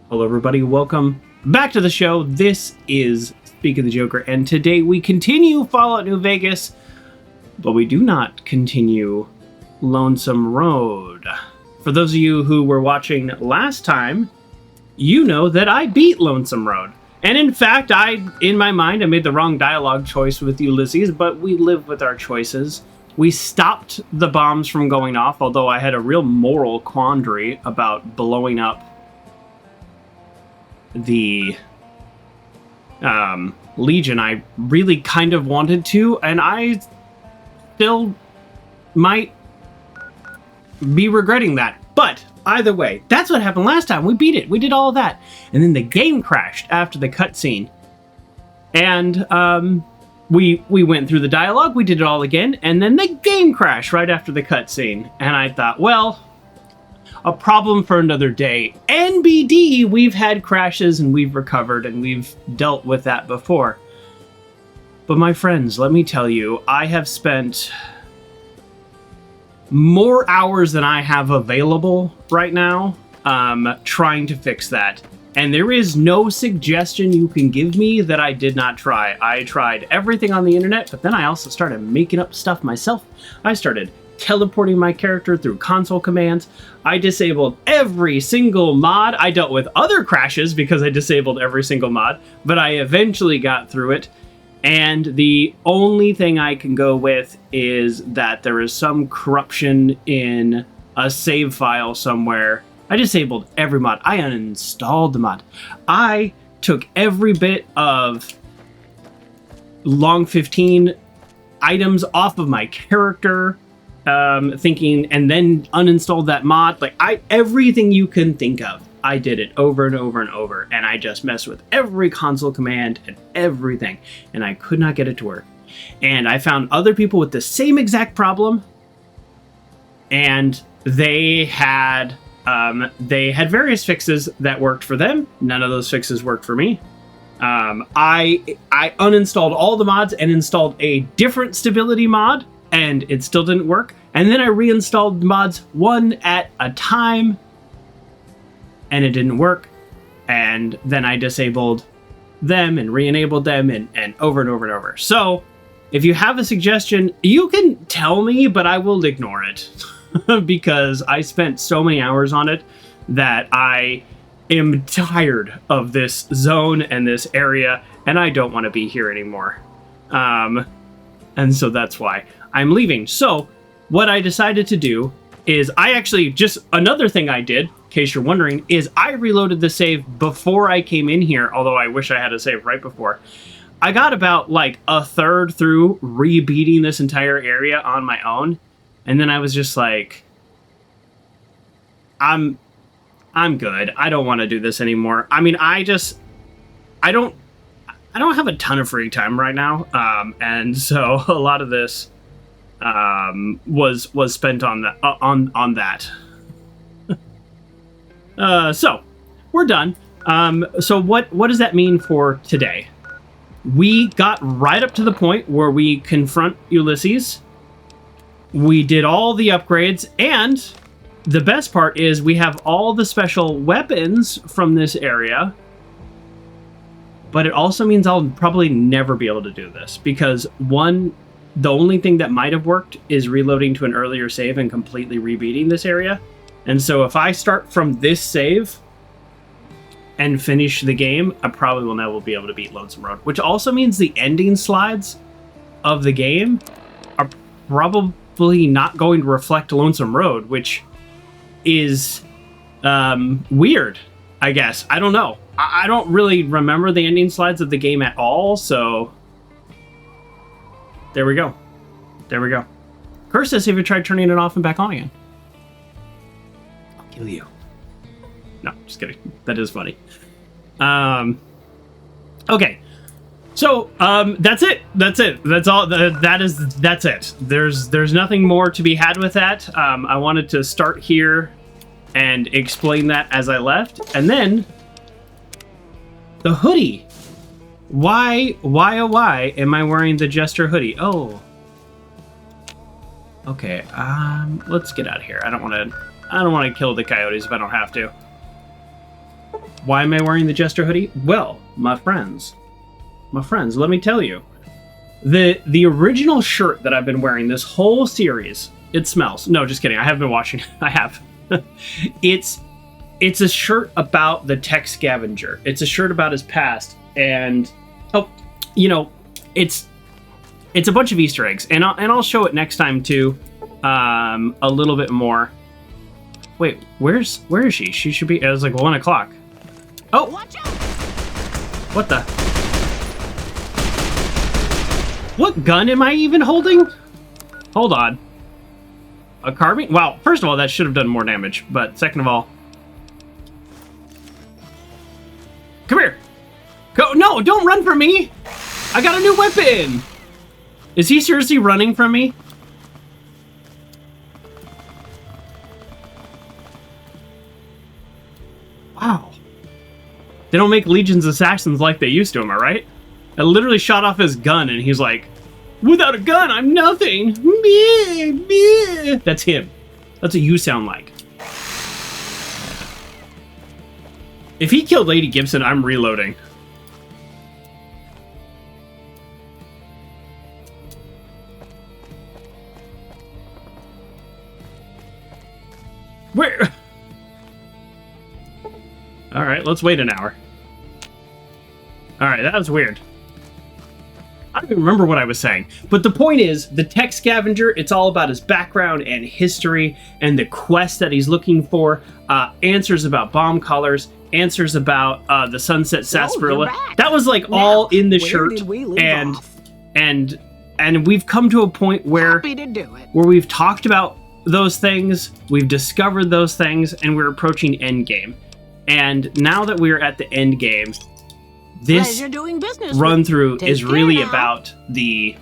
Hello everybody, welcome back to the show. This is Speak of the Joker, and today we continue Fallout New Vegas, but we do not continue Lonesome Road. For those of you who were watching last time, you know that I beat Lonesome Road. And in fact, in my mind, I made the wrong dialogue choice with Ulysses, but we live with our choices. We stopped the bombs from going off, although I had a real moral quandary about blowing up the Legion. I really kind of wanted to, and I still might be regretting that. But either way, that's what happened last time. We beat it. We did all of that. And then the game crashed after the cutscene. And we went through the dialogue. We did it all again. And then the game crashed right after the cutscene. And I thought, well, a problem for another day. NBD, we've had crashes and we've recovered and we've dealt with that before. But my friends, let me tell you, I have spent more hours than I have available right now trying to fix that. And there is no suggestion you can give me that I did not try. I tried everything on the internet, but then I also started making up stuff myself. I started teleporting my character through console commands. I disabled every single mod. I dealt with other crashes because I disabled every single mod, but I eventually got through it. And the only thing I can go with is that there is some corruption in a save file somewhere. I disabled every mod. I uninstalled the mod. I took every bit of long 15 items off of my character, thinking, and then uninstalled that mod. Like, everything you can think of, I did it over and over and over, and I just messed with every console command and everything, and I could not get it to work. And I found other people with the same exact problem, and they had various fixes that worked for them. None of those fixes worked for me. I uninstalled all the mods and installed a different stability mod, and it still didn't work. And then I reinstalled mods one at a time, and it didn't work. And then I disabled them and re-enabled them, and over and over and over. So if you have a suggestion, you can tell me, but I will ignore it because I spent so many hours on it that I am tired of this zone and this area, and I don't want to be here anymore. And so that's why I'm leaving. So what I decided to do is another thing I did, in case you're wondering, is I reloaded the save before I came in here, although I wish I had a save right before. I got about like a third through rebeating this entire area on my own, and then I was just like, I'm good. I don't want to do this anymore. I mean, I don't have a ton of free time right now, and so a lot of this was spent on that. So we're done. So what does that mean for today? We got right up to the point where we confront Ulysses. We did all the upgrades, and the best part is we have all the special weapons from this area. But it also means I'll probably never be able to do this because the only thing that might have worked is reloading to an earlier save and completely rebeating this area. And so if I start from this save and finish the game, I probably will never be able to beat Lonesome Road, which also means the ending slides of the game are probably not going to reflect Lonesome Road, which is weird, I guess. I don't know. I don't really remember the ending slides of the game at all, so there we go. There we go. Curse says, have you tried turning it off and back on again? I'll kill you. No, just kidding. That is funny. Okay. So, that's it. That's it. That's all. That's it. There's nothing more to be had with that. I wanted to start here and explain that as I left. And then the hoodie. Why, oh, why am I wearing the Jester hoodie? Oh. Okay, let's get out of here. I don't want to kill the coyotes if I don't have to. Why am I wearing the Jester hoodie? Well, my friends, let me tell you. The original shirt that I've been wearing this whole series, it smells. No, just kidding. I have been washing. I have. It's a shirt about the Tech Scavenger. It's a shirt about his past, and it's a bunch of Easter eggs, and I'll show it next time too, a little bit more. Wait, where is she? She should be. It was like 1 o'clock. Oh, watch out! What the? What gun am I even holding? Hold on. A carbine? Wow, first of all, that should have done more damage, but second of all... Come here! Go! No, don't run from me! I got a new weapon! Is he seriously running from me? Wow. They don't make Legion's assassins like they used to, am I right? I literally shot off his gun and he's like, without a gun, I'm nothing. Meh, meh. That's him. That's what you sound like. If he killed Lady Gibson, I'm reloading. Where? All right, let's wait an hour. All right, that was weird. I don't even remember what I was saying. But the point is, the Tech Scavenger, it's all about his background and history and the quest that he's looking for. Answers about bomb colors, answers about the Sunset Sarsaparilla. That was like now, all in the shirt. And we've come to a point where we've talked about those things, we've discovered those things, and we're approaching endgame. And now that we're at the endgame, this run through is really about the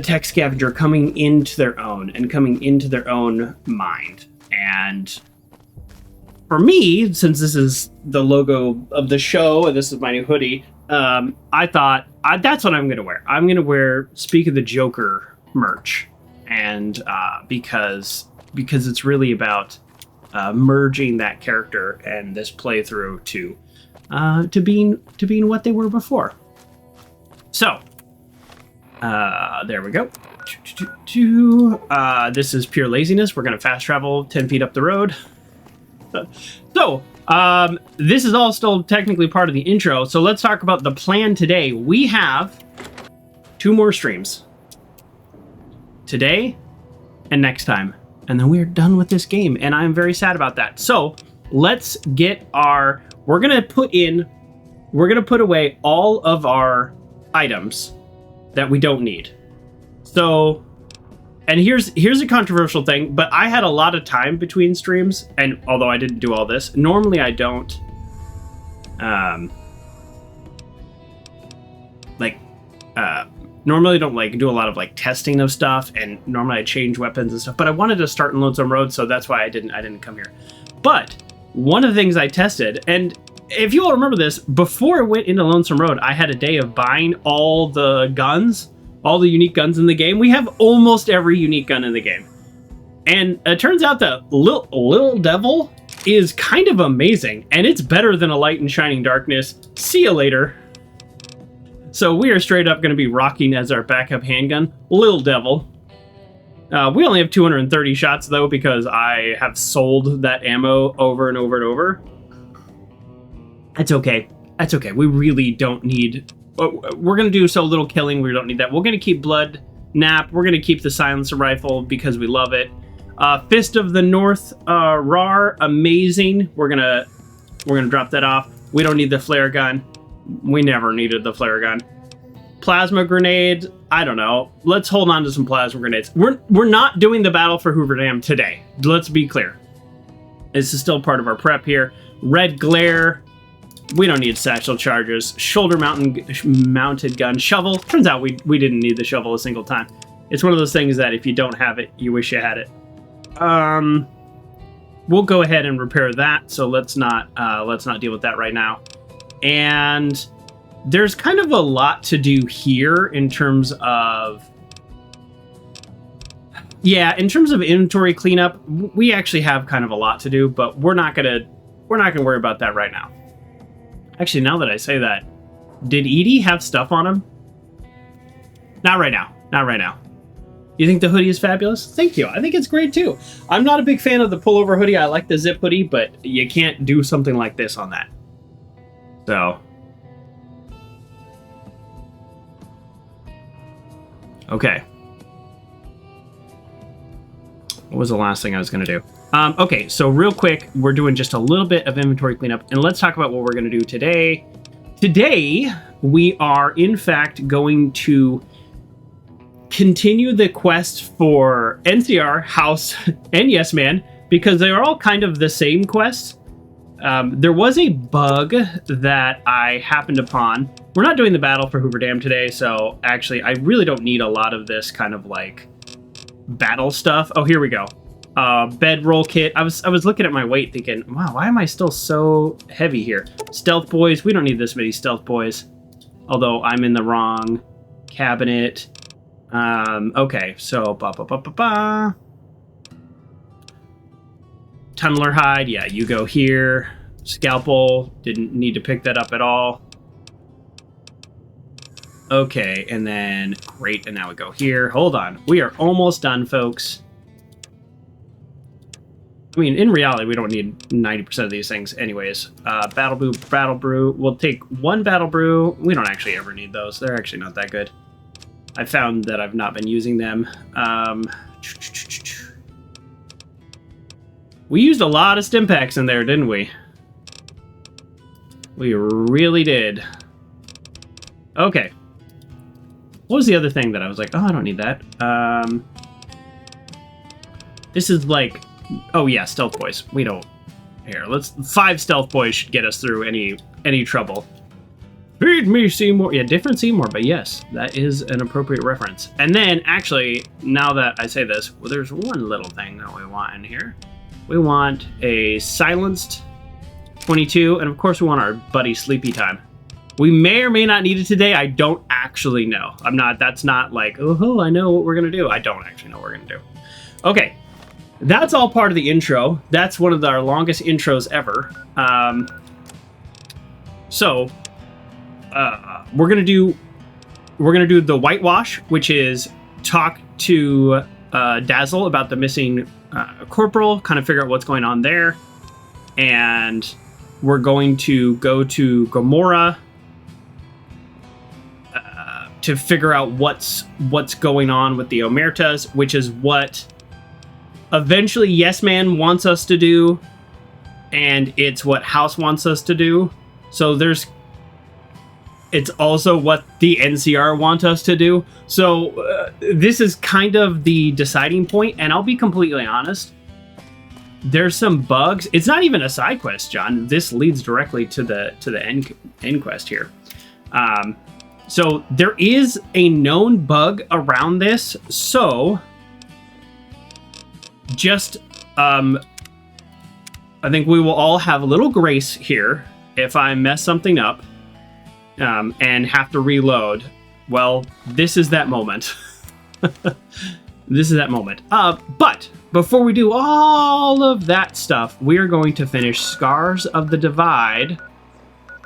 Tech Scavenger coming into their own and coming into their own mind. And for me, since this is the logo of the show and this is my new hoodie, I thought that's what I'm going to wear. I'm going to wear Speak of the Joker merch, and because it's really about merging that character and this playthrough to being what they were before. So, there we go. This is pure laziness. We're going to fast travel 10 feet up the road. So, this is all still technically part of the intro. So let's talk about the plan today. We have 2 more streams. Today and next time. And then we're done with this game. And I'm very sad about that. So, let's get our... We're going to put away all of our items that we don't need. So, and here's a controversial thing, but I had a lot of time between streams, and although I didn't do all this, normally I don't, normally I don't do a lot of testing of stuff, and normally I change weapons and stuff, but I wanted to start in Lonesome Road, so that's why I didn't come here. But one of the things I tested, and if you all remember this, before I went into Lonesome Road, I had a day of buying all the guns, all the unique guns in the game. We have almost every unique gun in the game. And it turns out that Little Devil is kind of amazing, and it's better than a Light and Shining Darkness. See you later. So we are straight up going to be rocking as our backup handgun, Little Devil. We only have 230 shots, though, because I have sold that ammo over and over and over. That's okay. That's okay. We really don't need... We're going to do so little killing. We don't need that. We're going to keep Blood Nap. We're going to keep the Silencer Rifle because we love it. Fist of the North, RAR, amazing. We're gonna drop that off. We don't need the flare gun. We never needed the flare gun. Plasma grenades, I don't know. Let's hold on to some plasma grenades. We're not doing the battle for Hoover Dam today. Let's be clear. This is still part of our prep here. Red glare. We don't need satchel charges. Shoulder mounted gun. Shovel. Turns out we didn't need the shovel a single time. It's one of those things that if you don't have it, you wish you had it. We'll go ahead and repair that. So let's not deal with that right now. And there's kind of a lot to do here in terms of... Yeah, in terms of inventory cleanup, we actually have kind of a lot to do, but we're not gonna we're not going to worry about that right now. Actually, now that I say that, did Edie have stuff on him? Not right now. Not right now. You think the hoodie is fabulous? Thank you. I think it's great too. I'm not a big fan of the pullover hoodie. I like the zip hoodie, but you can't do something like this on that. So. Okay. What was the last thing I was going to do? Okay, so real quick, we're doing just a little bit of inventory cleanup, and let's talk about what we're going to do today. Today, we are, in fact, going to continue the quest for NCR, House, and Yes Man, because they are all kind of the same quests. There was a bug that I happened upon. We're not doing the battle for Hoover Dam today, so actually, I really don't need a lot of this kind of like battle stuff. Oh, here we go. Bedroll kit. I was looking at my weight thinking, wow, why am I still so heavy here? Stealth boys. We don't need this many stealth boys. Although I'm in the wrong cabinet. Okay, so Tunneler hide. Yeah, you go here. Scalpel. Didn't need to pick that up at all. Okay, and then great, and now we go here. Hold on. We are almost done, folks. I mean, in reality, we don't need 90% of these things anyways. Battle brew. We'll take one battle brew. We don't actually ever need those. They're actually not that good. I found that I've not been using them. We used a lot of stim packs in there, didn't we? We really did. Okay. What was the other thing that I was like, oh, I don't need that. This is like, oh yeah, stealth boys. We don't. Here, 5 stealth boys should get us through any trouble. Feed me, Seymour. Yeah, different Seymour, but yes, that is an appropriate reference. And then, actually, now that I say this, well, there's one little thing that we want in here. We want a silenced 22, and of course we want our buddy Sleepy Time. We may or may not need it today. I don't actually know. That's not like, oh, I know what we're going to do. I don't actually know what we're going to do. Okay. That's all part of the intro. That's one of our longest intros ever. We're gonna do the whitewash, which is talk to Dazzle about the missing corporal, kind of figure out what's going on there, and we're going to go to Gomorrah to figure out what's going on with the Omertas, which is what eventually Yes Man wants us to do, and it's what House wants us to do. So it's also what the NCR want us to do. So this is kind of the deciding point, and I'll be completely honest. There's some bugs. It's not even a side quest, John. This leads directly to the end quest here. So there is a known bug around this. So just, I think we will all have a little grace here if I mess something up and have to reload. Well, this is that moment. This is that moment. But before we do all of that stuff, we are going to finish Scars of the Divide,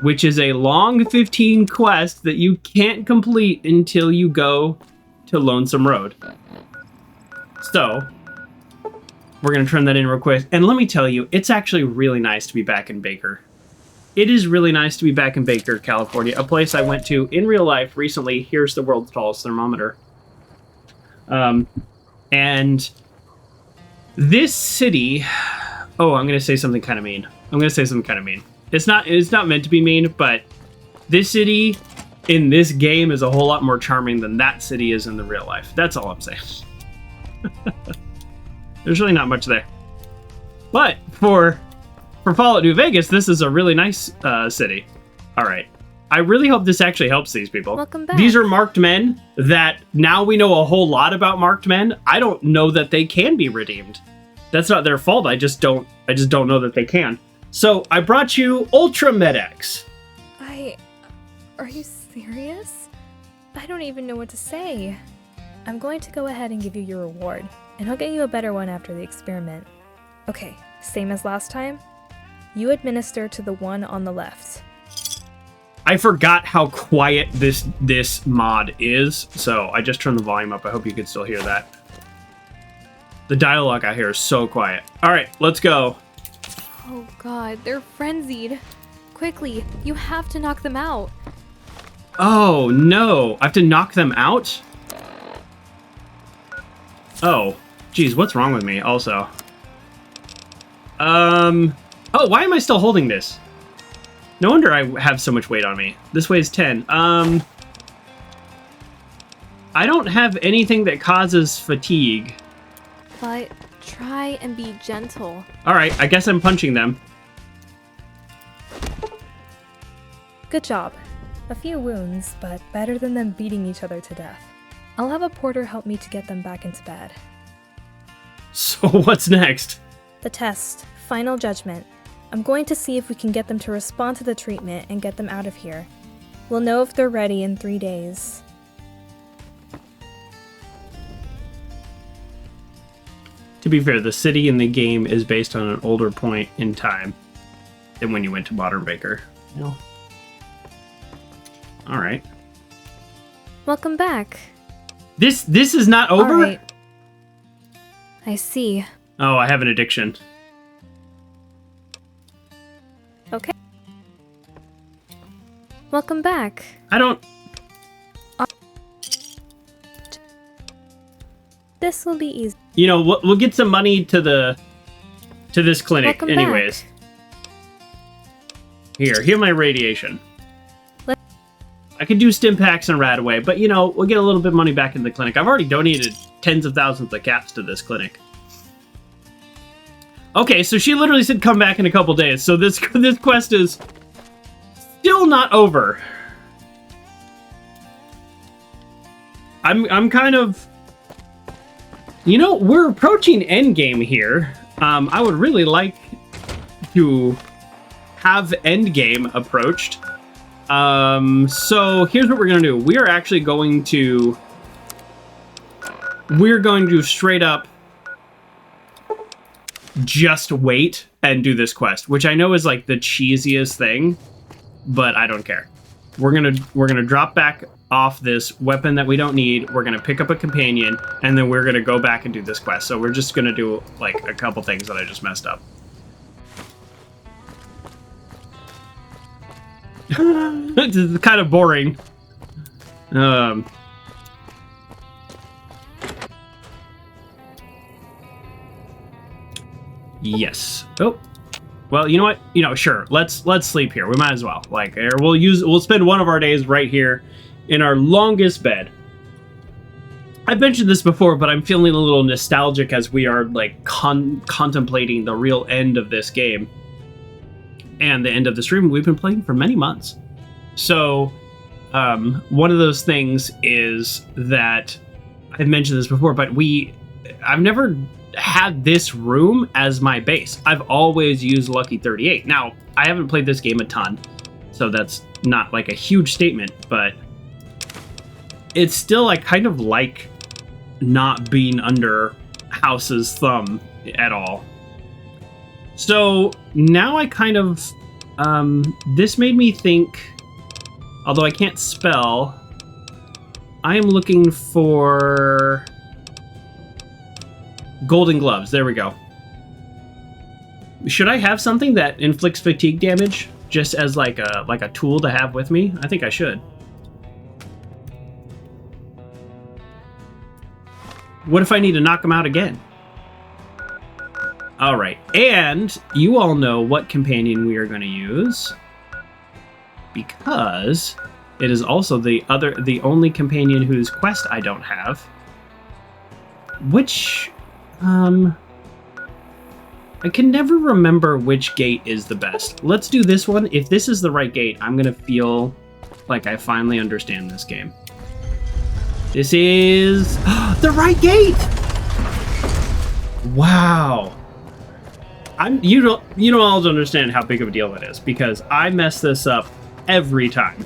which is a long 15 quest that you can't complete until you go to Lonesome Road. So we're going to turn that in real quick. And let me tell you, it's actually really nice to be back in Baker. It is really nice to be back in Baker, California, a place I went to in real life recently. Here's the world's tallest thermometer. And this city... Oh, I'm going to say something kind of mean. It's not meant to be mean, but this city in this game is a whole lot more charming than that city is in the real life. That's all I'm saying. There's really not much there. But for Fallout New Vegas, this is a really nice city. All right. I really hope this actually helps these people. Welcome back. These are marked men that now we know a whole lot about marked men. I don't know that they can be redeemed. That's not their fault. I just don't know that they can. So I brought you Ultra Med-X. Are you serious? I don't even know what to say. I'm going to go ahead and give you your reward, and I'll get you a better one after the experiment. Okay, same as last time? You administer to the one on the left. I forgot how quiet this mod is, so I just turned the volume up. I hope you can still hear that. The dialogue out here is so quiet. All right, let's go. Oh god, they're frenzied. Quickly, you have to knock them out. Oh, no. I have to knock them out? Oh, geez, what's wrong with me also? Oh, why am I still holding this? No wonder I have so much weight on me. This weighs 10. I don't have anything that causes fatigue. But try and be gentle. All right, I guess I'm punching them. Good job. A few wounds, but better than them beating each other to death. I'll have a porter help me to get them back into bed. So what's next? The test. Final judgment. I'm going to see if we can get them to respond to the treatment and get them out of here. We'll know if they're ready in 3 days. To be fair, the city in the game is based on an older point in time than when you went to Modern Baker. No. All right. Welcome back. This is not over? All right. I see. Oh, I have an addiction. Okay. Welcome back. I don't... This will be easy. You know, we'll get some money to this clinic Welcome anyways. back. Here's my radiation. Let- I could do stim packs and Radaway, but you know, we'll get a little bit of money back in the clinic. I've already donated tens of thousands of cats to this clinic. Okay, so she literally said come back in a couple days. So this quest is still not over. I'm kind of... You know, we're approaching endgame here. I would really like to have endgame approached. So here's what we're gonna do. We're going to straight up just wait and do this quest, which I know is like the cheesiest thing, but I don't care. We're gonna drop back off this weapon that we don't need. We're gonna pick up a companion, and then we're gonna go back and do this quest. So we're just gonna do like a couple things that I just messed up. This is kind of boring. Yes. Oh. Well, you know what? You know, sure. Let's sleep here. We might as well. Like, we'll spend one of our days right here in our longest bed. I've mentioned this before, but I'm feeling a little nostalgic as we are like contemplating the real end of this game and the end of the stream we've been playing for many months. So, one of those things is that I've mentioned this before, but I've never had this room as my base. I've always used Lucky 38. Now, I haven't played this game a ton, so that's not like a huge statement, but it's still like kind of like not being under House's thumb at all. So now I kind of this made me think, although I can't spell, I am looking for golden gloves. There we go. Should I have something that inflicts fatigue damage just as like a tool to have with me? I think I should. What if I need to knock them out again? All right, and you all know what companion we are going to use, because it is also the only companion whose quest I don't have, which I can never remember which gate is the best. Let's do this one. If this is the right gate, I'm gonna feel like I finally understand this game. This is the right gate. Wow. You don't all understand how big of a deal that is, because I mess this up every time.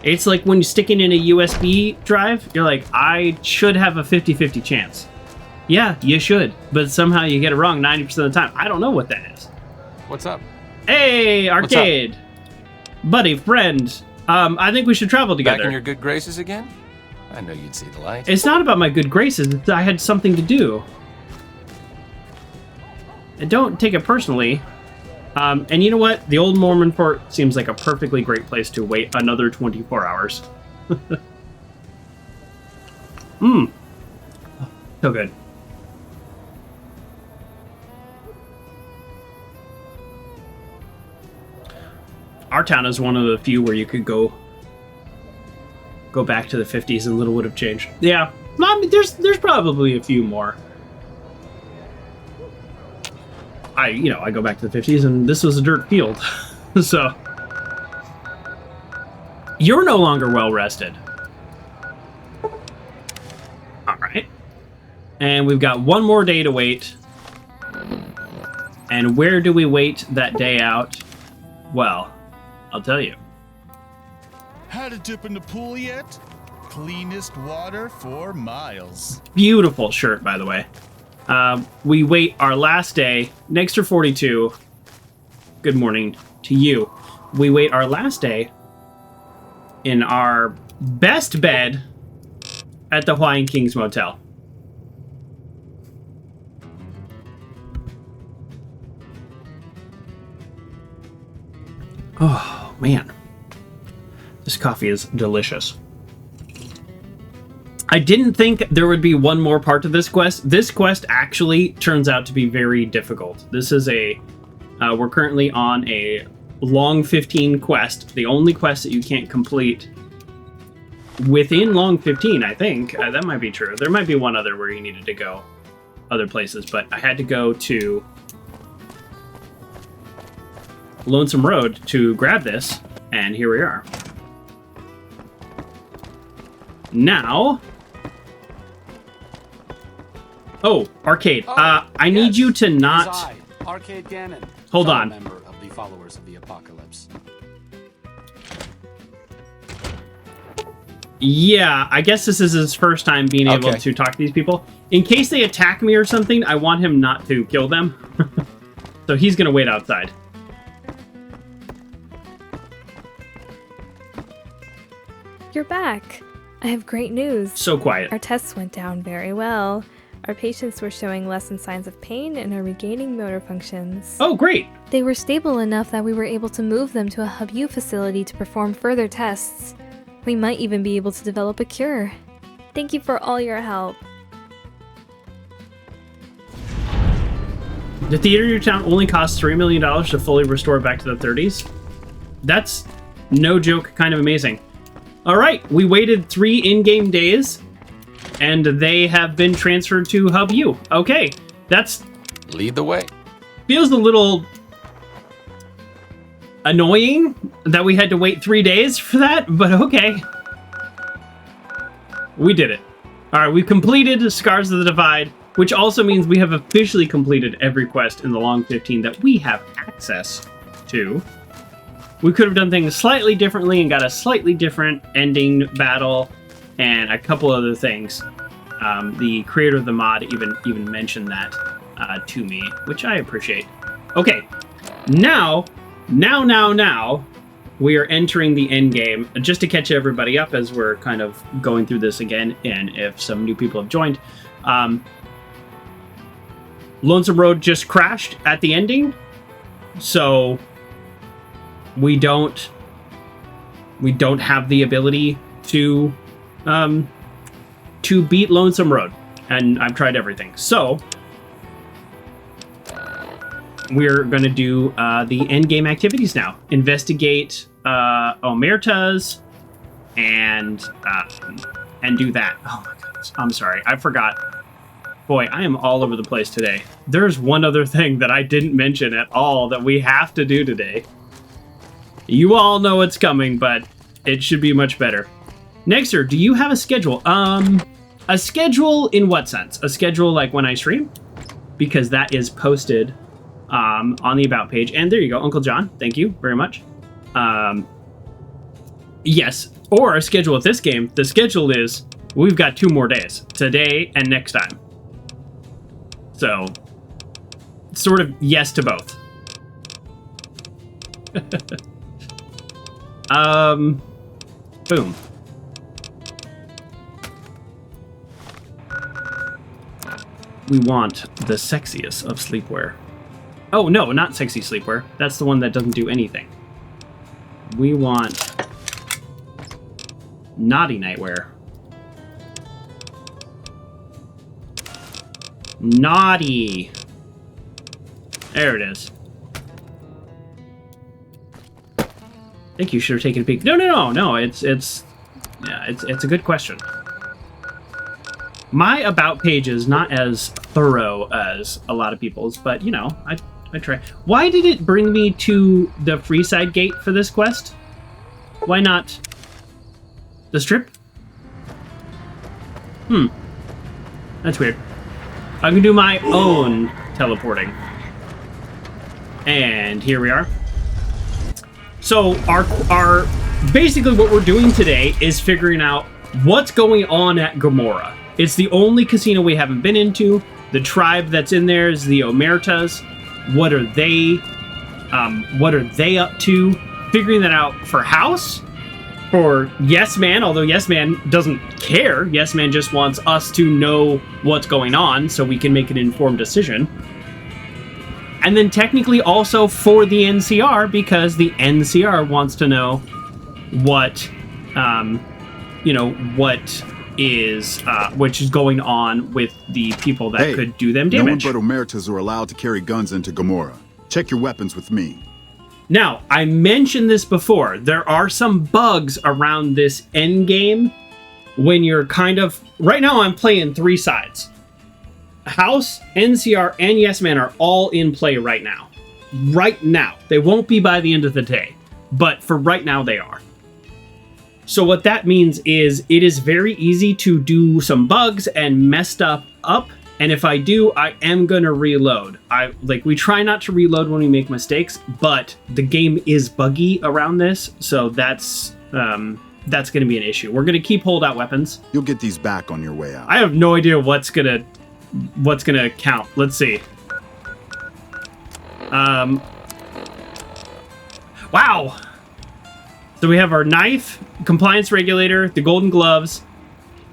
It's like when you're sticking in a USB drive, you're like, I should have a 50-50 chance. Yeah, you should, but somehow you get it wrong 90% of the time. I don't know what that is. What's up? Hey, Arcade! Buddy, friend. I think we should travel together. Back in your good graces again? I know you'd see the light. It's not about my good graces. I had something to do. And don't take it personally. And you know what? The old Mormon fort seems like a perfectly great place to wait another 24 hours. So good. Our town is one of the few where you could go back to the 50s and little would have changed. Yeah, I mean, there's probably a few more. I go back to the 50s and this was a dirt field. So you're no longer well rested. All right. And we've got one more day to wait. And where do we wait that day out? Well, I'll tell you. Had a dip in the pool yet? Cleanest water for miles. Beautiful shirt, by the way. We wait our last day, Nexter 42. Good morning to you. We wait our last day in our best bed at the Hawaiian Kings Motel. Oh, man. This coffee is delicious. I didn't think there would be one more part to this quest. This quest actually turns out to be very difficult. This is we're currently on a long 15 quest. The only quest that you can't complete within long 15, I think. That might be true. There might be one other where you needed to go other places, but I had to go to Lonesome Road to grab this, and here we are. Now... Oh, Arcade. I need you to not... Arcade Gannon. Hold on. Member of the Followers of the Apocalypse. Yeah, I guess this is his first time being able to talk to these people. In case they attack me or something, I want him not to kill them. So he's gonna wait outside. You're back. I have great news. So quiet. Our tests went down very well. Our patients were showing lessened signs of pain and are regaining motor functions. Oh, great. They were stable enough that we were able to move them to a Hub U facility to perform further tests. We might even be able to develop a cure. Thank you for all your help. The theater in your town only costs $3 million to fully restore back to the 30s. That's no joke, kind of amazing. All right, we waited 3 in-game days, and they have been transferred to Hub U. Okay, that's... Lead the way. Feels a little annoying that we had to wait 3 days for that, but okay. We did it. All right, we've completed Scars of the Divide, which also means we have officially completed every quest in the Long 15 that we have access to. We could have done things slightly differently and got a slightly different ending battle and a couple other things. The creator of the mod even mentioned that to me, which I appreciate. Okay, now, we are entering the end game. Just to catch everybody up as we're kind of going through this again, and if some new people have joined. Lonesome Road just crashed at the ending, so we don't have the ability to beat Lonesome Road, and I've tried everything. So we're going to do the end game activities now. Investigate Omertas and do that. Oh my goodness, I'm sorry, I forgot. Boy, I am all over the place today. There's one other thing that I didn't mention at all that we have to do today. You all know it's coming, but it should be much better. Nexter, do you have a schedule? A schedule in what sense? A schedule like when I stream? Because that is posted on the About page. And there you go, Uncle John. Thank you very much. Yes, or a schedule with this game. The schedule is, we've got 2 more days. Today and next time. So, sort of yes to both. Boom. We want the sexiest of sleepwear. Oh, no, not sexy sleepwear. That's the one that doesn't do anything. We want naughty nightwear. Naughty. There it is. I think you should have taken a peek. No. It's a good question. My about page is not as thorough as a lot of people's, but you know, I try. Why did it bring me to the Freeside Gate for this quest? Why not the strip? That's weird. I can do my own teleporting. And here we are. So our basically what we're doing today is figuring out what's going on at Gomorrah. It's the only casino we haven't been into. The tribe that's in there is the Omertas. What are they up to? Figuring that out for House, for Yes Man, although Yes Man doesn't care. Yes Man just wants us to know what's going on so we can make an informed decision. And then technically also for the NCR, because the NCR wants to know what, which is going on with the people that could do them damage. No one but Omertas are allowed to carry guns into Gomorrah. Check your weapons with me. Now, I mentioned this before. There are some bugs around this end game when you're kind of... Right now, I'm playing 3 sides. House, NCR, and Yes Man are all in play right now. Right now. They won't be by the end of the day. But for right now, they are. So what that means is it is very easy to do some bugs and mess stuff up. And if I do, I am going to reload. We try not to reload when we make mistakes, but the game is buggy around this. So that's going to be an issue. We're going to keep holdout weapons. You'll get these back on your way out. I have no idea what's going to count. Let's see. Wow. So we have our knife, compliance regulator, the golden gloves.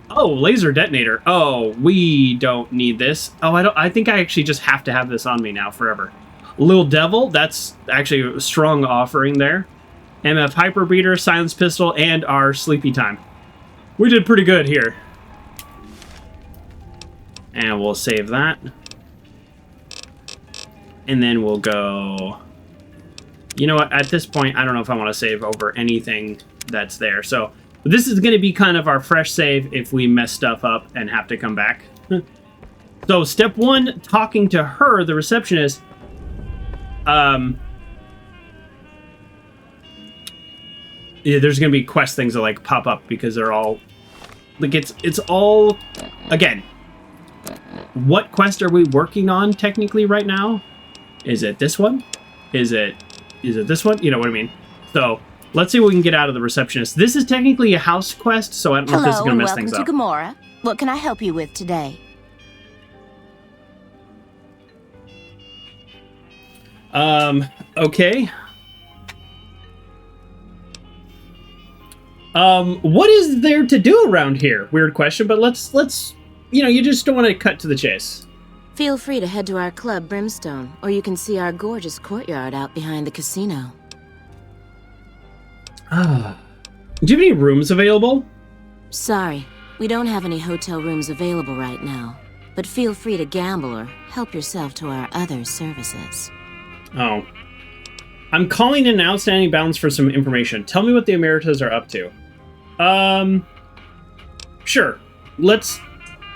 Oh, laser detonator. Oh, we don't need this. Oh, I think I actually just have to have this on me now forever. Little Devil, that's actually a strong offering there. MF Hyper Beater, Silence Pistol, and our Sleepy Time. We did pretty good here. And we'll save that. And then we'll go... You know what? At this point, I don't know if I want to save over anything that's there. So this is going to be kind of our fresh save if we mess stuff up and have to come back. So step 1, talking to her, the receptionist. Yeah, there's going to be quest things that like pop up because they're all like it's all again. What quest are we working on technically right now? Is it this one? Is it this one? You know what I mean? So let's see what we can get out of the receptionist. This is technically a house quest, so I don't know if this is going to mess things up. Hello and welcome to Gomorrah. What can I help you with today? Okay. What is there to do around here? Weird question, but let's you just don't want to cut to the chase. Feel free to head to our club, Brimstone, or you can see our gorgeous courtyard out behind the casino. Do you have any rooms available? Sorry, we don't have any hotel rooms available right now, but feel free to gamble or help yourself to our other services. Oh. I'm calling in an outstanding balance for some information. Tell me what the Omertas are up to. Sure.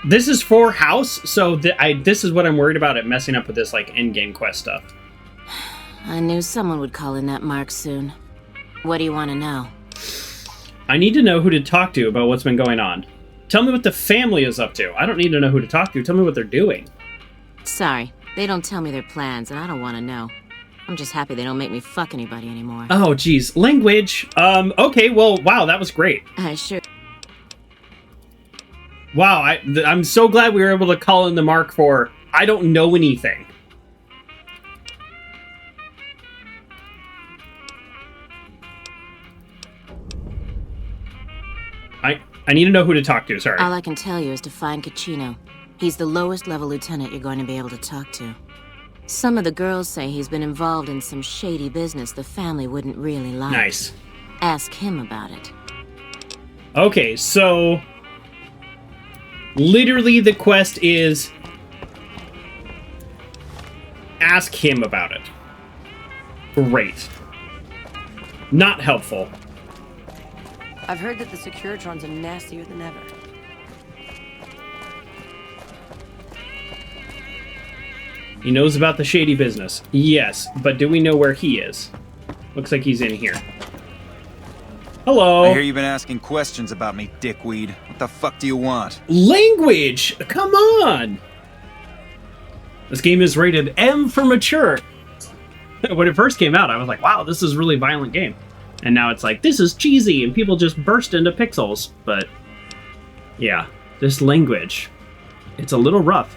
This is for House, so this is what I'm worried about it messing up with this, like, endgame quest stuff. I knew someone would call in that mark soon. What do you want to know? I need to know who to talk to about what's been going on. Tell me what the family is up to. I don't need to know who to talk to. Tell me what they're doing. Sorry, they don't tell me their plans, and I don't want to know. I'm just happy they don't make me fuck anybody anymore. Oh, geez. Language. Okay, well, wow, that was great. I sure... Wow, I'm so glad we were able to call in the mark for I don't know anything. I need to know who to talk to, sorry. All I can tell you is to find Caccino. He's the lowest level lieutenant you're going to be able to talk to. Some of the girls say he's been involved in some shady business the family wouldn't really like. Nice. Ask him about it. Okay, so... literally the quest is... ask him about it. Great. Not helpful. I've heard that the Securitrons are nastier than ever. He knows about the shady business. Yes, but do we know where he is? Looks like he's in here. Hello. I hear you've been asking questions about me, dickweed. What the fuck do you want? Language! Come on! This game is rated M for mature. When it first came out, I was like, wow, this is a really violent game. And now it's like, this is cheesy, and people just burst into pixels. But, yeah, this language, it's a little rough.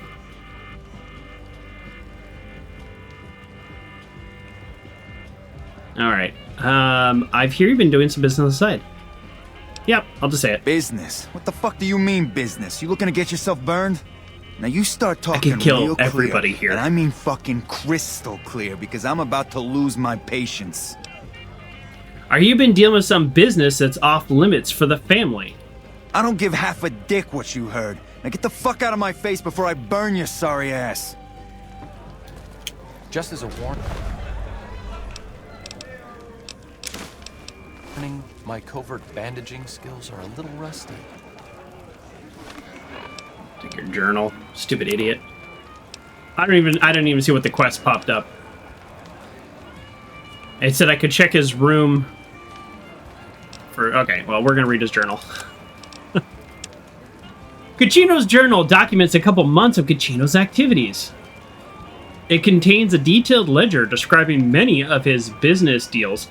Alright, I hear you've been doing some business on the side. Yep, I'll just say it. Business? What the fuck do you mean business? You looking to get yourself burned? Now you start talking I could kill real clear, everybody here. and I mean fucking crystal clear, because I'm about to lose my patience. Are you been dealing with some business that's off limits for the family? I don't give half a dick what you heard. Now get the fuck out of my face before I burn your sorry ass. Just as a warning, my covert bandaging skills are a little rusty. Take your journal, stupid idiot. I didn't even see what the quest popped up. It said I could check his room for... okay, well, we're gonna read his journal. Caccino's journal documents a couple months of Caccino's activities. It contains a detailed ledger describing many of his business deals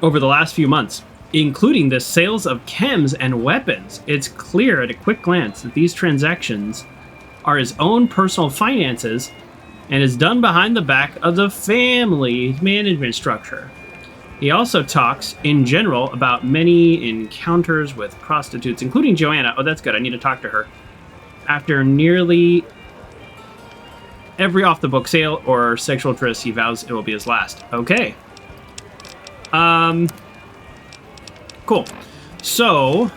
over the last few months, including the sales of chems and weapons. It's clear at a quick glance that these transactions are his own personal finances and is done behind the back of the family management structure. He also talks, in general, about many encounters with prostitutes, including Joanna. Oh, that's good. I need to talk to her. After nearly every off-the-book sale or sexual tryst, he vows it will be his last. Okay. Cool. So,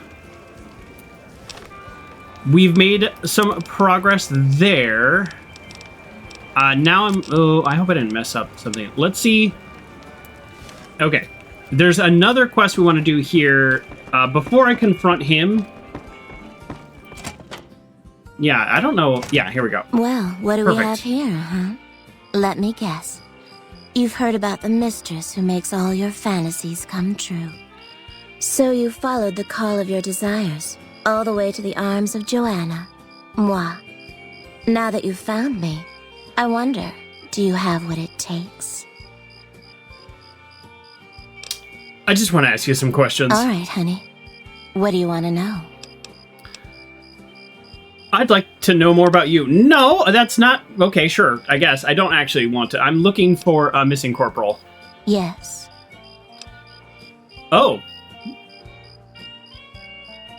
we've made some progress there. Now I hope I didn't mess up something. Let's see. Okay. There's another quest we want to do here. Before I confront him. Yeah, I don't know. Yeah, here we go. Well, what do Perfect. we have here, huh? Let me guess. You've heard about the mistress who makes all your fantasies come true. So you followed the call of your desires, all the way to the arms of Joanna, moi. Now that you've found me, I wonder, do you have what it takes? I just want to ask you some questions. All right, honey. What do you want to know? I'd like to know more about you. No, that's not... okay, sure, I guess. I don't actually want to. I'm looking for a missing corporal. Yes. Oh.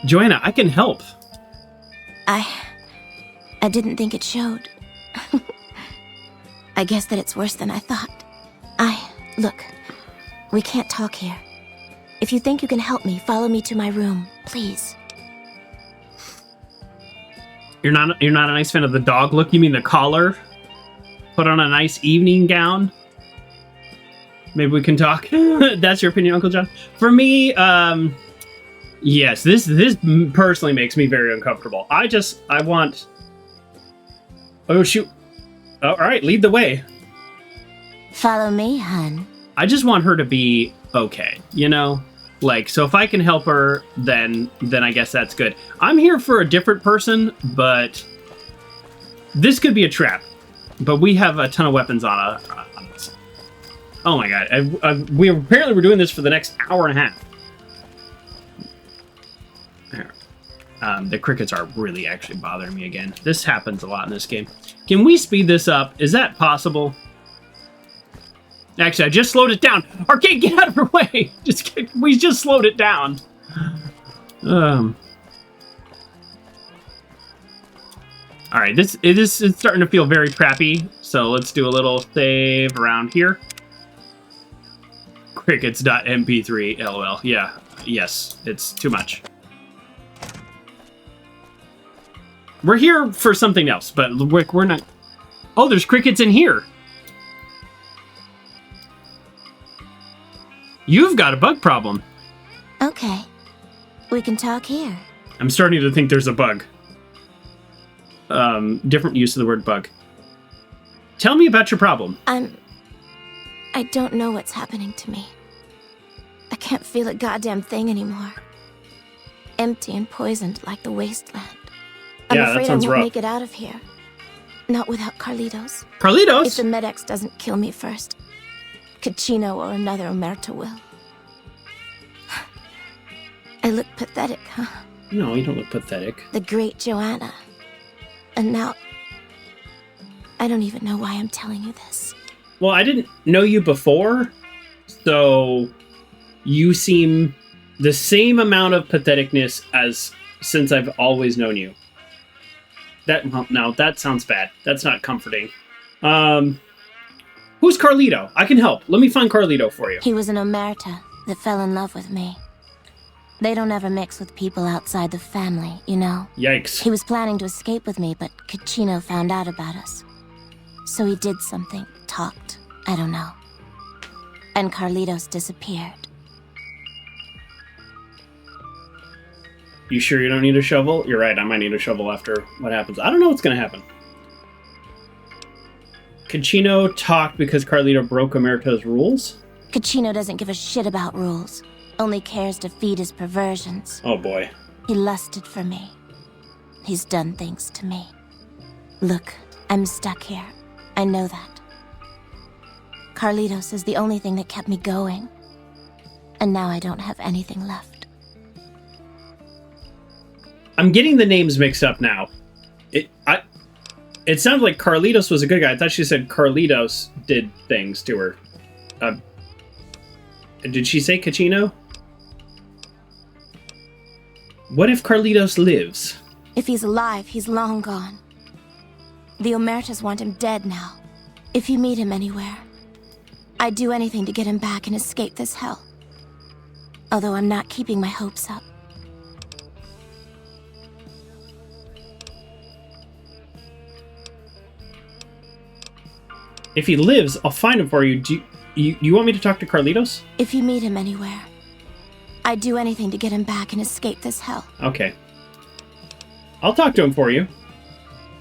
Joanna, I can help. I didn't think it showed. I guess that it's worse than I thought. Look, we can't talk here. If you think you can help me, follow me to my room, please. You're not a nice fan of the dog look? You mean the collar? Put on a nice evening gown? Maybe we can talk? That's your opinion, Uncle John? For me, yes, this personally makes me very uncomfortable. I want... oh, shoot. All right, lead the way. Follow me, hun. I just want her to be okay, you know? Like, so if I can help her, then I guess that's good. I'm here for a different person, but this could be a trap. But we have a ton of weapons on us. Oh my god. We're doing this for the next hour and a half. The crickets are really actually bothering me again. This happens a lot in this game. Can we speed this up? Is that possible? Actually, I just slowed it down. Arcade, get out of her way! We just slowed it down. All right, it's starting to feel very trappy. So let's do a little save around here. Crickets.mp3 lol. Yeah, yes, it's too much. We're here for something else, but we're not. Oh, there's crickets in here. You've got a bug problem. Okay. We can talk here. I'm starting to think there's a bug. Different use of the word bug. Tell me about your problem. I don't know what's happening to me. I can't feel a goddamn thing anymore. Empty and poisoned like the wasteland. I'm Yeah, that afraid I sounds won't rough. make it out of here. Not without Carlitos. Carlitos? If the Med-X doesn't kill me first, Caccino or another Omerta will. I look pathetic, huh? No, you don't look pathetic. The great Joanna. And now... I don't even know why I'm telling you this. Well, I didn't know you before, so you seem the same amount of patheticness as since I've always known you. No, that sounds bad. That's not comforting. Who's Carlito? I can help. Let me find Carlito for you. He was an Omerta that fell in love with me. They don't ever mix with people outside the family, you know? Yikes. He was planning to escape with me, but Caccino found out about us. So he did something, talked, I don't know. And Carlitos disappeared. You sure you don't need a shovel? You're right, I might need a shovel after what happens. I don't know what's gonna happen. Caccino talked because Carlito broke Omerta's rules? Caccino doesn't give a shit about rules. Only cares to feed his perversions. Oh boy. He lusted for me. He's done things to me. Look, I'm stuck here. I know that. Carlitos is the only thing that kept me going. And now I don't have anything left. I'm getting the names mixed up now. It sounds like Carlitos was a good guy. I thought she said Carlitos did things to her. Did she say Caccino? What if Carlitos lives? If he's alive, he's long gone. The Omertas want him dead now. If you meet him anywhere, I'd do anything to get him back and escape this hell. Although I'm not keeping my hopes up. If he lives, I'll find him for you. Do you want me to talk to Carlitos? If you meet him anywhere, I'd do anything to get him back and escape this hell. Okay. I'll talk to him for you.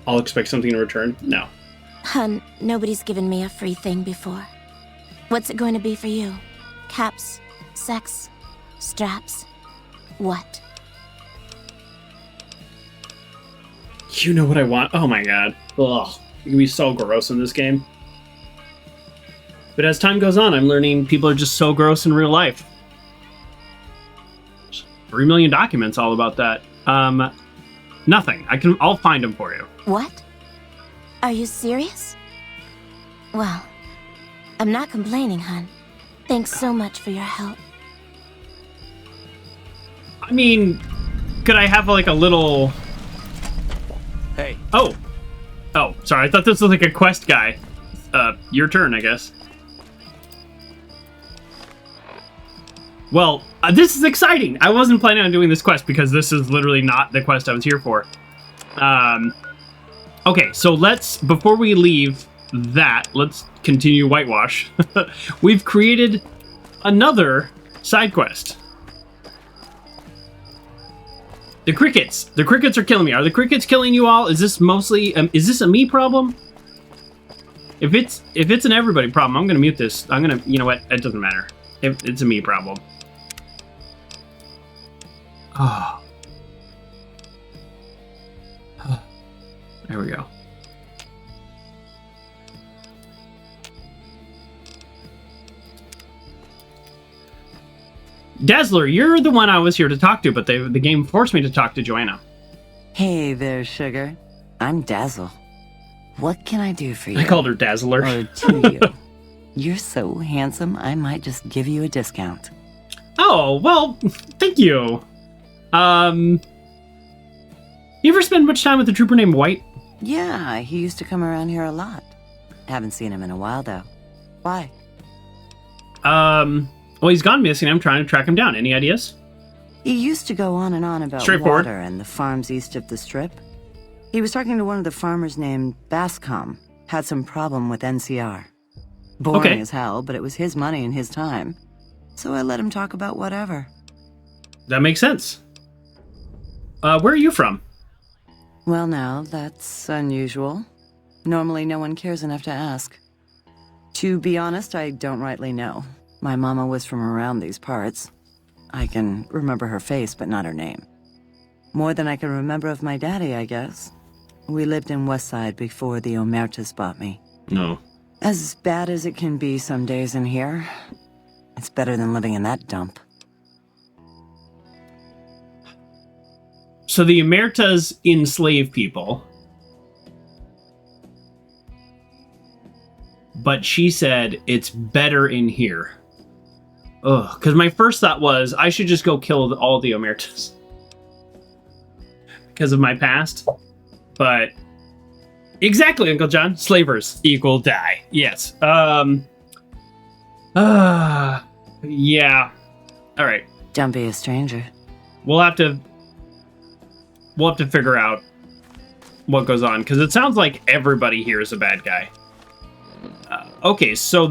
I'll expect something in return. No. Hun, nobody's given me a free thing before. What's it going to be for you? Caps? Sex? Straps? What? You know what I want? Oh my god. Ugh. You can be so gross in this game. But as time goes on, I'm learning people are just so gross in real life. 3 million documents all about that. Nothing. I'll find them for you. What? Are you serious? Well, I'm not complaining, hun. Thanks so much for your help. I mean, could I have like a little... Hey. Oh, sorry. I thought this was like a quest guy. Your turn, I guess. Well, this is exciting. I wasn't planning on doing this quest because this is literally not the quest I was here for. Okay, so before we leave that, let's continue whitewash. We've created another side quest. The crickets. The crickets are killing me. Are the crickets killing you all? Is this mostly... is this a me problem? If it's an everybody problem, I'm going to mute this. I'm going to... You know what? It doesn't matter. It's a me problem. Oh. There we go. Dazzler, you're the one I was here to talk to, but the game forced me to talk to Joanna. Hey there, sugar. I'm Dazzle. What can I do for you? I called her Dazzler. Or to you. You're so handsome, I might just give you a discount. Oh, well, thank you. You ever spend much time with a trooper named White? Yeah, he used to come around here a lot. Haven't seen him in a while, though. Why? Well, he's gone missing. I'm trying to track him down. Any ideas? He used to go on and on about Straightforward. water and the farms east of the Strip. He was talking to one of the farmers named Bascom. Had some problem with NCR. Boring as hell, but it was his money and his time. So I let him talk about whatever. That makes sense. Where are you from? Well, now, that's unusual. Normally, no one cares enough to ask. To be honest, I don't rightly know. My mama was from around these parts. I can remember her face, but not her name. More than I can remember of my daddy, I guess. We lived in Westside before the Omertas bought me. No. As bad as it can be some days in here, it's better than living in that dump. So the Omertas enslave people. But she said it's better in here. Ugh, because my first thought was I should just go kill all the Omertas. Because of my past. But exactly, Uncle John. Slavers equal die. Yes. Yeah. All right. Don't be a stranger. We'll have to figure out what goes on, because it sounds like everybody here is a bad guy. Okay, so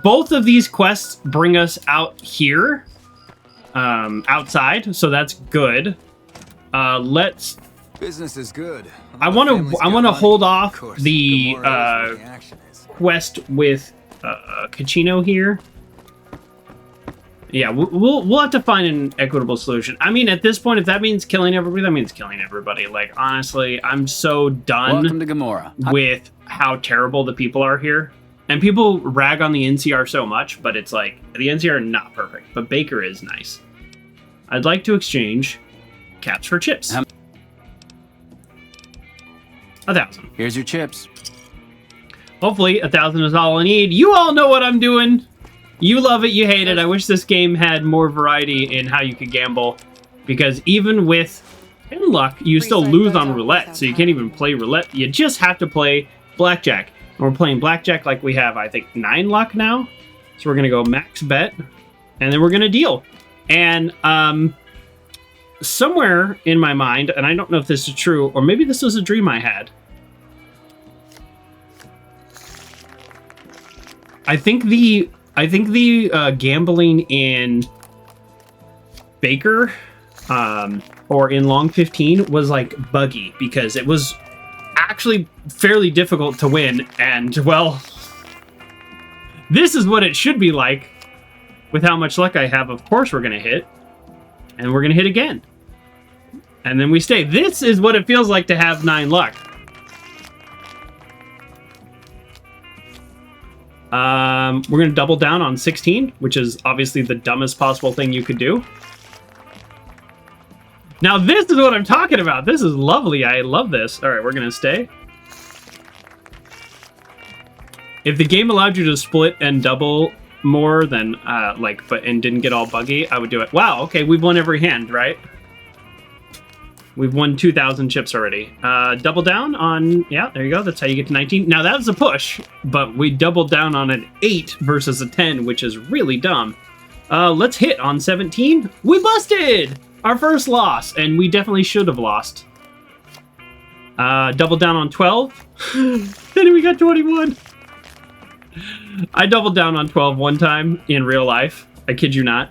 both of these quests bring us out here, outside. So that's good. Let's. Business is good. I want to hold off the quest with Cachino here. Yeah, we'll have to find an equitable solution. I mean, at this point, if that means killing everybody, that means killing everybody. Like, honestly, I'm so done Welcome to Gomorrah. with how terrible the people are here. And people rag on the NCR so much, but it's like, the NCR are not perfect, but Baker is nice. I'd like to exchange caps for chips. 1,000. Here's your chips. Hopefully, 1,000 is all I need. You all know what I'm doing. You love it, you hate it. I wish this game had more variety in how you could gamble, because even with 10 luck, you still lose on roulette, so you can't even play roulette. You just have to play blackjack. And we're playing blackjack like we have, I think, 9 luck now. So we're going to go max bet, and then we're going to deal. And somewhere in my mind, and I don't know if this is true, or maybe this was a dream I had, I think the gambling in Baker or in Long 15 was like buggy, because it was actually fairly difficult to win. And well, this is what it should be like with how much luck I have. Of course we're gonna hit, and we're gonna hit again, and then we stay. This is what it feels like to have 9 luck. We're going to double down on 16, which is obviously the dumbest possible thing you could do. Now, this is what I'm talking about. This is lovely. I love this. All right, we're going to stay. If the game allowed you to split and double more than, and didn't get all buggy, I would do it. Wow, okay, we've won every hand, right? We've won 2,000 chips already. Double down on... Yeah, there you go. That's how you get to 19. Now, that was a push, but we doubled down on an 8 versus a 10, which is really dumb. Let's hit on 17. We busted! Our first loss, and we definitely should have lost. Double down on 12. Then we got 21. I doubled down on 12 one time in real life. I kid you not.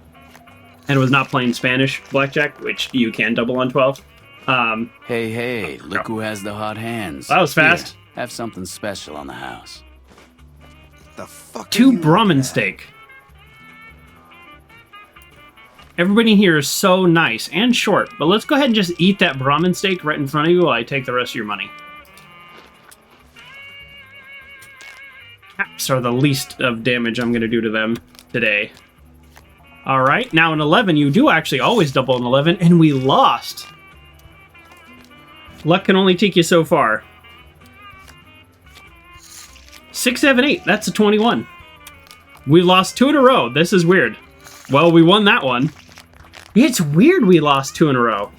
And was not playing Spanish blackjack, which you can double on 12. Hey, look who has the hot hands. That was fast. Here, have something special on the house. The fuck? 2 Brahmin steak. Everybody here is so nice and short, but let's go ahead and just eat that Brahmin steak right in front of you while I take the rest of your money. Caps are the least of damage I'm going to do to them today. All right, now in 11, you do actually always double in 11, and we lost. Luck can only take you so far. 6, 7, 8. That's a 21. We lost 2 in a row. This is weird. Well, we won that one. It's weird we lost 2 in a row.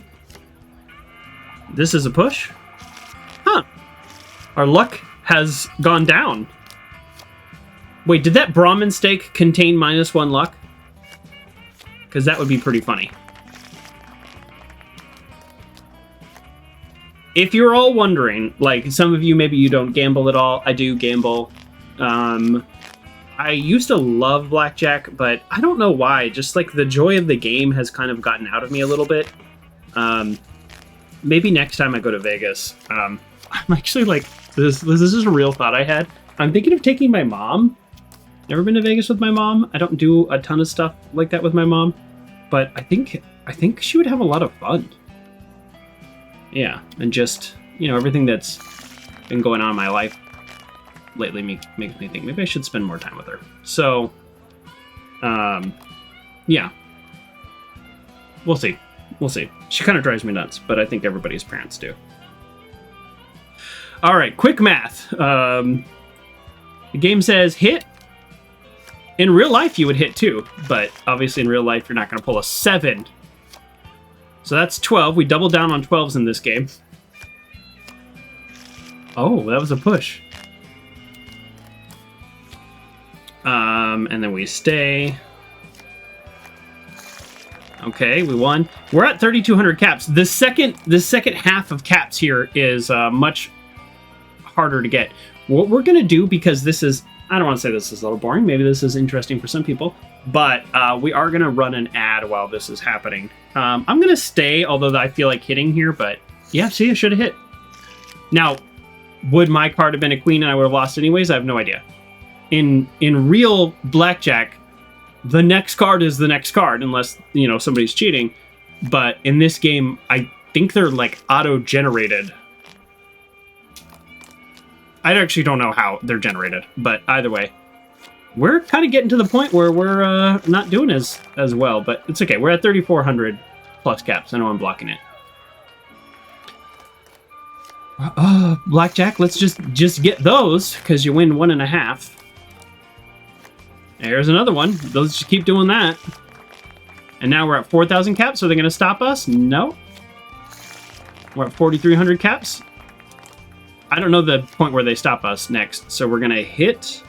This is a push? Huh. Our luck has gone down. Wait, did that Brahmin steak contain -1 luck? Because that would be pretty funny. If you're all wondering, like some of you, maybe you don't gamble at all. I do gamble. I used to love blackjack, but I don't know why. Just like the joy of the game has kind of gotten out of me a little bit. Maybe next time I go to Vegas. I'm actually like, this is a real thought I had. I'm thinking of taking my mom. Never been to Vegas with my mom. I don't do a ton of stuff like that with my mom, but I think she would have a lot of fun. Yeah, and just, you know, everything that's been going on in my life lately makes me think maybe I should spend more time with her. So, yeah. We'll see. We'll see. She kind of drives me nuts, but I think everybody's parents do. All right, quick math. The game says hit. In real life, you would hit 2, but obviously in real life, you're not going to pull a 7. So that's 12. We double down on 12s in this game. Oh, that was a push. And then we stay. Okay, we won. We're at 3,200 caps. The second half of caps here is much harder to get. What we're gonna do, because this is, I don't want to say this is a little boring. Maybe this is interesting for some people, but we are gonna run an ad while this is happening. I'm gonna stay, although I feel like hitting here, but yeah, see, I should have hit. Now, would my card have been a queen and I would have lost anyways? I have no idea. In real blackjack, the next card is the next card, unless, you know, somebody's cheating. But in this game, I think they're like auto-generated. I actually don't know how they're generated, but either way, we're kind of getting to the point where we're not doing as well, but it's okay. We're at 3,400 plus caps. I know I'm blocking it. Blackjack, let's just get those, because you win 1.5. There's another one. Those just keep doing that. And now we're at 4,000 caps. Are they going to stop us? No. We're at 4,300 caps. I don't know the point where they stop us next. So we're going to hit.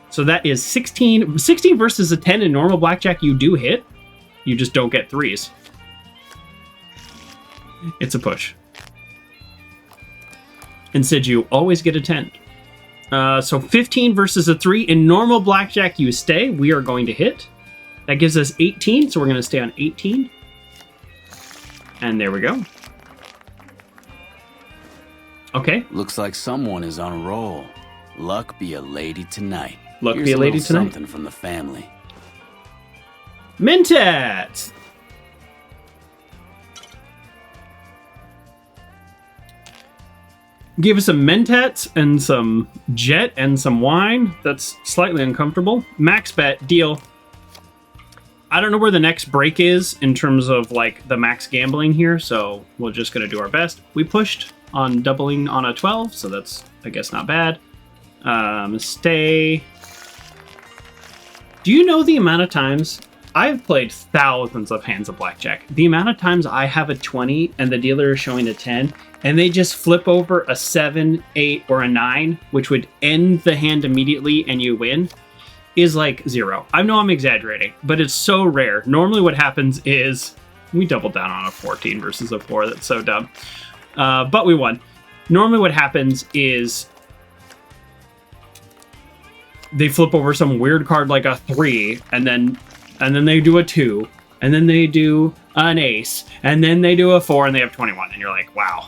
So that is 16. 16 versus a 10 in normal blackjack. You do hit. You just don't get 3s. It's a push. Instead, you always get a 10. So 15 versus a 3. In normal blackjack, you stay. We are going to hit. That gives us 18, so we're going to stay on 18. And there we go. Okay. Looks like someone is on a roll. Luck be a lady tonight. Luck be a lady tonight. Something from the family. Mentat! Give us some Mentats and some Jet and some wine. That's slightly uncomfortable. Max bet, deal. I don't know where the next break is in terms of like the max gambling here, so we're just gonna do our best. We pushed on doubling on a 12, so that's, I guess, not bad. Stay. Do you know the amount of times I've played thousands of hands of blackjack? The amount of times I have a 20 and the dealer is showing a 10, and they just flip over a 7, 8, or a 9, which would end the hand immediately and you win, is like 0. I know I'm exaggerating, but it's so rare. Normally what happens is we double down on a 14 versus a 4. That's so dumb. But we won. Normally what happens is they flip over some weird card like a 3, and then they do a 2, and then they do an ace, and then they do a 4, and they have 21. And you're like, wow.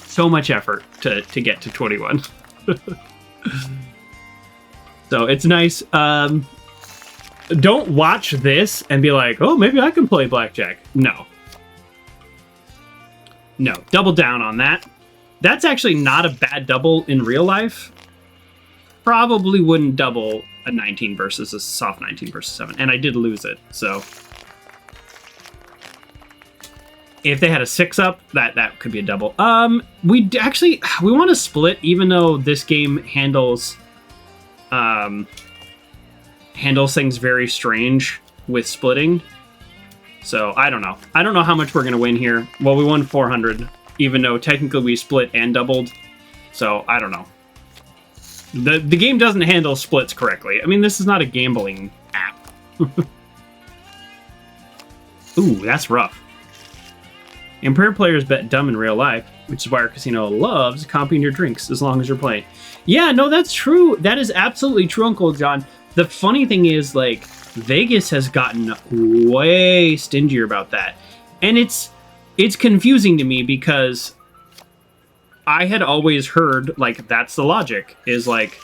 So much effort to get to 21. So it's nice. Don't watch this and be like, oh, maybe I can play blackjack. No. No, double down on that. That's actually not a bad double in real life. Probably wouldn't double a 19 versus a soft 19 versus 7. And I did lose it, so. If they had a 6 up, that could be a double. We want to split, even though this game handles things very strange with splitting. So I don't know. I don't know how much we're gonna win here. Well, we won 400 even though technically we split and doubled. So I don't know. The game doesn't handle splits correctly. I mean, this is not a gambling app. Ooh, that's rough. Impaired players bet dumb in real life, which is why our casino loves copying your drinks as long as you're playing. Yeah, no, that's true. That is absolutely true, Uncle John. The funny thing is, like, Vegas has gotten way stingier about that. And it's confusing to me because I had always heard, like, that's the logic, is, like,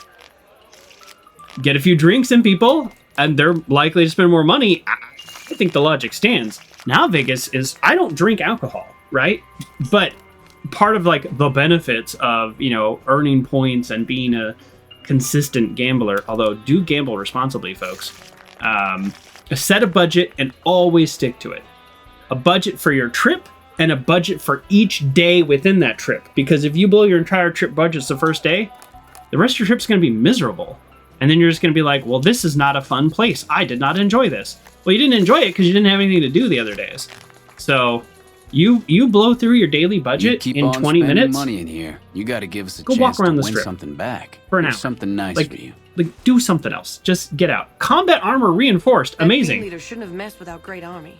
get a few drinks in people, and they're likely to spend more money. I think the logic stands. Now Vegas is, I don't drink alcohol, right? But part of, like, the benefits of, you know, earning points and being a consistent gambler, although do gamble responsibly, folks, set a budget and always stick to it. A budget for your trip, and a budget for each day within that trip. Because if you blow your entire trip budgets the first day, the rest of your trip's going to be miserable. And then you're just going to be like, well, this is not a fun place. I did not enjoy this. Well, you didn't enjoy it because you didn't have anything to do the other days. So you blow through your daily budget in 20 minutes. Money in here. You got to give us a go chance walk around to the win strip something back. For an hour. Something nice like, for you. Like, do something else. Just get out. Combat armor reinforced. That Amazing. leader shouldn't have messed without great army.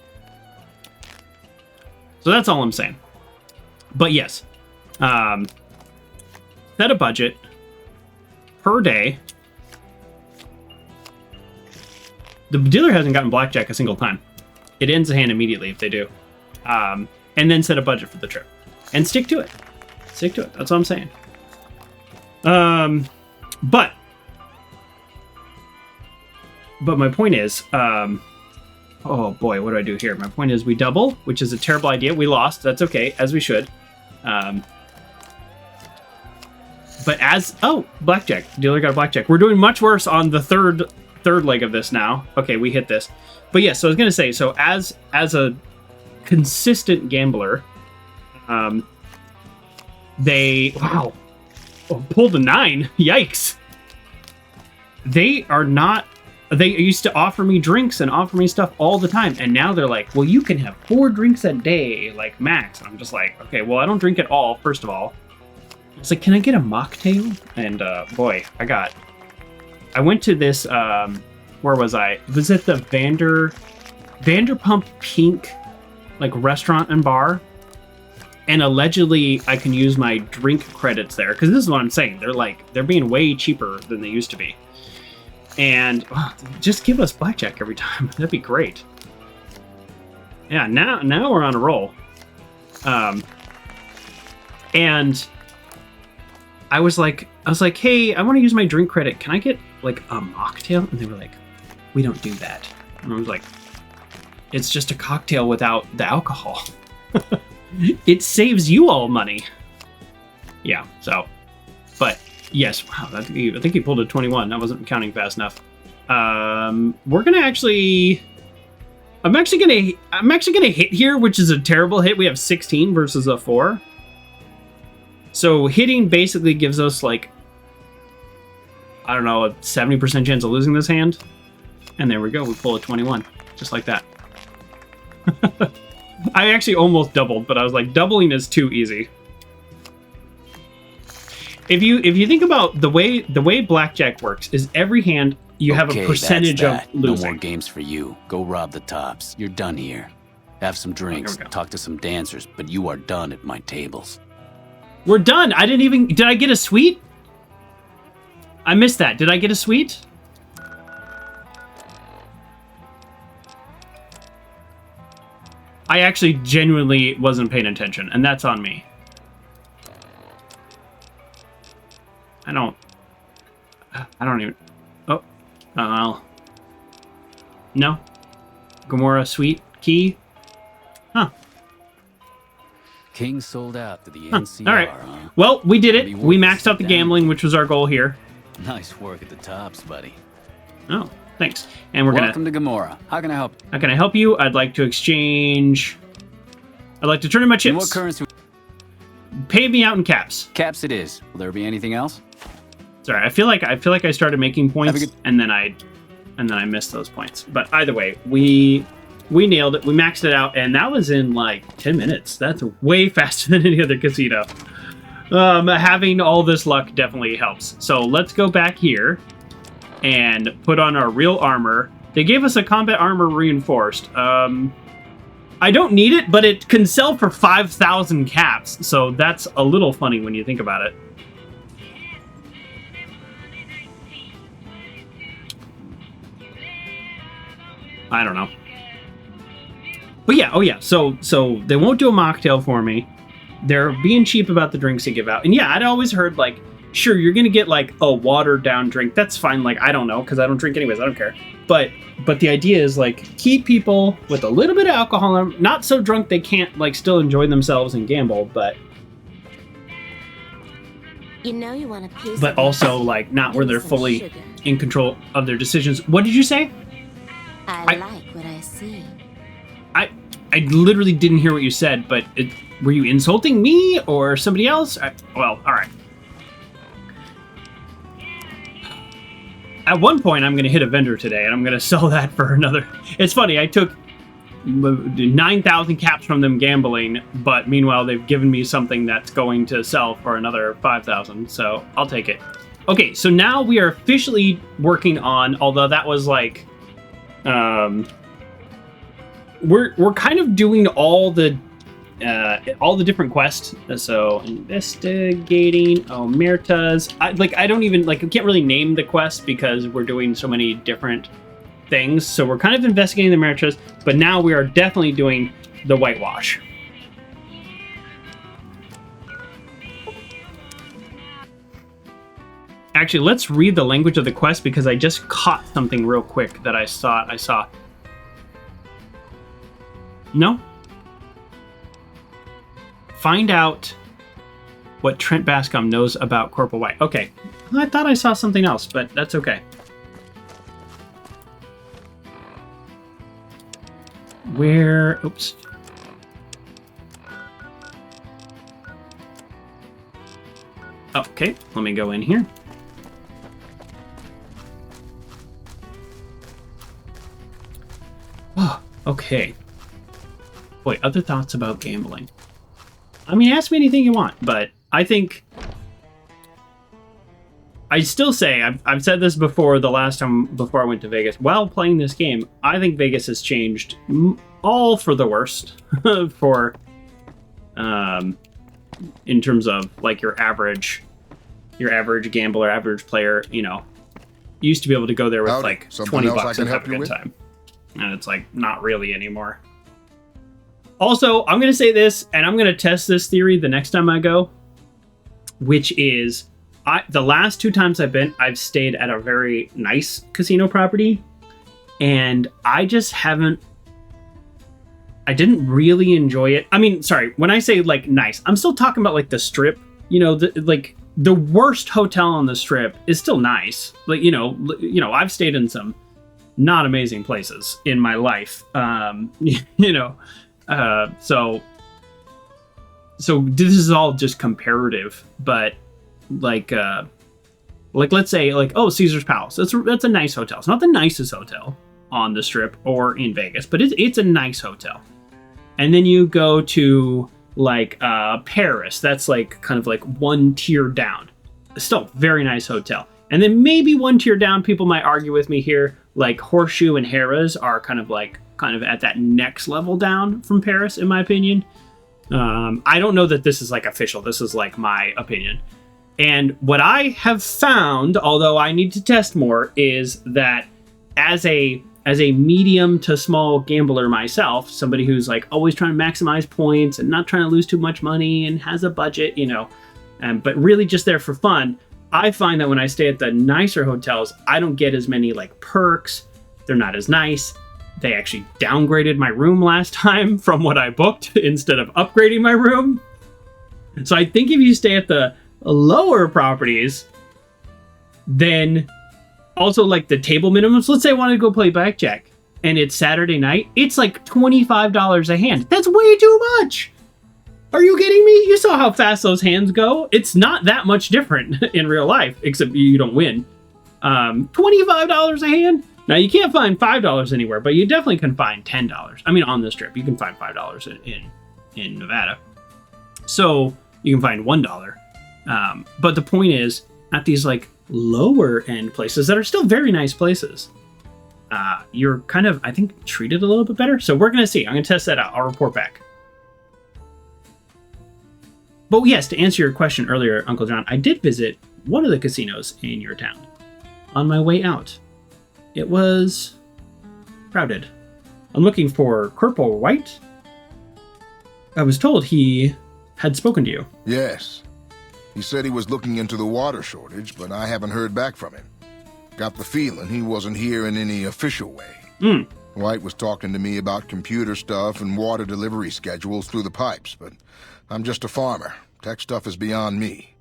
So that's all I'm saying. But yes, set a budget per day. The dealer hasn't gotten blackjack a single time. It ends the hand immediately if they do. And then set a budget for the trip. And stick to it. Stick to it. That's what I'm saying. But my point is, oh boy, what do I do here? My point is we double, which is a terrible idea. We lost. That's okay, as we should. But blackjack. Dealer got a blackjack. We're doing much worse on the third leg of this now. Okay, we hit this. But yeah, so I was gonna say, so as a consistent gambler, they pulled a 9. Yikes. They are not. They used to offer me drinks and offer me stuff all the time. And now they're like, well, you can have 4 drinks a day, like max. And I'm just like, okay, well, I don't drink at all, first of all. It's like, can I get a mocktail? And boy, I went to this, where was I? Was it the Vanderpump Pink, like, restaurant and bar? And allegedly, I can use my drink credits there. Because this is what I'm saying. They're being way cheaper than they used to be. And just give us blackjack every time. That'd be great. Yeah, now we're on a roll. And I was like, hey, I want to use my drink credit. Can I get like a mocktail? And they were like, we don't do that. And I was like, it's just a cocktail without the alcohol. It saves you all money. Yeah, so, but yes, wow, I think he pulled a 21. I wasn't counting fast enough. We're gonna actually, I'm actually gonna hit here, which is a terrible hit. We have 16 versus a 4. So hitting basically gives us like, I don't know, a 70% chance of losing this hand. And there we go, we pull a 21, just like that. I actually almost doubled, but I was like, doubling is too easy. If you think about the way blackjack works, is every hand you have a percentage of losing. No more games for you. Go rob the tops. You're done here. Have some drinks, talk to some dancers, but you are done at my tables. We're done. Did I get a suite? I missed that. Did I get a suite? I actually genuinely wasn't paying attention, and that's on me. I don't even... Oh. Well. No. Gomorrah suite key? Huh. King sold out to the NCR, All right. huh? Well, we did it. We maxed out the gambling, which was our goal here. Nice work at the tops, buddy. Oh, thanks. And we're Welcome to Gomorrah. How can I help? How can I help you? I'd like to exchange... I'd like to turn in my chips. In what currency? Pay me out in caps. Caps it is. Will there be anything else? Sorry, I feel like I started making points and then I missed those points. But either way, we we nailed it. We maxed it out, and that was in like 10 minutes. That's way faster than any other casino. Having all this luck definitely helps. So let's go back here and put on our real armor. They gave us a combat armor reinforced. I don't need it, but it can sell for 5,000 caps, so that's a little funny when you think about it. I don't know. But yeah, oh yeah, so they won't do a mocktail for me. They're being cheap about the drinks they give out. And yeah, I'd always heard, like, sure, you're gonna get, like, a watered-down drink. That's fine, like, I don't know, because I don't drink anyways, I don't care. But the idea is, like, keep people with a little bit of alcohol in them, not so drunk they can't, like, still enjoy themselves and gamble, but... You know you want a piece but also, like, not where they're fully in control of their decisions. What did you say? I like what I see. I literally didn't hear what you said, but were you insulting me or somebody else? Well, all right. At one point, I'm going to hit a vendor today, and I'm going to sell that for another... It's funny, I took 9,000 caps from them gambling, but meanwhile, they've given me something that's going to sell for another 5,000, so I'll take it. Okay, so now we are officially working on, although that was like... We're kind of doing all the different quests. So investigating Omertas. I don't even I can't really name the quests because we're doing so many different things. So we're kind of investigating the Omertas, but now we are definitely doing the whitewash. Actually, let's read the language of the quest because I just caught something real quick that I thought I saw. No? Find out what Trent Bascom knows about Corporal White. Okay. I thought I saw something else, but that's okay. Where... Oops. Okay, let me go in here. Oh, okay. Boy, other thoughts about gambling. I mean, ask me anything you want, but I think... I still say, I've said this before the last time before I went to Vegas, while playing this game, I think Vegas has changed all for the worst for, in terms of, like, your average gambler, average player, you know, used to be able to go there with, like, 20 bucks and have a good time. And it's, like, not really anymore. Also, I'm going to say this, and I'm going to test this theory the next time I go, which is, the last 2 times I've stayed at a very nice casino property, and I just I didn't really enjoy it. I mean, sorry, when I say, like, nice, I'm still talking about, like, the Strip. You know, the worst hotel on the Strip is still nice. Like, you know, I've stayed in some not amazing places in my life. You know, so this is all just comparative, but like let's say, like, oh, Caesar's Palace. That's a nice hotel. It's not the nicest hotel on the Strip or in Vegas, but it's a nice hotel. And then you go to, like, Paris. That's, like, kind of like 1 tier down. Still very nice hotel. And then maybe 1 tier down, people might argue with me here, like Horseshoe and Harrah's are kind of at that next level down from Paris, in my opinion. I don't know that this is, like, official. This is, like, my opinion. And what I have found, although I need to test more, is that as a medium to small gambler myself, somebody who's, like, always trying to maximize points and not trying to lose too much money and has a budget, you know, but really just there for fun, I find that when I stay at the nicer hotels, I don't get as many, like, perks. They're not as nice. They actually downgraded my room last time from what I booked instead of upgrading my room. So I think if you stay at the lower properties, then also, like, the table minimums. Let's say I wanted to go play blackjack and it's Saturday night. It's like $25 a hand. That's way too much. Are you kidding me? You saw how fast those hands go. It's not that much different in real life, except you don't win. $25 a hand? Now, you can't find $5 anywhere, but you definitely can find $10. I mean, on this trip, you can find $5 in Nevada. So, you can find $1. But the point is, at these, like, lower end places that are still very nice places, you're kind of, I think, treated a little bit better. So, we're going to see. I'm going to test that out. I'll report back. But yes, to answer your question earlier, Uncle John, I did visit one of the casinos in your town on my way out. It was crowded. I'm looking for Corporal White. I was told he had spoken to you. Yes. He said he was looking into the water shortage, but I haven't heard back from him. Got the feeling he wasn't here in any official way. White was talking to me about computer stuff and water delivery schedules through the pipes, but I'm just a farmer. Tech stuff is beyond me.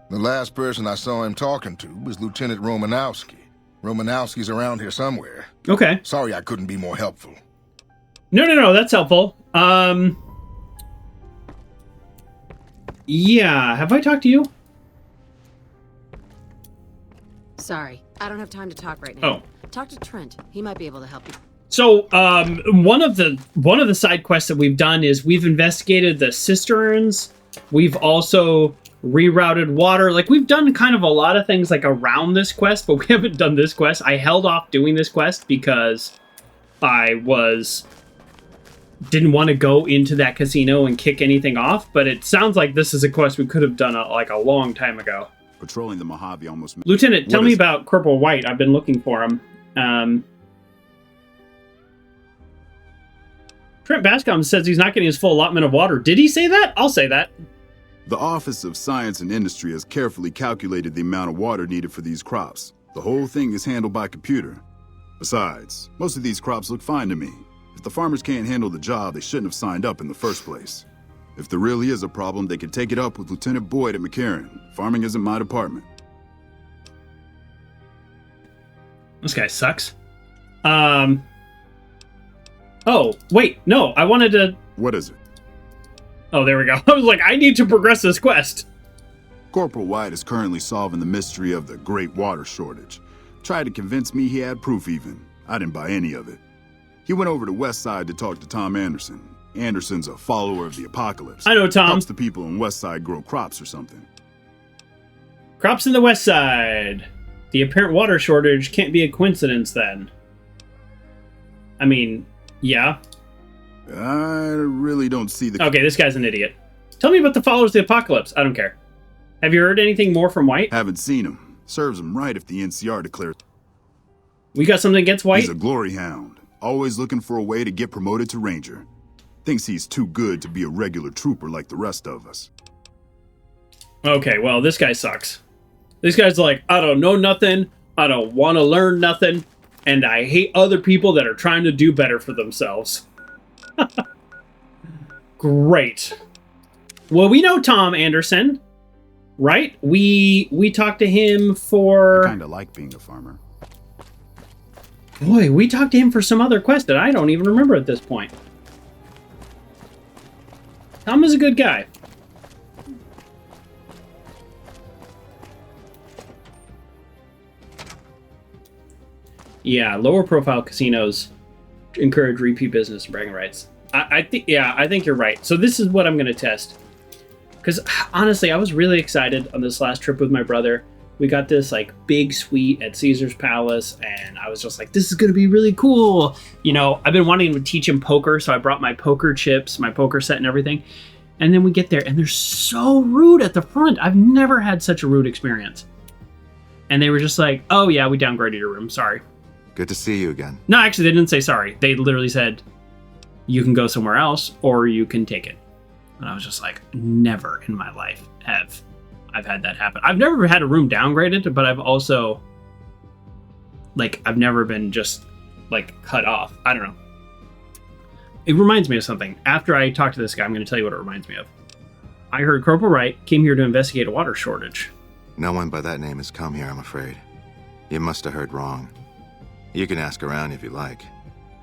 The last person I saw him talking to was Lieutenant Romanowski. Romanowski's around here somewhere. Okay. Sorry I couldn't be more helpful. No, that's helpful. Yeah, have I talked to you? Sorry, I don't have time to talk right now. Oh. Talk to Trent. He might be able to help you. So, one of the side quests that we've done is we've investigated the cisterns. We've also rerouted water. Like, we've done kind of a lot of things like around this quest, but we haven't done this quest. I held off doing this quest because I didn't want to go into that casino and kick anything off, but it sounds like this is a quest we could have done a long time ago. Patrolling the Mojave almost... Lieutenant, tell me about Corporal White. I've been looking for him. Trent Bascom says he's not getting his full allotment of water. Did he say that? I'll say that. The Office of Science and Industry has carefully calculated the amount of water needed for these crops. The whole thing is handled by computer. Besides, most of these crops look fine to me. If the farmers can't handle the job, they shouldn't have signed up in the first place. If there really is a problem, they can take it up with Lieutenant Boyd at McCarran. Farming isn't my department. This guy sucks. Oh, wait, no, I wanted to... What is it? Oh, there we go. I was like, I need to progress this quest. Corporal White is currently solving the mystery of the Great Water Shortage. Tried to convince me he had proof even. I didn't buy any of it. He went over to Westside to talk to Tom Anderson. Anderson's a follower of the apocalypse. I know Tom. Helps the people in Westside grow crops or something. Crops in the Westside. The apparent water shortage can't be a coincidence then. I mean, yeah. I really don't see the... Okay, this guy's an idiot. Tell me about the followers of the apocalypse. I don't care. Have you heard anything more from White? Haven't seen him. Serves him right if the NCR declares... We got something against White? He's a glory hound. Always looking for a way to get promoted to Ranger. Thinks he's too good to be a regular trooper like the rest of us. Okay, well, this guy sucks. This guy's like, I don't know nothing, I don't want to learn nothing, and I hate other people that are trying to do better for themselves. Great. Well, we know Tom Anderson, right? We talked to him for... I kind of like being a farmer. Boy, we talked to him for some other quest that I don't even remember at this point. Tom is a good guy. Yeah, lower profile casinos encourage repeat business and bragging rights. I think you're right. So this is what I'm going to test. Because honestly, I was really excited on this last trip with my brother. We got this like big suite at Caesar's Palace, and I was just like, this is going to be really cool. You know, I've been wanting to teach him poker, so I brought my poker chips, my poker set and everything. And then we get there, and they're so rude at the front. I've never had such a rude experience. And they were just like, oh yeah, we downgraded your room, sorry. Good to see you again. No, actually, they didn't say sorry. They literally said, you can go somewhere else, or you can take it. And I was just like, never in my life have I've had that happen. I've never had a room downgraded, but I've also, like, I've never been just, like, cut off. I don't know. It reminds me of something. After I talked to this guy, I'm going to tell you what it reminds me of. I heard Corporal Wright came here to investigate a water shortage. No one by that name has come here, I'm afraid. You must have heard wrong. You can ask around if you like.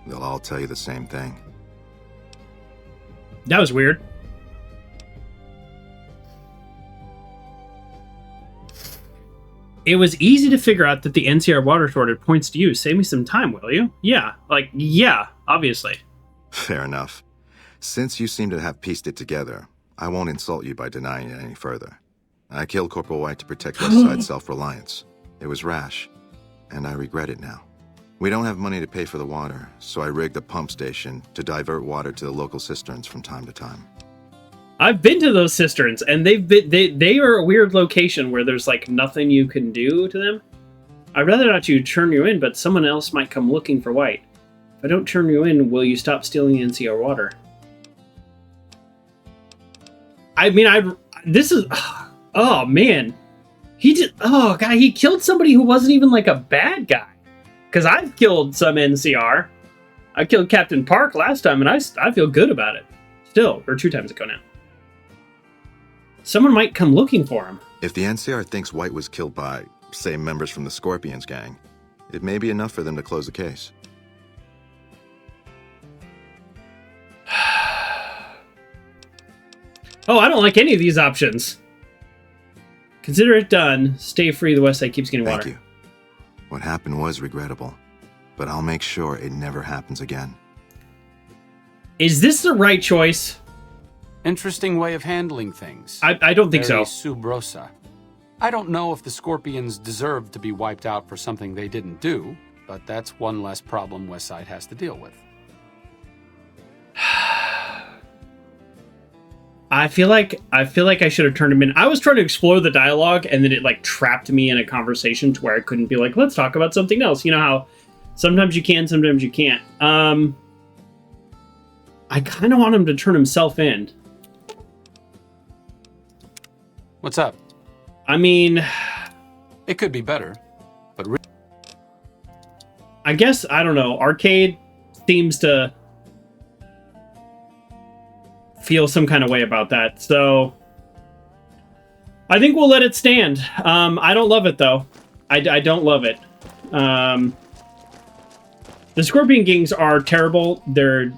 They'll all tell you the same thing. That was weird. It was easy to figure out that the NCR water shortage points to you. Save me some time, will you? Yeah, obviously. Fair enough. Since you seem to have pieced it together, I won't insult you by denying it any further. I killed Corporal White to protect Westside's self-reliance. It was rash, and I regret it now. We don't have money to pay for the water, so I rigged a pump station to divert water to the local cisterns from time to time. I've been to those cisterns, and they are a weird location where there's like nothing you can do to them. I'd rather not you turn you in, but someone else might come looking for White. If I don't turn you in, will you stop stealing the NCR water? I mean, oh man, he killed somebody who wasn't even like a bad guy. Because I've killed some NCR. I killed Captain Park last time, and I feel good about it. Still, or 2 times ago now. Someone might come looking for him. If the NCR thinks White was killed by, say, members from the Scorpions gang, it may be enough for them to close the case. Oh, I don't like any of these options. Consider it done. Stay free. The Westside keeps getting water. Thank you. What happened was regrettable, but I'll make sure it never happens again. Is this the right choice? Interesting way of handling things. I don't think Very so. Subrosa. I don't know if the Scorpions deserve to be wiped out for something they didn't do, but that's one less problem Westside has to deal with. I feel like I should have turned him in. I was trying to explore the dialogue, and then it like trapped me in a conversation to where I couldn't be like, let's talk about something else. You know how sometimes you can, sometimes you can't. I kind of want him to turn himself in. What's up? I mean, it could be better, but I guess, I don't know. Arcade seems to feel some kind of way about that, so I think we'll let it stand. I don't love it though. I don't love it. The Scorpion gangs are terrible. They're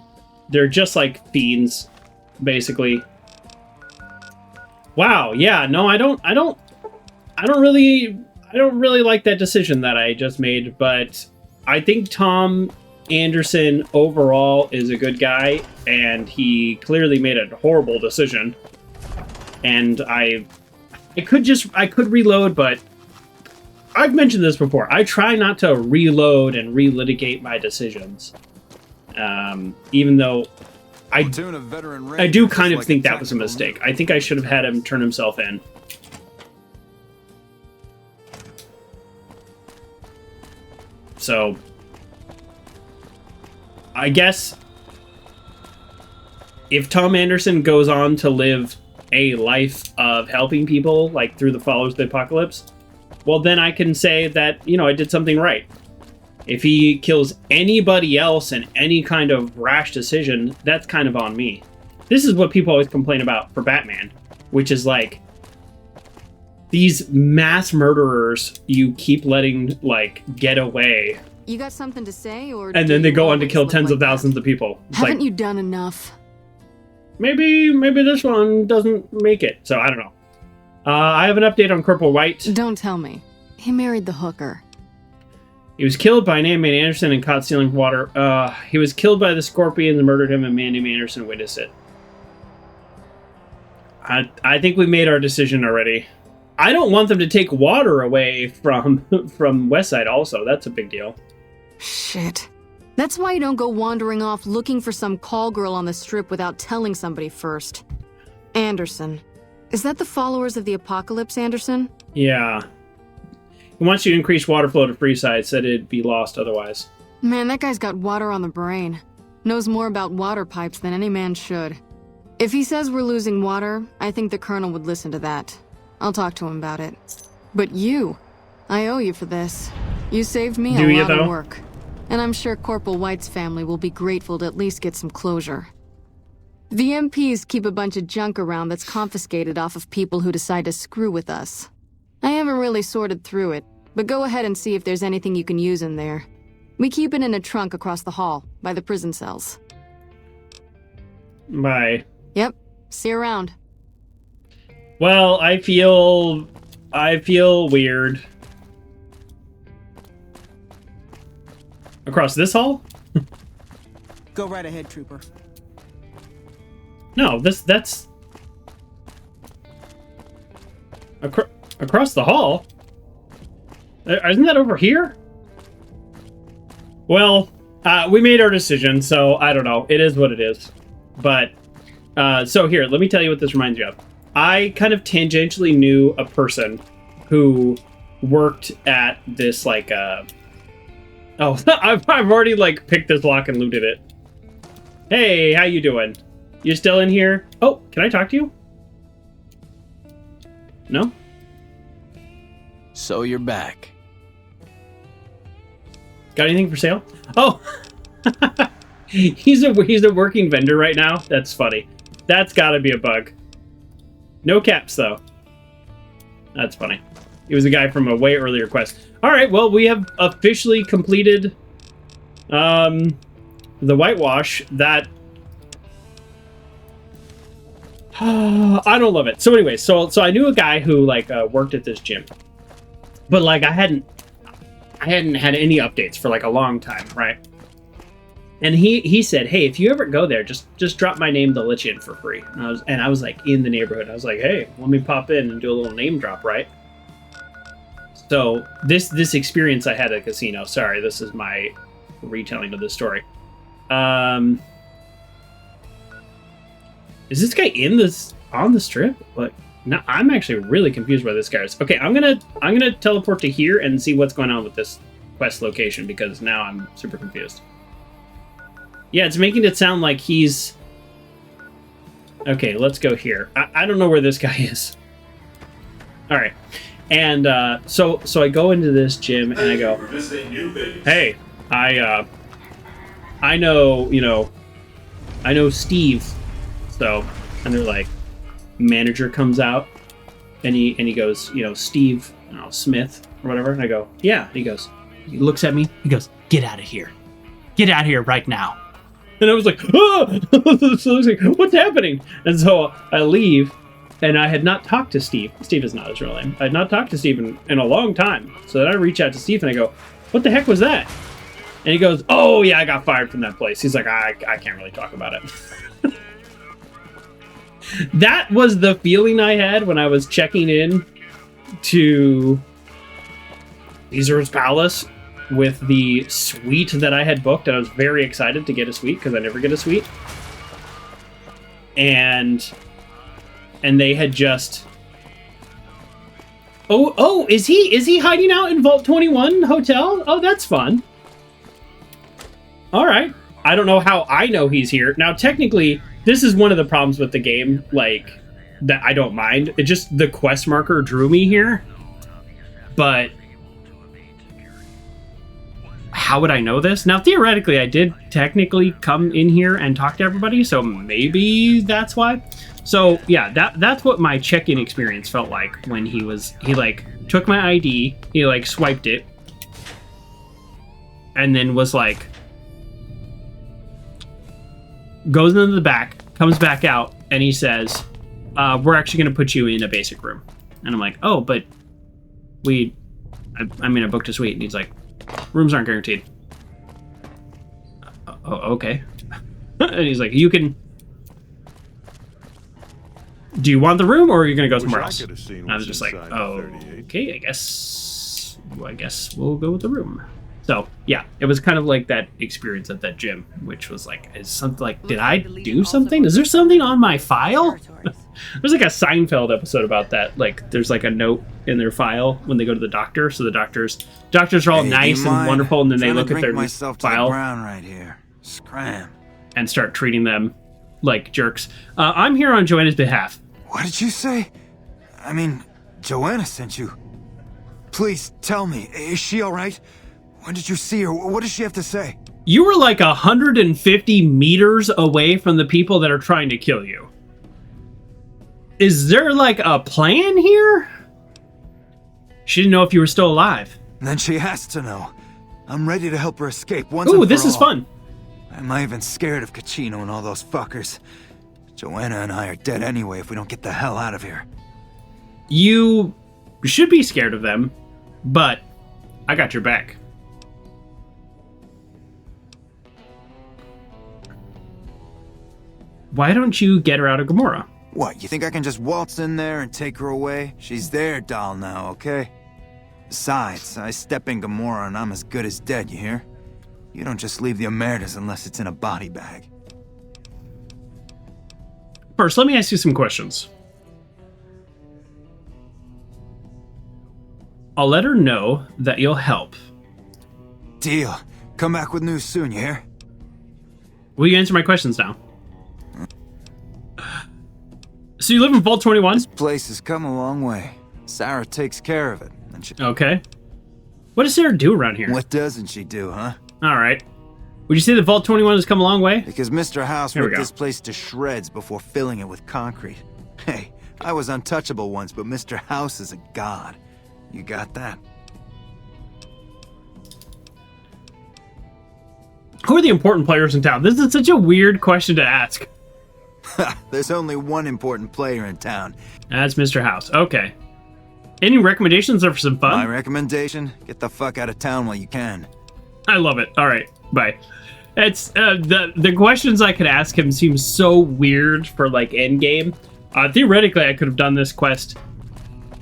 just like fiends, basically. Wow. Yeah. No, I don't really like that decision that I just made, but I think Tom Anderson overall is a good guy, and he clearly made a horrible decision. And I could reload, but I've mentioned this before. I try not to reload and relitigate my decisions. Even though I do kind of think that was a mistake. I think I should have had him turn himself in. So I guess if Tom Anderson goes on to live a life of helping people, like through the Followers of the Apocalypse, well, then I can say that, you know, I did something right. If he kills anybody else in any kind of rash decision, that's kind of on me. This is what people always complain about for Batman, which is like these mass murderers you keep letting like get away. You got something to say, or and then they go on to kill tens of thousands of people. It's Haven't like, you done enough? Maybe this one doesn't make it. So I don't know. I have an update on Corporal White. Don't tell me. He married the hooker. He was killed by a man named Anderson and caught stealing water. He was killed by the Scorpions and murdered him, and a man named Anderson witnessed it. I think we made our decision already. I don't want them to take water away from Westside also. That's a big deal. Shit. That's why you don't go wandering off looking for some call girl on the strip without telling somebody first. Anderson. Is that the Followers of the Apocalypse, Anderson? Yeah. He wants you to increase water flow to Freeside. Said it'd be lost otherwise. Man, that guy's got water on the brain. Knows more about water pipes than any man should. If he says we're losing water, I think the Colonel would listen to that. I'll talk to him about it. But you, I owe you for this. You saved me a lot of work. And I'm sure Corporal White's family will be grateful to at least get some closure. The MPs keep a bunch of junk around that's confiscated off of people who decide to screw with us. I haven't really sorted through it, but go ahead and see if there's anything you can use in there. We keep it in a trunk across the hall, by the prison cells. Bye. Yep. See you around. Well, I feel weird. Across this hall? Go right ahead, Trooper. No, that's... Across the hall? Isn't that over here? Well, we made our decision, so I don't know. It is what it is. But, so here, let me tell you what this reminds me of. I kind of tangentially knew a person who worked at this, like, oh, I've already, like, picked this lock and looted it. Hey, how you doing? You still in here? Oh, can I talk to you? No? So you're back. Got anything for sale? Oh! he's a working vendor right now? That's funny. That's gotta be a bug. No caps, though. That's funny. He was a guy from a way earlier quest. Alright, well, we have officially completed the whitewash that... I don't love it. So anyway, so I knew a guy who, like, worked at this gym. But, like, I hadn't had any updates for, like, a long time, right? And he said, hey, if you ever go there, just drop my name, they'll let you in for free. And I was like, in the neighborhood. I was like, hey, let me pop in and do a little name drop, right? So this experience I had at a casino. Sorry, this is my retelling of the story. Is this guy on the strip? Like, no, I'm actually really confused where this guy is. Okay, I'm gonna teleport to here and see what's going on with this quest location, because now I'm super confused. Yeah, it's making it sound like he's... Okay, let's go here. I don't know where this guy is. Alright. And so I go into this gym and I go, hey, I know Steve. So, and they're like, manager comes out and he goes, Steve Smith or whatever. And I go, yeah. And he looks at me. He goes, get out of here. Get out of here right now. And I was like, oh! So I was like, what's happening? And so I leave, and I had not talked to Steve. Steve is not his real name. I had not talked to Steve in a long time. So then I reach out to Steve and I go, what the heck was that? And he goes, oh yeah, I got fired from that place. He's like, I can't really talk about it. That was the feeling I had when I was checking in to Caesar's Palace with the suite that I had booked. I was very excited to get a suite because I never get a suite. And they had just... Oh, is he hiding out in Vault 21 Hotel? Oh, that's fun. All right. I don't know how I know he's here. Now, technically, this is one of the problems with the game, like, that I don't mind. It just, the quest marker drew me here. But how would I know this? Now, theoretically, I did technically come in here and talk to everybody, so maybe that's why. So, yeah, that's what my check-in experience felt like when he like, took my ID, he, like, swiped it, and then was like, goes into the back, comes back out, and he says, we're actually going to put you in a basic room. And I'm like, oh, but I booked a suite. And he's like, rooms aren't guaranteed. Oh, okay. And he's like, do you want the room, or are you going to go somewhere else? And I was just like, oh, okay, I guess we'll go with the room. So, yeah, it was kind of like that experience at that gym, which was like, is something like, did I do something? Is there something on my file? There's like a Seinfeld episode about that. Like, there's like a note in their file when they go to the doctor. So the doctors are all nice and wonderful, and then they look at their file right here. Scram. And start treating them like jerks. I'm here on Joanna's behalf. What did you say? I mean, Joanna sent you. Please tell me, is she all right? When did you see her? What does she have to say? You were like 150 meters away from the people that are trying to kill you. Is there like a plan here? She didn't know if you were still alive. Then she has to know. I'm ready to help her escape once. Ooh, this is fun. I'm even scared of Caccino and all those fuckers. Joanna and I are dead anyway if we don't get the hell out of here. You should be scared of them, but I got your back. Why don't you get her out of Gomorrah? What, you think I can just waltz in there and take her away? She's their doll now, okay? Besides, I step in Gomorrah and I'm as good as dead, you hear? You don't just leave the Omertas unless it's in a body bag. First, let me ask you some questions. I'll let her know that you'll help. Deal. Come back with news soon, you hear? Will you answer my questions now? So you live in Vault 21? This place has come a long way. Sarah takes care of it. And she... Okay. What does Sarah do around here? What doesn't she do, huh? Alright. Would you say that Vault 21 has come a long way? Because Mr. House ripped this place to shreds before filling it with concrete. Hey, I was untouchable once, but Mr. House is a god. You got that? Who are the important players in town? This is such a weird question to ask. There's only one important player in town. That's Mr. House. Okay. Any recommendations for some fun? My recommendation? Get the fuck out of town while you can. I love it. All right. Bye. It's the questions I could ask him seem so weird for like endgame. Theoretically, I could have done this quest,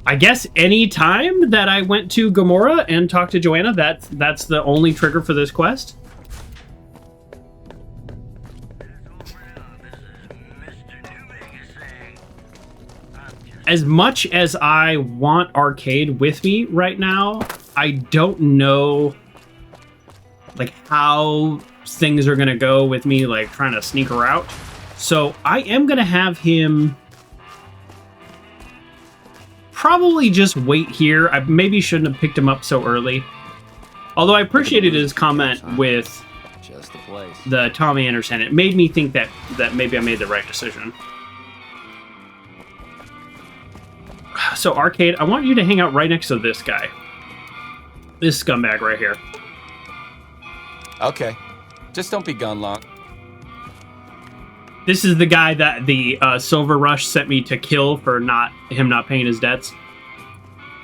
I guess, any time that I went to Gomorrah and talked to Joanna. That's the only trigger for this quest. As much as I want Arcade with me right now, I don't know like how things are gonna go with me like trying to sneak her out. So I am gonna have him probably just wait here. I maybe shouldn't have picked him up so early. Although I appreciated his comment with just the place. The Tommy Anderson. It made me think that maybe I made the right decision. So, Arcade, I want you to hang out right next to this guy. This scumbag right here. Okay. Just don't be gone long. This is the guy that the Silver Rush sent me to kill for him not paying his debts.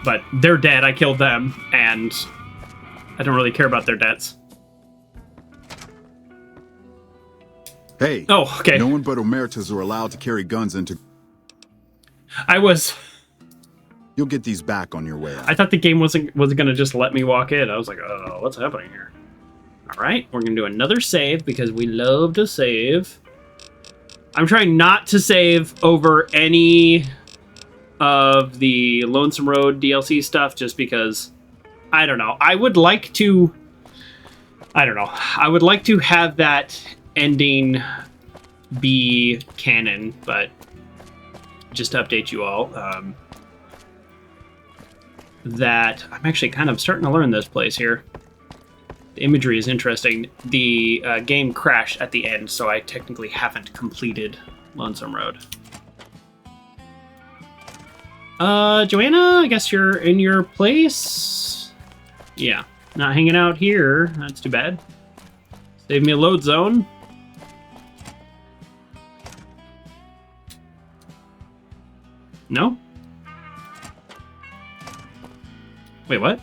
But they're dead. I killed them, and I don't really care about their debts. Hey. Oh, okay. No one but Omertas are allowed to carry guns into... You'll get these back on your way out. I thought the game wasn't going to just let me walk in. I was like, oh, what's happening here? All right, we're going to do another save because we love to save. I'm trying not to save over any of the Lonesome Road DLC stuff just because, I don't know. I would like to have that ending be canon, but just to update you all, that I'm actually kind of starting to learn this place here. The imagery is interesting. The game crashed at the end, so I technically haven't completed Lonesome Road. Joanna, I guess you're in your place? Yeah, not hanging out here. That's too bad. Save me a load zone. No? Wait, what?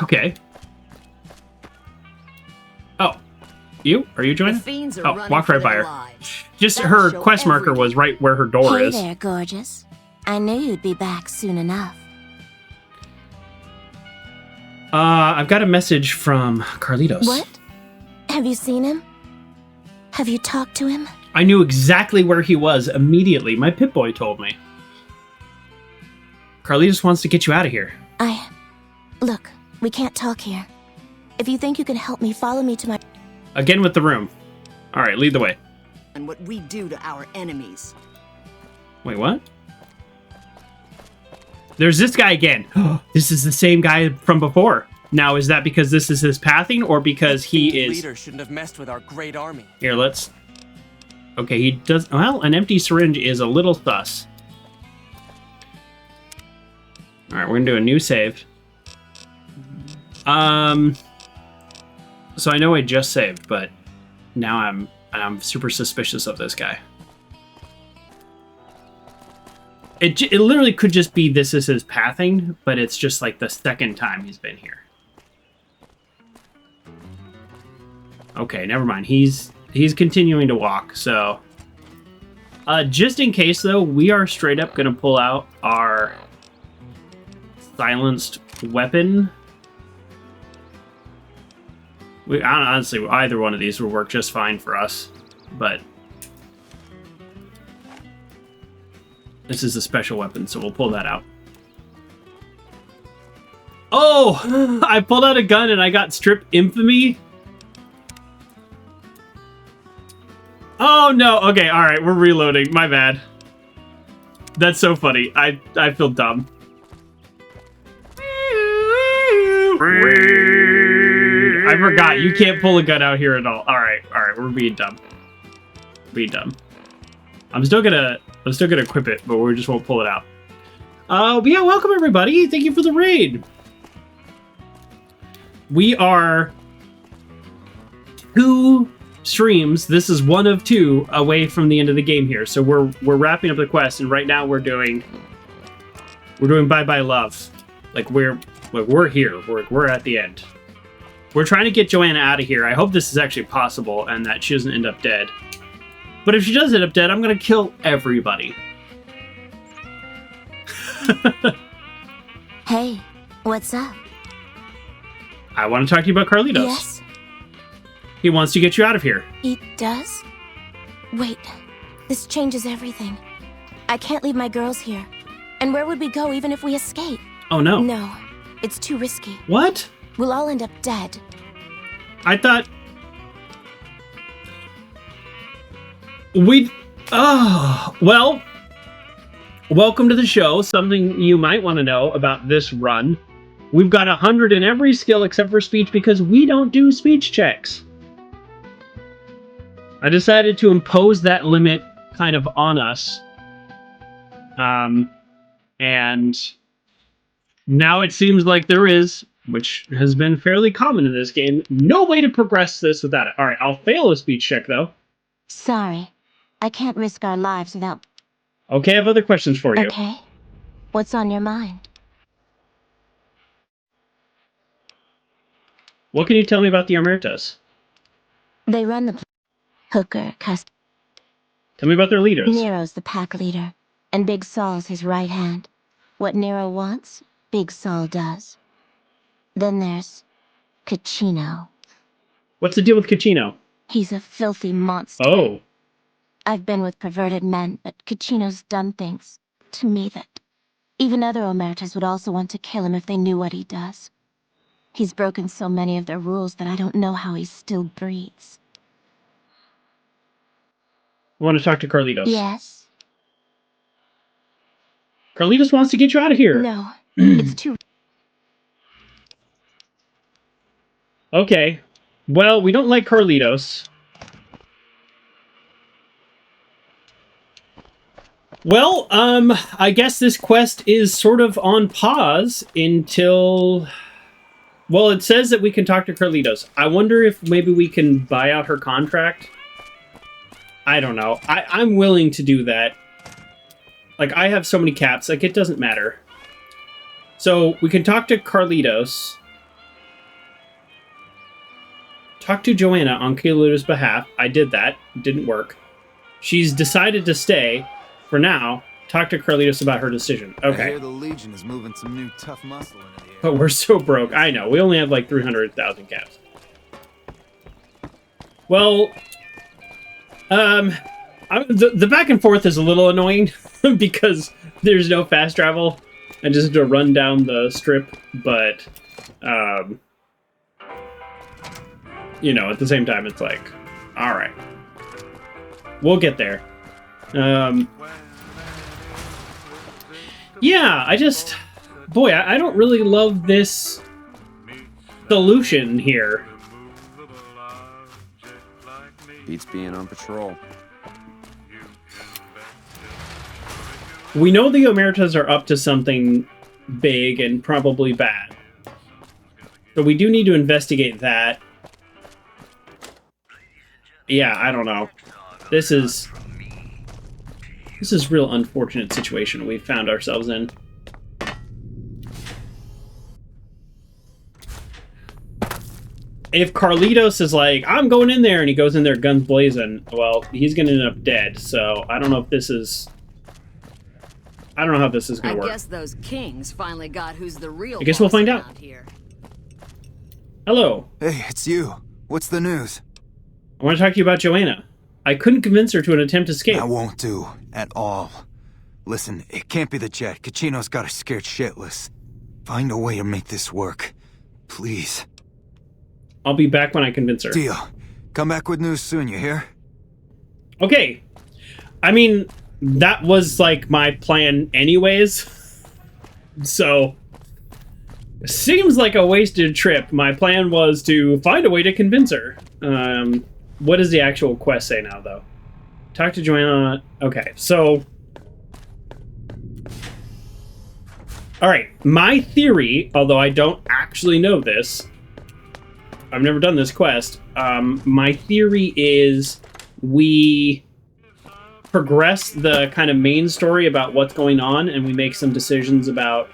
Okay. Oh. You? Are you joining? Oh, walked right by her. Just her quest marker was right where her door is. Hey there, gorgeous. I knew you'd be back soon enough. I've got a message from Carlitos. What? Have you seen him? Have you talked to him? I knew exactly where he was immediately. My Pip-Boy told me. Carlitos wants to get you out of here. Look, we can't talk here. If you think you can help me, follow me to my... Again with the room. All right, lead the way. And what we do to our enemies. Wait, what? There's this guy again. This is the same guy from before. Now, is that because this is his pathing, or because he is... leader shouldn't have messed with our great army. Here, let's... Okay, he does... Well, an empty syringe is a little sus. All right, we're gonna do a new save. So I know I just saved, but now I'm super suspicious of this guy. It literally could just be this is his pathing, but it's just like the second time he's been here. Okay, never mind. He's continuing to walk, so... just in case, though, we are straight up going to pull out our silenced weapon. Honestly, either one of these will work just fine for us, but... This is a special weapon, so we'll pull that out. Oh! I pulled out a gun and I got strip infamy? Oh no, okay, alright, we're reloading, my bad. That's so funny, I feel dumb. I forgot, you can't pull a gun out here at all. Alright, we're being dumb. I'm still gonna equip it, but we just won't pull it out. But yeah, welcome everybody, thank you for the raid. We are 2 streams, this is 1 of 2 away from the end of the game here, so we're wrapping up the quest, and right now we're doing Bye Bye Love. We're here, we're at the end. We're trying to get Joanna out of here. I hope this is actually possible and that she doesn't end up dead. But if she does end up dead, I'm gonna kill everybody. Hey, what's up? I want to talk to you about Carlitos. Yes? He wants to get you out of here. He does? Wait, this changes everything. I can't leave my girls here. And where would we go even if we escape? Oh no. No, it's too risky. What? We'll all end up dead. I thought... well, welcome to the show. Something you might want to know about this run. We've got 100 in every skill except for speech because we don't do speech checks. I decided to impose that limit kind of on us. And now it seems like there is, which has been fairly common in this game, no way to progress this without it. Alright, I'll fail a speech check though. Sorry, I can't risk our lives without... Okay, I have other questions for you. Okay, what's on your mind? What can you tell me about the Omertas? They run the... Hooker, Tell me about their leaders. Nero's the pack leader, and Big Saul's his right hand. What Nero wants, Big Saul does. Then there's... Caccino. What's the deal with Caccino? He's a filthy monster. Oh. I've been with perverted men, but Caccino's done things to me that even other Omertas would also want to kill him if they knew what he does. He's broken so many of their rules that I don't know how he still breathes. I want to talk to Carlitos. Yes? Carlitos wants to get you out of here. No, it's too... Okay. Well, we don't like Carlitos. Well, I guess this quest is sort of on pause until... Well, it says that we can talk to Carlitos. I wonder if maybe we can buy out her contract. I don't know. I'm willing to do that. Like, I have so many caps, like, it doesn't matter. So, we can talk to Carlitos. Talk to Joanna on Carlitos' behalf. I did that. It didn't work. She's decided to stay. For now, talk to Carlitos about her decision. Okay. I hear the Legion is moving some new tough muscle into the air. But we're so broke. I know. We only have like 300,000 caps. Well, the back and forth is a little annoying because there's no fast travel. I just have to run down the strip, but, you know, at the same time, it's like, all right, we'll get there. Yeah, I just... Boy, I don't really love this solution here. Beats being on patrol. We know the Omertas are up to something big and probably bad. But we do need to investigate that. Yeah, I don't know. This is a real unfortunate situation we found ourselves in. if Carlitos is like, I'm going in there, and he goes in there guns blazing, well, he's gonna end up dead. So I don't know if this is. I don't know how this is gonna work. I guess those kings finally got who's the real. I guess we'll find out. Here. Hello. Hey, it's you. What's the news? I want to talk to you about Joanna. I couldn't convince her to an attempt escape. I won't do at all. Listen, it can't be the jet. Kachino's got her scared shitless. Find a way to make this work. Please. I'll be back when I convince her. Deal. Come back with news soon, you hear? Okay. I mean, that was like my plan anyways. So, seems like a wasted trip. My plan was to find a way to convince her. What does the actual quest say now, though? Talk to Joanna. Okay, so... Alright, my theory, although I don't actually know this, I've never done this quest, my theory is we progress the kind of main story about what's going on, and we make some decisions about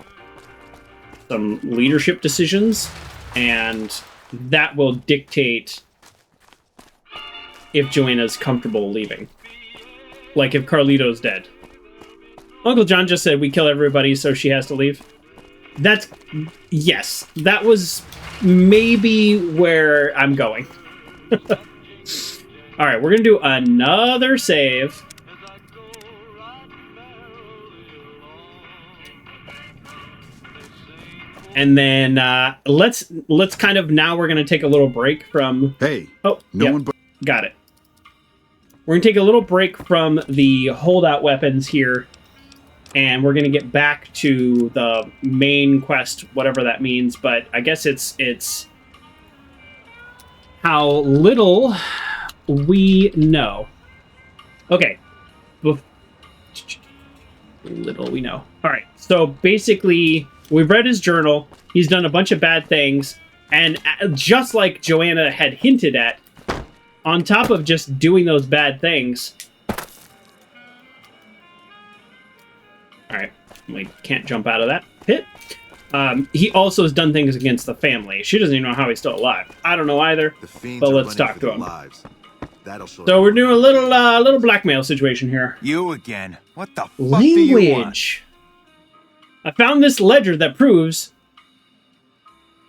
some leadership decisions, and that will dictate if Joanna's comfortable leaving. Like if Carlito's dead. Uncle John just said we kill everybody, so she has to leave. That's... Yes, that was maybe where I'm going. Alright, we're gonna do another save. And then let's kind of, now we're gonna take a little break from... Hey, oh, no one but... Got it. We're gonna take a little break from the holdout weapons here, and we're gonna get back to the main quest, whatever that means. But I guess it's how little we know. Okay, little we know. All right, so basically, we've read his journal. He's done a bunch of bad things, and just like Joanna had hinted at, on top of just doing those bad things... Alright, we can't jump out of that pit. He also has done things against the family. She doesn't even know how he's still alive. I don't know either, but let's talk to him. So we're doing a little blackmail situation here. You again? What the fuck do you want? I found this ledger that proves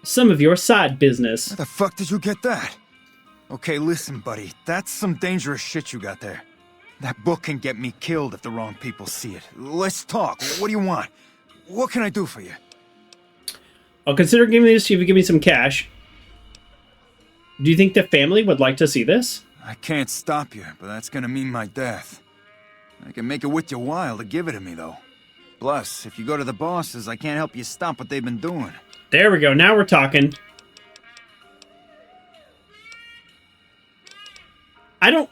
some of your side business. Where the fuck did you get that? Okay, listen, buddy. That's some dangerous shit you got there. That book can get me killed if the wrong people see it. Let's talk. What do you want? What can I do for you? I'll consider giving this to you if you give me some cash. Do you think the family would like to see this? I can't stop you, but that's gonna mean my death. I can make it worth your while to give it to me, though. Plus, if you go to the bosses, I can't help you stop what they've been doing. There we go. Now we're talking. I don't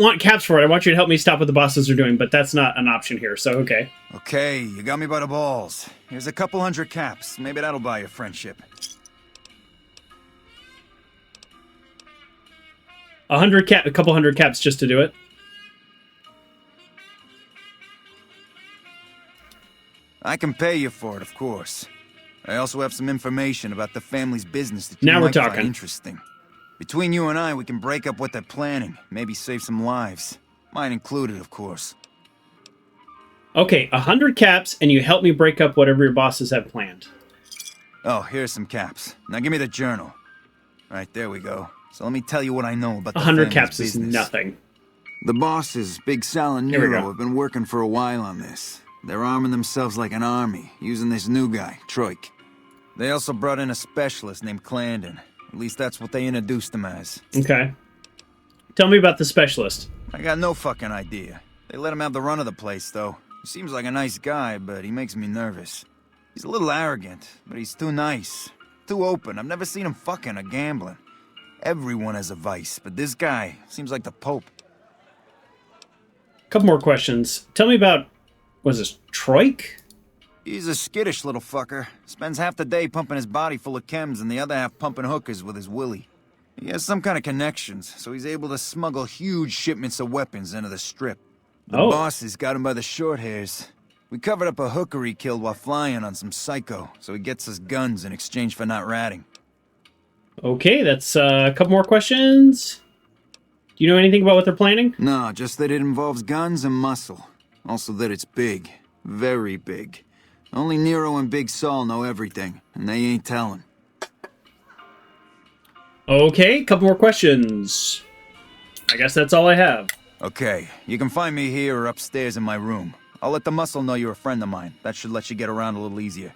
want caps for it. I want you to help me stop what the bosses are doing, but that's not an option here, so okay. Okay, you got me by the balls. Here's a couple hundred caps. Maybe that'll buy you friendship. 100 a couple hundred caps just to do it. I can pay you for it, of course. I also have some information about the family's business that you now might we're talking. find interesting. Between you and I, we can break up what they're planning. Maybe save some lives. Mine included, of course. Okay, 100 caps, and you help me break up whatever your bosses have planned. Oh, here's some caps. Now give me the journal. Right, there we go. So let me tell you what I know about the 100 caps business. is nothing. The bosses, Big Sal and Nero, have been working for a while on this. They're arming themselves like an army, using this new guy, Troik. They also brought in a specialist named Clandon. At least that's what they introduced him as. Okay. Tell me about the specialist. I got no fucking idea. They let him have the run of the place, though. He seems like a nice guy, but he makes me nervous. He's a little arrogant, but he's too nice. Too open. I've never seen him fucking or gambling. Everyone has a vice, but this guy seems like the Pope. Couple more questions. Tell me about... Was this Troik? He's a skittish little fucker. Spends half the day pumping his body full of chems and the other half pumping hookers with his willy. He has some kind of connections, so he's able to smuggle huge shipments of weapons into the Strip. The bosses got him by the short hairs. We covered up a hooker he killed while flying on some psycho, so he gets us guns in exchange for not ratting. Okay, that's a couple more questions. Do you know anything about what they're planning? No, just that it involves guns and muscle. Also that it's big. Very big. Only Nero and Big Saul know everything, and they ain't telling. Okay, couple more questions. I guess that's all I have. Okay, you can find me here or upstairs in my room. I'll let the muscle know you're a friend of mine. That should let you get around a little easier.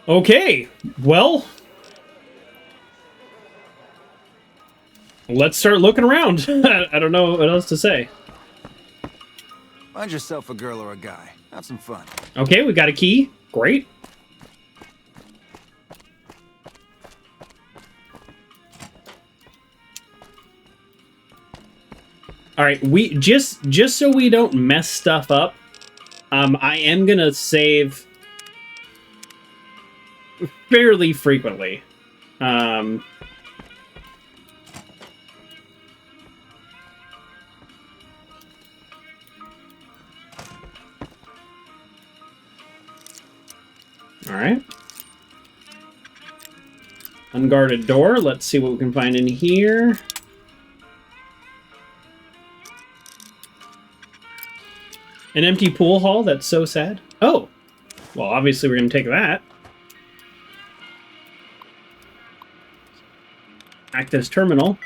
Okay, well, let's start looking around. I don't know what else to say. Find yourself a girl or a guy. Have some fun. Okay, we got a key. Great. All right, we just so we don't mess stuff up, I am gonna save fairly frequently. All right. Unguarded door. Let's see what we can find in here. An empty pool hall? That's so sad. Oh! Well, obviously we're going to take that. Access terminal.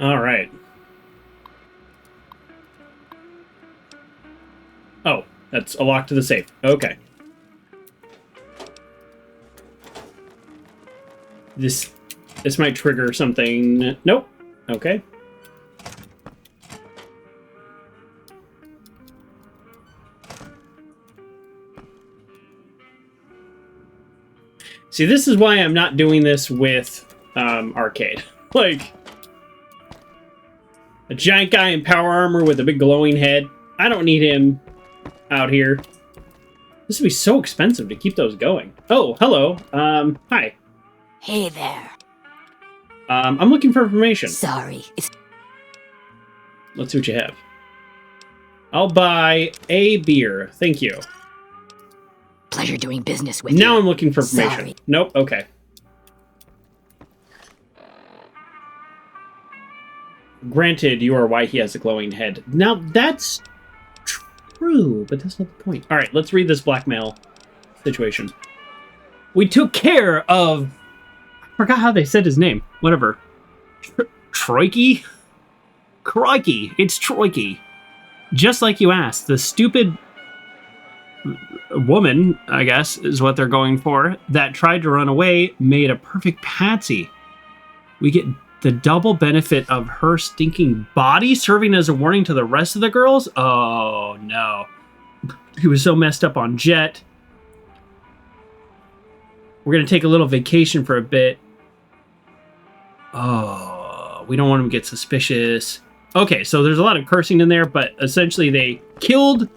All right. Oh, that's a lock to the safe. Okay. This might trigger something. Nope. Okay. See, this is why I'm not doing this with arcade. Like, a giant guy in power armor with a big glowing head. I don't need him out here. This would be so expensive to keep those going. Oh, hello. Hi. Hey there. I'm looking for information. Sorry. Let's see what you have. I'll buy a beer. Thank you. Pleasure doing business with you. Now I'm looking for information. Sorry. Nope, okay. Granted, you are why he has a glowing head. Now, that's true, but that's not the point. All right, let's read this blackmail situation. We took care of... I forgot how they said his name. Whatever. Troikey? Crikey, it's Troikey. Just like you asked, the stupid woman, I guess, is what they're going for, that tried to run away made a perfect patsy. We get the double benefit of her stinking body serving as a warning to the rest of the girls? Oh, no. He was so messed up on Jet. We're going to take a little vacation for a bit. Oh, we don't want him to get suspicious. Okay, so there's a lot of cursing in there, but essentially they killed...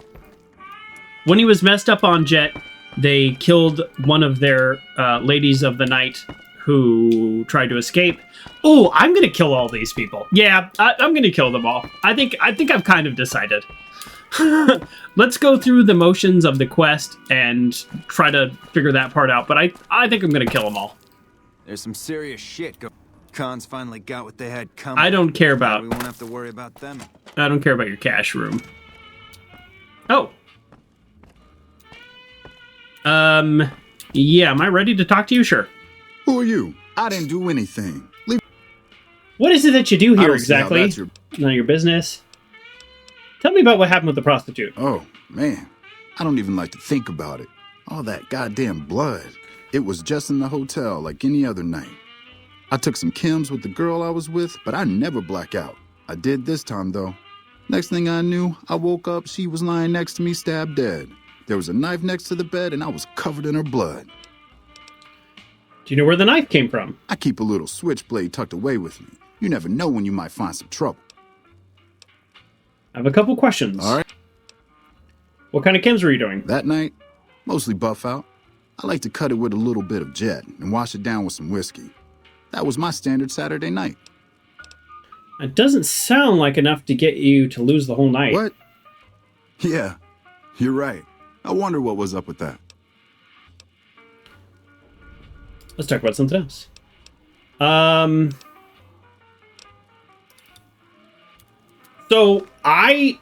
When he was messed up on Jet, they killed one of their ladies of the night who tried to escape. Oh, I'm going to kill all these people. Yeah, I'm going to kill them all. I think I've kind of decided. Let's go through the motions of the quest and try to figure that part out, but I think I'm going to kill them all. There's some serious shit going on. Cons finally got what they had coming. I don't care about... We won't have to worry about them. I don't care about your cash room. Oh. Yeah, am I ready to talk to you? Sure. Who are you? I didn't do anything. Leave. What is it that you do here exactly? None of your business. Tell me about what happened with the prostitute. Oh, man. I don't even like to think about it. All that goddamn blood. It was just in the hotel like any other night. I took some chems with the girl I was with, but I never black out. I did this time, though. Next thing I knew, I woke up, she was lying next to me, stabbed dead. There was a knife next to the bed, and I was covered in her blood. Do you know where the knife came from? I keep a little switchblade tucked away with me. You never know when you might find some trouble. I have a couple questions. All right. What kind of chems were you doing? That night, Mostly buff out. I like to cut it with a little bit of jet and wash it down with some whiskey. That was my standard Saturday night. It doesn't sound like enough to get you to lose the whole night. What? Yeah, you're right. I wonder what was up with that. Let's talk about something else. So I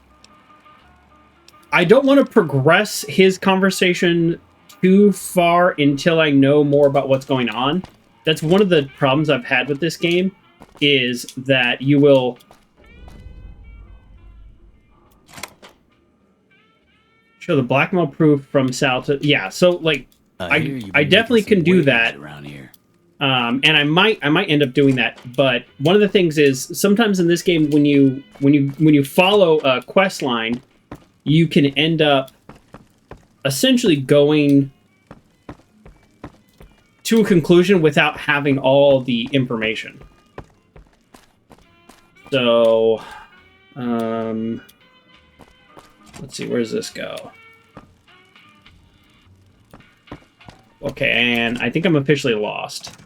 don't want to progress his conversation too far until I know more about what's going on. That's one of the problems I've had with this game, is that you will show the blackmail proof from south to, yeah, so like I definitely can do that around here. And I might end up doing that, but one of the things is sometimes in this game when you follow a quest line, you can end up essentially going to a conclusion without having all the information. So, let's see, where does this go? Okay, and I think I'm officially lost.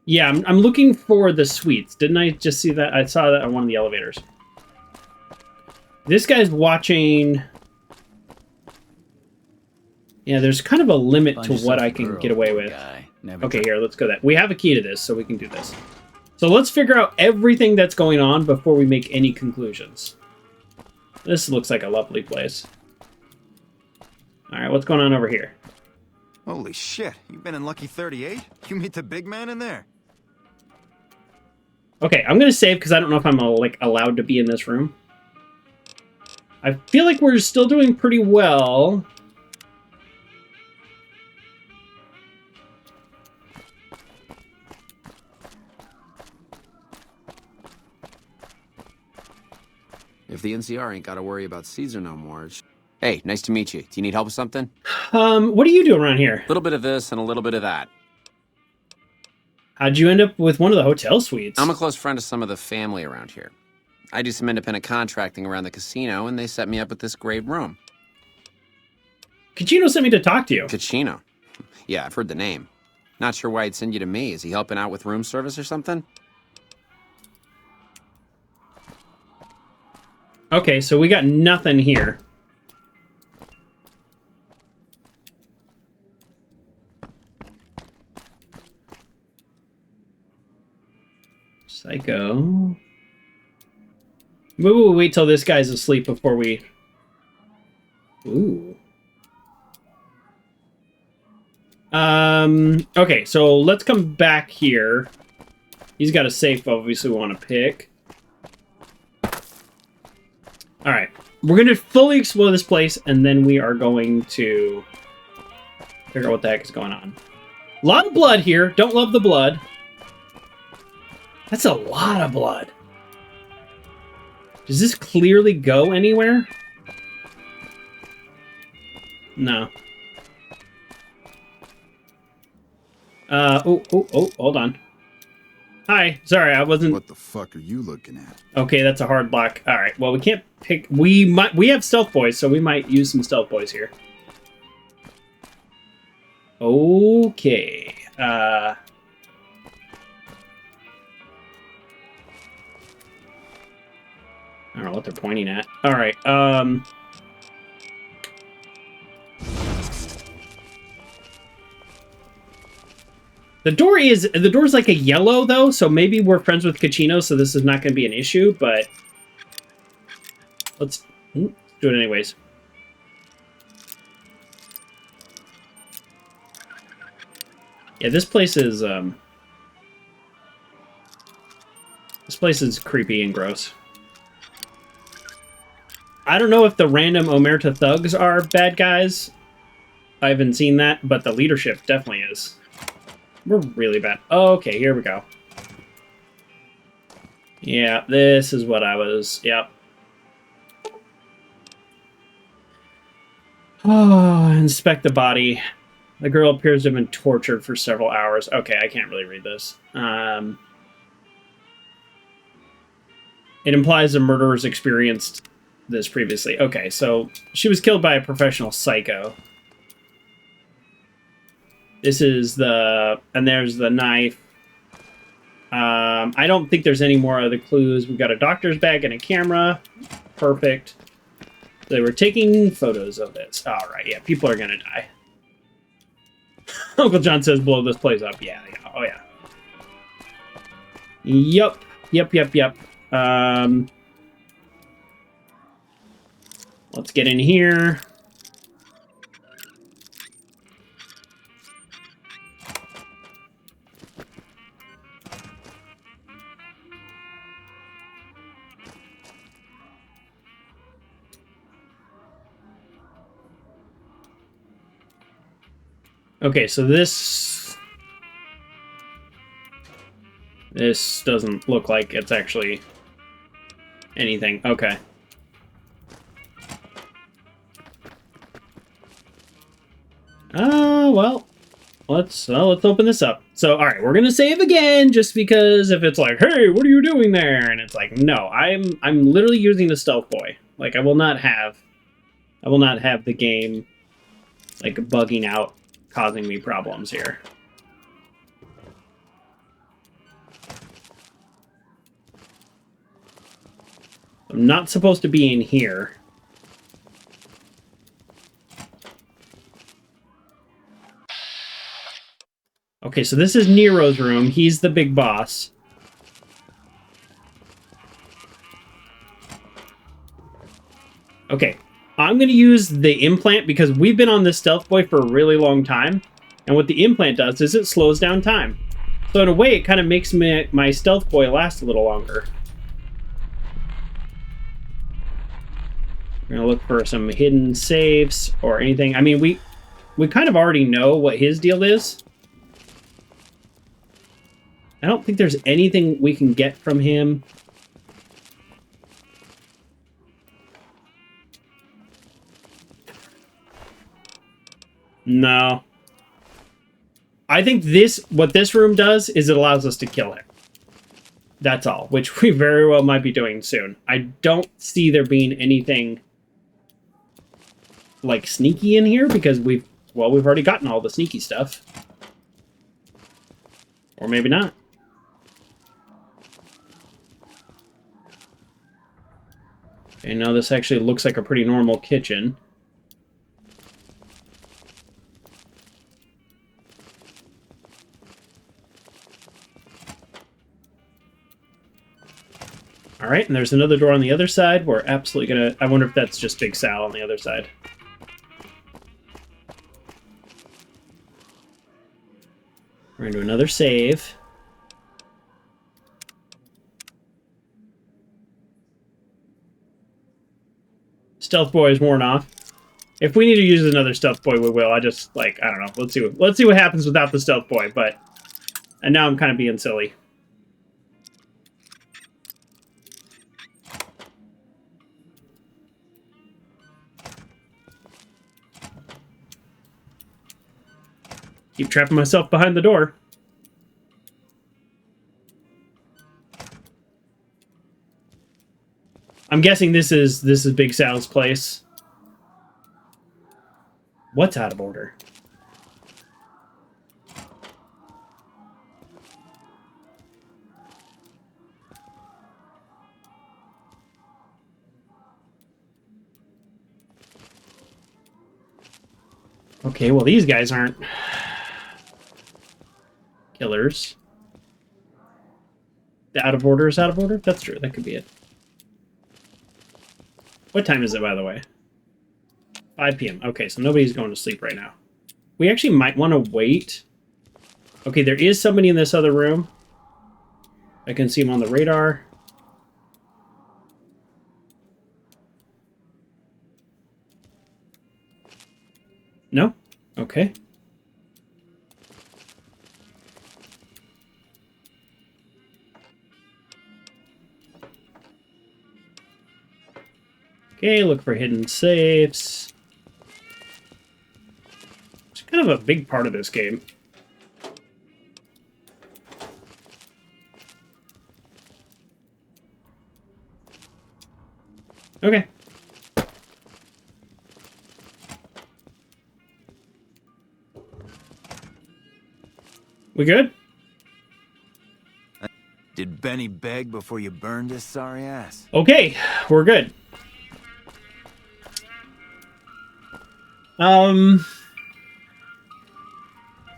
Yeah, I'm looking for the suites. Didn't I just see that? I saw that on one of the elevators. This guy's watching... Yeah, there's kind of a limit to what I can get away with. Okay, here, let's go that. We have a key to this, so we can do this. So let's figure out everything that's going on before we make any conclusions. This looks like a lovely place. Alright, what's going on over here? Holy shit, you've been in Lucky 38? You meet the big man in there? Okay, I'm gonna save because I don't know if I'm like allowed to be in this room. I feel like we're still doing pretty well. If the NCR ain't got to worry about Caesar no more. Hey, nice to meet you. Do you need help with something? What do you do around here? A little bit of this and a little bit of that. How'd you end up with one of the hotel suites? I'm a close friend of some of the family around here. I do some independent contracting around the casino, and they set me up with this great room. Kachino sent me to talk to you. Kachino? Yeah, I've heard the name. Not sure why he'd send you to me. Is he helping out with room service or something? Okay, so we got nothing here. Psycho. Maybe we'll wait till this guy's asleep before we... Ooh. Okay, so let's come back here. He's got a safe, obviously, we want to pick. Alright, we're going to fully explore this place, and then we are going to figure out what the heck is going on. A lot of blood here. Don't love the blood. That's a lot of blood. Does this clearly go anywhere? No. Oh, hold on. Hi, sorry, I wasn't... What the fuck are you looking at? Okay, that's a hard block. Alright, well, we can't pick... We have stealth boys, so we might use some stealth boys here. Okay. I don't know what they're pointing at. Alright, The door's like a yellow, though, so maybe we're friends with Kachino, so this is not going to be an issue, but... Let's do it anyways. Yeah, this place is creepy and gross. I don't know if the random Omerta thugs are bad guys. I haven't seen that, but the leadership definitely is. We're really bad. Okay, here we go. Yeah, this is what I was... Yep. Oh, inspect the body. The girl appears to have been tortured for several hours. Okay, I can't really read this. It implies the murderers experienced this previously. Okay, so she was killed by a professional psycho. This is the... And there's the knife. I don't think there's any more other clues. We've got a doctor's bag and a camera. Perfect. They were taking photos of this. All right, yeah, people are gonna die. Uncle John says blow this place up. Yeah, yeah, oh yeah. Yep. Let's get in here. Okay, so this doesn't look like it's actually anything. Okay. Well, let's open this up. So, all right, we're gonna save again, just because if it's like, hey, what are you doing there? And it's like, no, I'm literally using the stealth boy. Like, I will not have the game like bugging out, causing me problems here. I'm not supposed to be in here. Okay, so this is Nero's room. He's the big boss. Okay, I'm going to use the implant because we've been on this stealth boy for a really long time. And what the implant does is it slows down time. So in a way, it kind of makes my stealth boy last a little longer. We're going to look for some hidden safes or anything. I mean, we kind of already know what his deal is. I don't think there's anything we can get from him. No. I think what this room does is it allows us to kill him. That's all, which we very well might be doing soon. I don't see there being anything like sneaky in here because we've already gotten all the sneaky stuff. Or maybe not. Okay, now this actually looks like a pretty normal kitchen. All right, and there's another door on the other side. We're absolutely gonna... I wonder if that's just Big Sal on the other side. We're gonna do another save. Stealth boy is worn off. If we need to use another stealth boy, we will. I just, like, I don't know. Let's see what happens without the stealth boy, but... And now I'm kind of being silly. Keep trapping myself behind the door. I'm guessing this is Big Sal's place. What's out of order? Okay, well these guys aren't killers. The out of order is out of order? That's true, that could be it. What time is it, by the way? 5 p.m. Okay, so nobody's going to sleep right now. We actually might want to wait. Okay, there is somebody in this other room. I can see him on the radar. No? Okay. Okay, look for hidden safes. It's kind of a big part of this game. Okay. We good? Did Benny beg before you burned his sorry ass? Okay, we're good.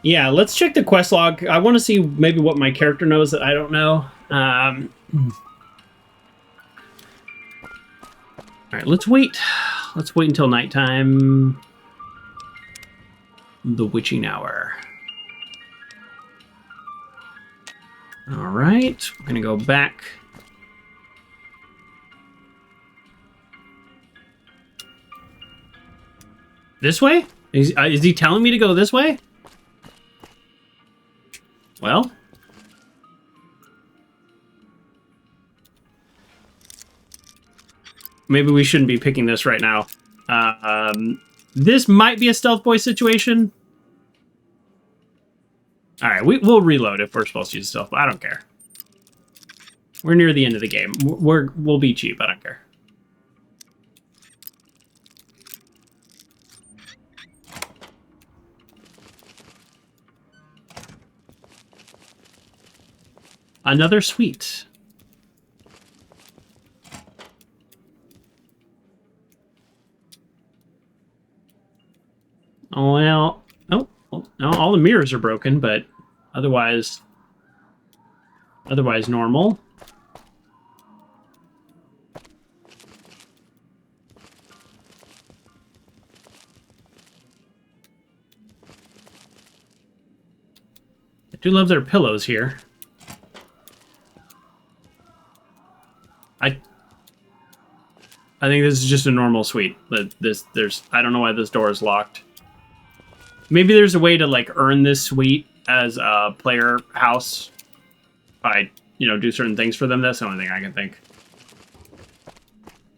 Yeah, let's check the quest log. I want to see maybe what my character knows that I don't know. All right, let's wait. Let's wait until nighttime. The witching hour. All right, we're gonna go back. This way? Is he telling me to go this way? Well. Maybe we shouldn't be picking this right now. This might be a stealth boy situation. All right, we'll reload if we're supposed to use stealth. I don't care. We're near the end of the game. We'll be cheap. I don't care. Another suite. Oh, well. Oh, no, all the mirrors are broken, but otherwise normal. I do love their pillows here. I think this is just a normal suite. I don't know why this door is locked. Maybe there's a way to like earn this suite as a player house by, do certain things for them. That's the only thing I can think.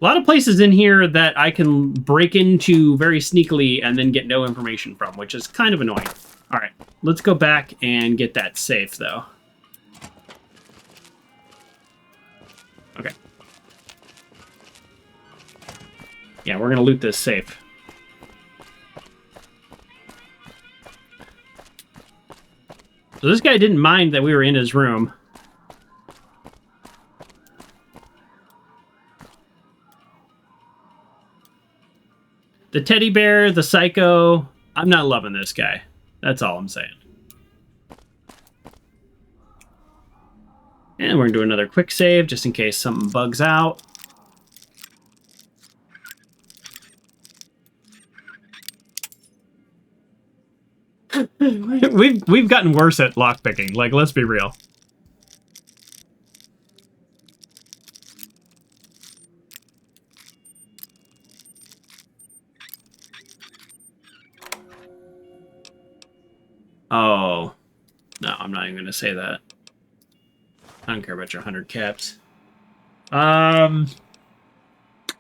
A lot of places in here that I can break into very sneakily and then get no information from, which is kind of annoying. All right, let's go back and get that safe though. Okay. Yeah, we're gonna loot this safe. So this guy didn't mind that we were in his room. The teddy bear, the psycho. I'm not loving this guy. That's all I'm saying. And we're gonna do another quick save just in case something bugs out. We've gotten worse at lockpicking. Like, let's be real. Oh. No, I'm not even going to say that. I don't care about your 100 caps.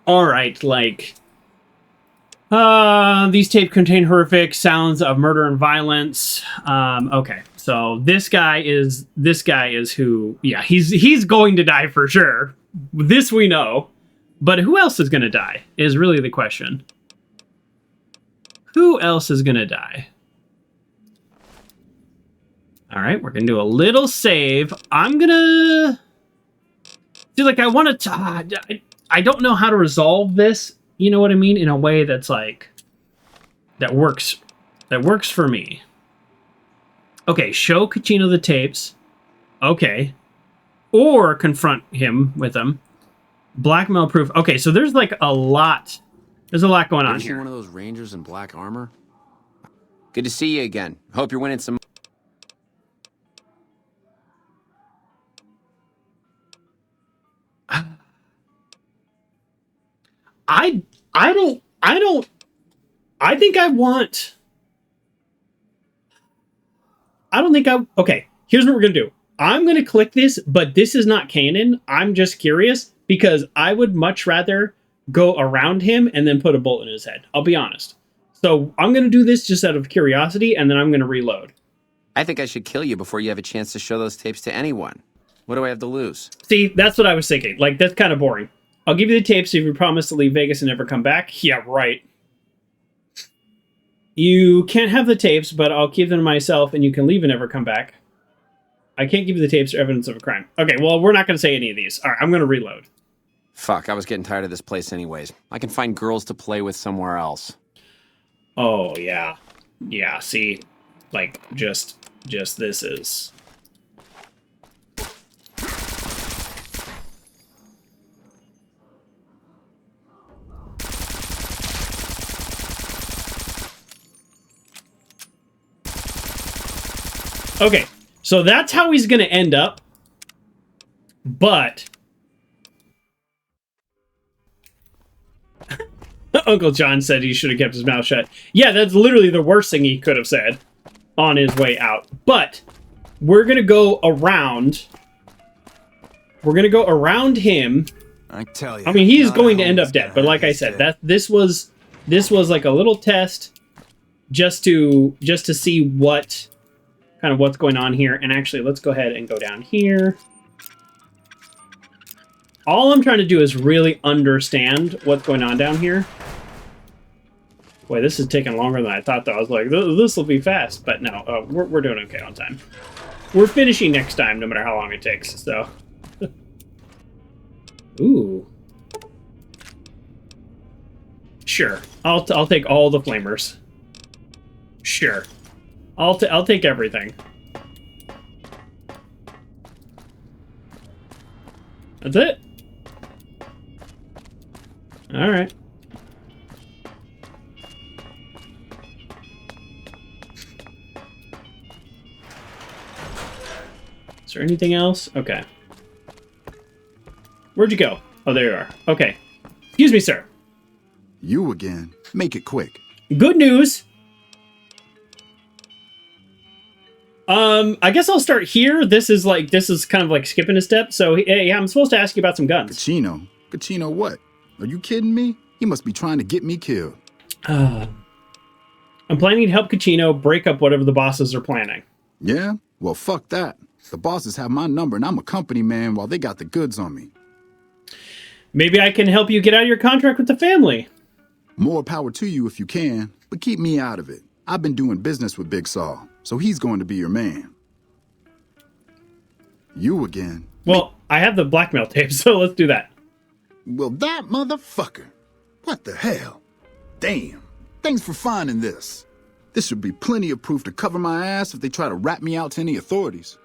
Alright, like... these tapes contain horrific sounds of murder and violence. Okay, so this guy is who... Yeah, he's going to die for sure. This we know. But who else is going to die is really the question. Who else is going to die? All right, we're going to do a little save. I'm going to... See, like, I want to... I don't know how to resolve this, you know what I mean? In a way that's, like... That works for me. Okay, show Kachino the tapes. Okay. Or confront him with them. Blackmail proof. Okay, so there's, like, a lot... There's a lot going on here. One of those rangers in black armor? Good to see you again. Hope you're winning some... Okay, here's what we're gonna do. I'm gonna click this, but this is not canon. I'm just curious because I would much rather go around him and then put a bullet in his head. I'll be honest. So I'm gonna do this just out of curiosity, and then I'm gonna reload. I think I should kill you before you have a chance to show those tapes to anyone. What do I have to lose? See, that's what I was thinking. Like, that's kind of boring. I'll give you the tapes if you promise to leave Vegas and never come back. Yeah, right. You can't have the tapes, but I'll keep them to myself and you can leave and never come back. I can't give you the tapes or evidence of a crime. Okay, well, we're not going to say any of these. All right, I'm going to reload. Fuck, I was getting tired of this place anyways. I can find girls to play with somewhere else. Oh, yeah. Yeah, see, like, just this is... Okay, so that's how he's going to end up, but... Uncle John said he should have kept his mouth shut. Yeah, that's literally the worst thing he could have said on his way out. But we're going to go around. We're going to go around him. I tell you. I mean, he's going to end up dead, but like I said, this was like a little test just to see what kind of what's going on here. And actually, let's go ahead and go down here. All I'm trying to do is really understand what's going on down here. Boy, this is taking longer than I thought, though. I was like, this will be fast. But no, we're doing okay on time. We're finishing next time, no matter how long it takes, so. Ooh. Sure. I'll take all the flamers. Sure. I'll take everything. That's it? Alright. Is there anything else? Okay. Where'd you go? Oh, there you are. Okay. Excuse me, sir. You again. Make it quick. Good news. I guess I'll start here. This is kind of like skipping a step. So, yeah, I'm supposed to ask you about some guns. Kachino? Kachino what? Are you kidding me? He must be trying to get me killed. I'm planning to help Kachino break up whatever the bosses are planning. Yeah? Well, fuck that. The bosses have my number and I'm a company man while they got the goods on me. Maybe I can help you get out of your contract with the family. More power to you if you can, but keep me out of it. I've been doing business with Big Saul, so he's going to be your man. You again. Well, I have the blackmail tape, so let's do that. Well, that motherfucker. What the hell? Damn. Thanks for finding this. This should be plenty of proof to cover my ass if they try to rat me out to any authorities.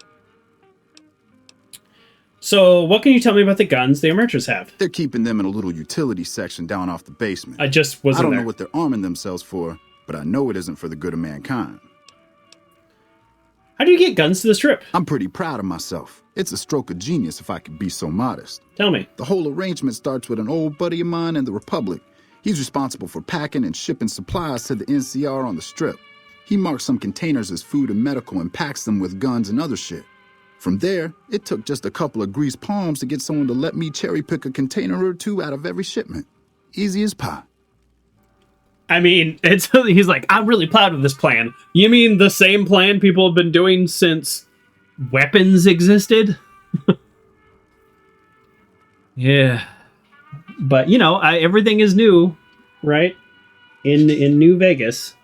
So, what can you tell me about the guns the Omertas have? They're keeping them in a little utility section down off the basement. I just wasn't there. I don't know what they're arming themselves for, but I know it isn't for the good of mankind. How do you get guns to the strip? I'm pretty proud of myself. It's a stroke of genius if I could be so modest. Tell me. The whole arrangement starts with an old buddy of mine in the Republic. He's responsible for packing and shipping supplies to the NCR on the strip. He marks some containers as food and medical and packs them with guns and other shit. From there, it took just a couple of greased palms to get someone to let me cherry pick a container or two out of every shipment. Easy as pie. I mean, he's like, I'm really proud of this plan. You mean the same plan people have been doing since weapons existed? Yeah. But, you know, everything is new, right? In New Vegas.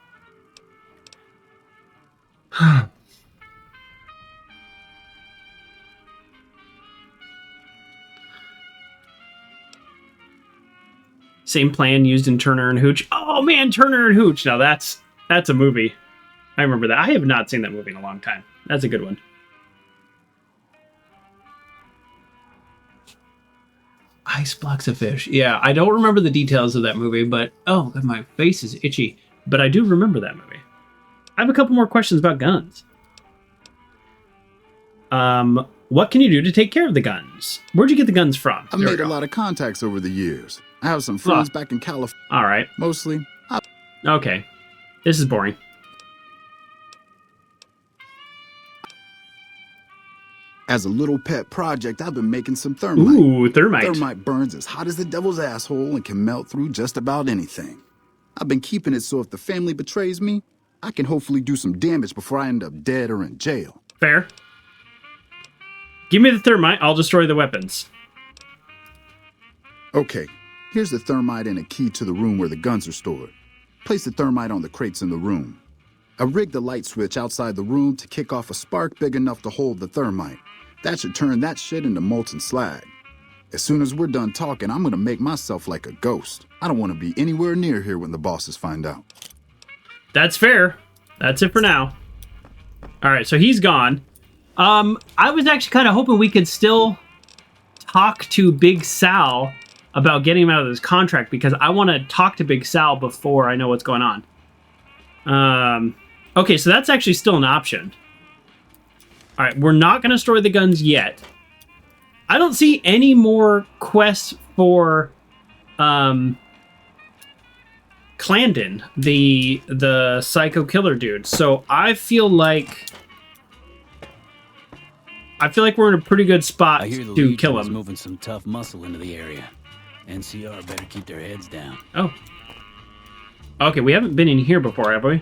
Same plan used in Turner and Hooch. Oh man, Turner and Hooch. Now that's a movie. I remember that. I have not seen that movie in a long time. That's a good one. Ice blocks of fish. Yeah, I don't remember the details of that movie, but oh, my face is itchy. But I do remember that movie. I have a couple more questions about guns. What can you do to take care of the guns? Where'd you get the guns from? I've made a lot of contacts over the years. I have some friends back in California. All right. Mostly. Okay. This is boring. As a little pet project, I've been making some thermite. Ooh, thermite. Thermite burns as hot as the devil's asshole and can melt through just about anything. I've been keeping it so if the family betrays me, I can hopefully do some damage before I end up dead or in jail. Fair. Give me the thermite, I'll destroy the weapons. Okay, here's the thermite and a key to the room where the guns are stored. Place the thermite on the crates in the room. I rigged the light switch outside the room to kick off a spark big enough to hold the thermite. That should turn that shit into molten slag. As soon as we're done talking, I'm gonna make myself like a ghost. I don't want to be anywhere near here when the bosses find out. That's fair. That's it for now. All right, so he's gone. I was actually kind of hoping we could still talk to Big Sal about getting him out of this contract, because I want to talk to Big Sal before I know what's going on. Okay, so that's actually still an option. All right, we're not going to store the guns yet. I don't see any more quests for Clandon, the psycho killer dude. So I feel like we're in a pretty good spot to kill him. Moving some tough muscle into the area. NCR better keep their heads down. Oh. Okay, we haven't been in here before, have we?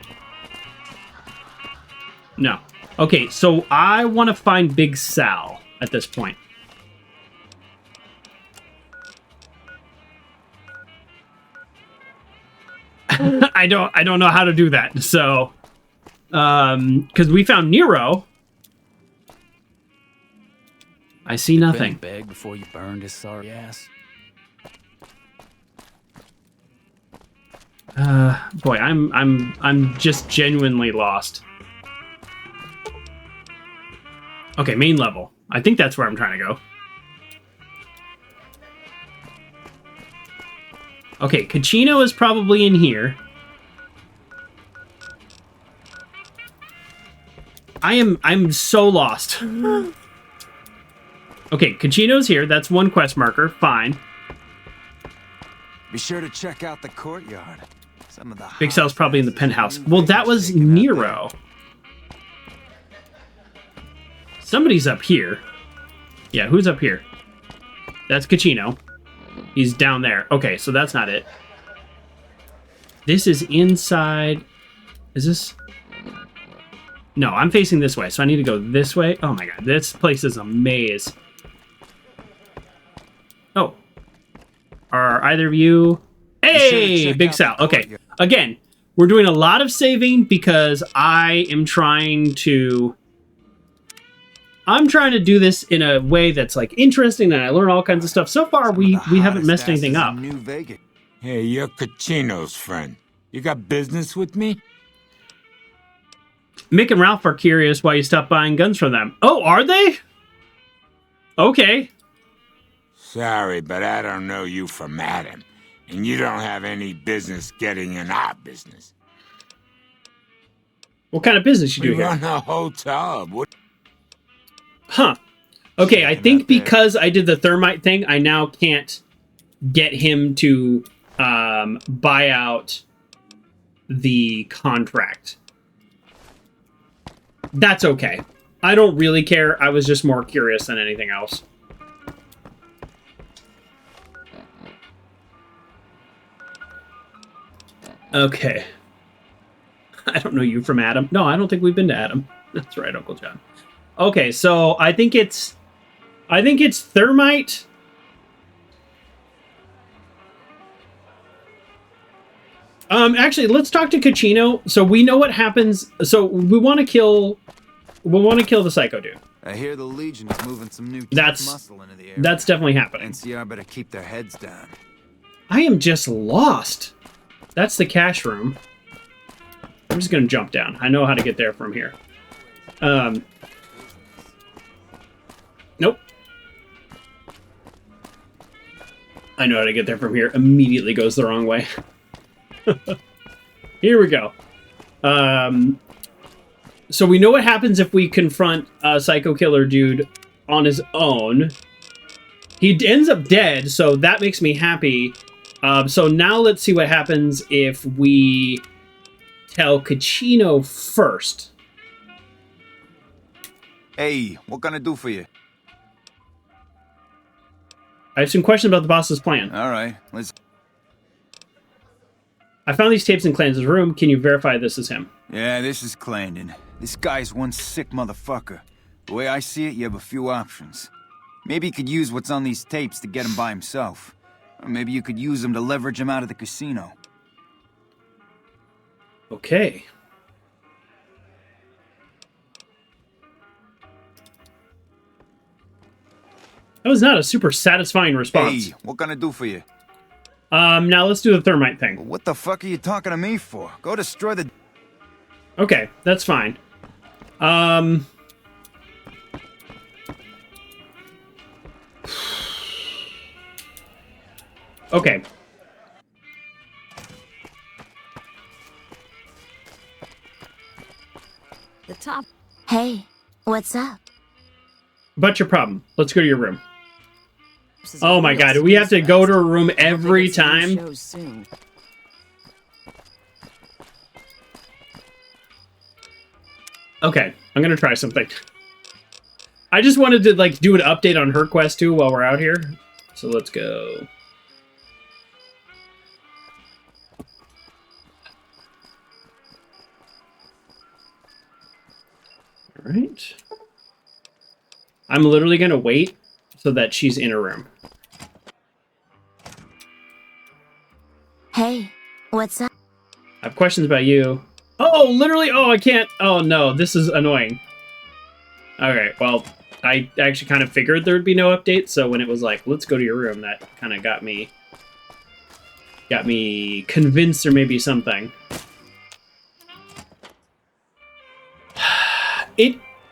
No. Okay, so I want to find Big Sal at this point. I don't know how to do that. So, because we found Nero. I see nothing. Beg before you burned his sorry ass. Boy, I'm just genuinely lost. Okay, main level. I think that's where I'm trying to go. Okay, Caccino is probably in here. I'm so lost. Okay, Caccino's here. That's one quest marker. Fine. Be sure to check out the courtyard. Some of the Big Sal's probably in the penthouse. Well, that was Nero. Somebody's up here. Yeah, who's up here? That's Caccino. He's down there. Okay, so that's not it. This is inside. Is this? No, I'm facing this way, so I need to go this way. Oh my god, this place is a maze. Oh. Are either of you... Hey, Big Sal. Okay, again, we're doing a lot of saving because I am trying to... I'm trying to do this in a way that's like interesting and I learn all kinds of stuff. So far, we haven't messed anything up. Hey, you're Caccino's friend. You got business with me? Mick and Ralph are curious why you stopped buying guns from them. Oh, are they? Okay. Sorry, but I don't know you from Adam. And you don't have any business getting in our business. What kind of business you do We here? run a hotel. What? Huh. Okay, I think because I did the thermite thing, I now can't get him to buy out the contract. That's okay. I don't really care. I was just more curious than anything else. Okay. I don't know you from Adam. No, I don't think we've been to Adam. That's right, Uncle John. Okay, so I think it's thermite. Actually, let's talk to Caccino. So we know what happens. So we want to kill the psycho dude. I hear the Legion is moving some new muscle into the area. That's definitely happening. NCR better keep their heads down. I am just lost. That's the cash room. I'm just gonna jump down. I know how to get there from here. Nope. I know how to get there from here. Immediately goes the wrong way. Here we go. So we know what happens if we confront a psycho killer dude on his own. He ends up dead, so that makes me happy. So now let's see what happens if we tell Caccino first. Hey, what can I do for you? I have some questions about the boss's plan. All right, let's... I found these tapes in Clandon's room. Can you verify this is him? Yeah, this is Clandon. This guy's one sick motherfucker. The way I see it, you have a few options. Maybe you could use what's on these tapes to get him by himself. Or maybe you could use them to leverage him out of the casino. Okay. That was not a super satisfying response. Hey, what can I do for you? Now let's do the thermite thing. What the fuck are you talking to me for? Go destroy the... Okay, that's fine. Okay. The top. Hey, what's up? What's your problem? Let's go to your room. Oh my god, do we have to go to a room every time? Okay, I'm gonna try something. I just wanted to, like, do an update on her quest, too, while we're out here. So let's go. Alright. I'm literally gonna wait so that she's in her room. Hey, what's up? I have questions about you. Oh, literally! Oh, I can't! Oh, no, this is annoying. Alright, well, I actually kind of figured there would be no update, so when it was like, let's go to your room, that kind of got me convinced there may be something.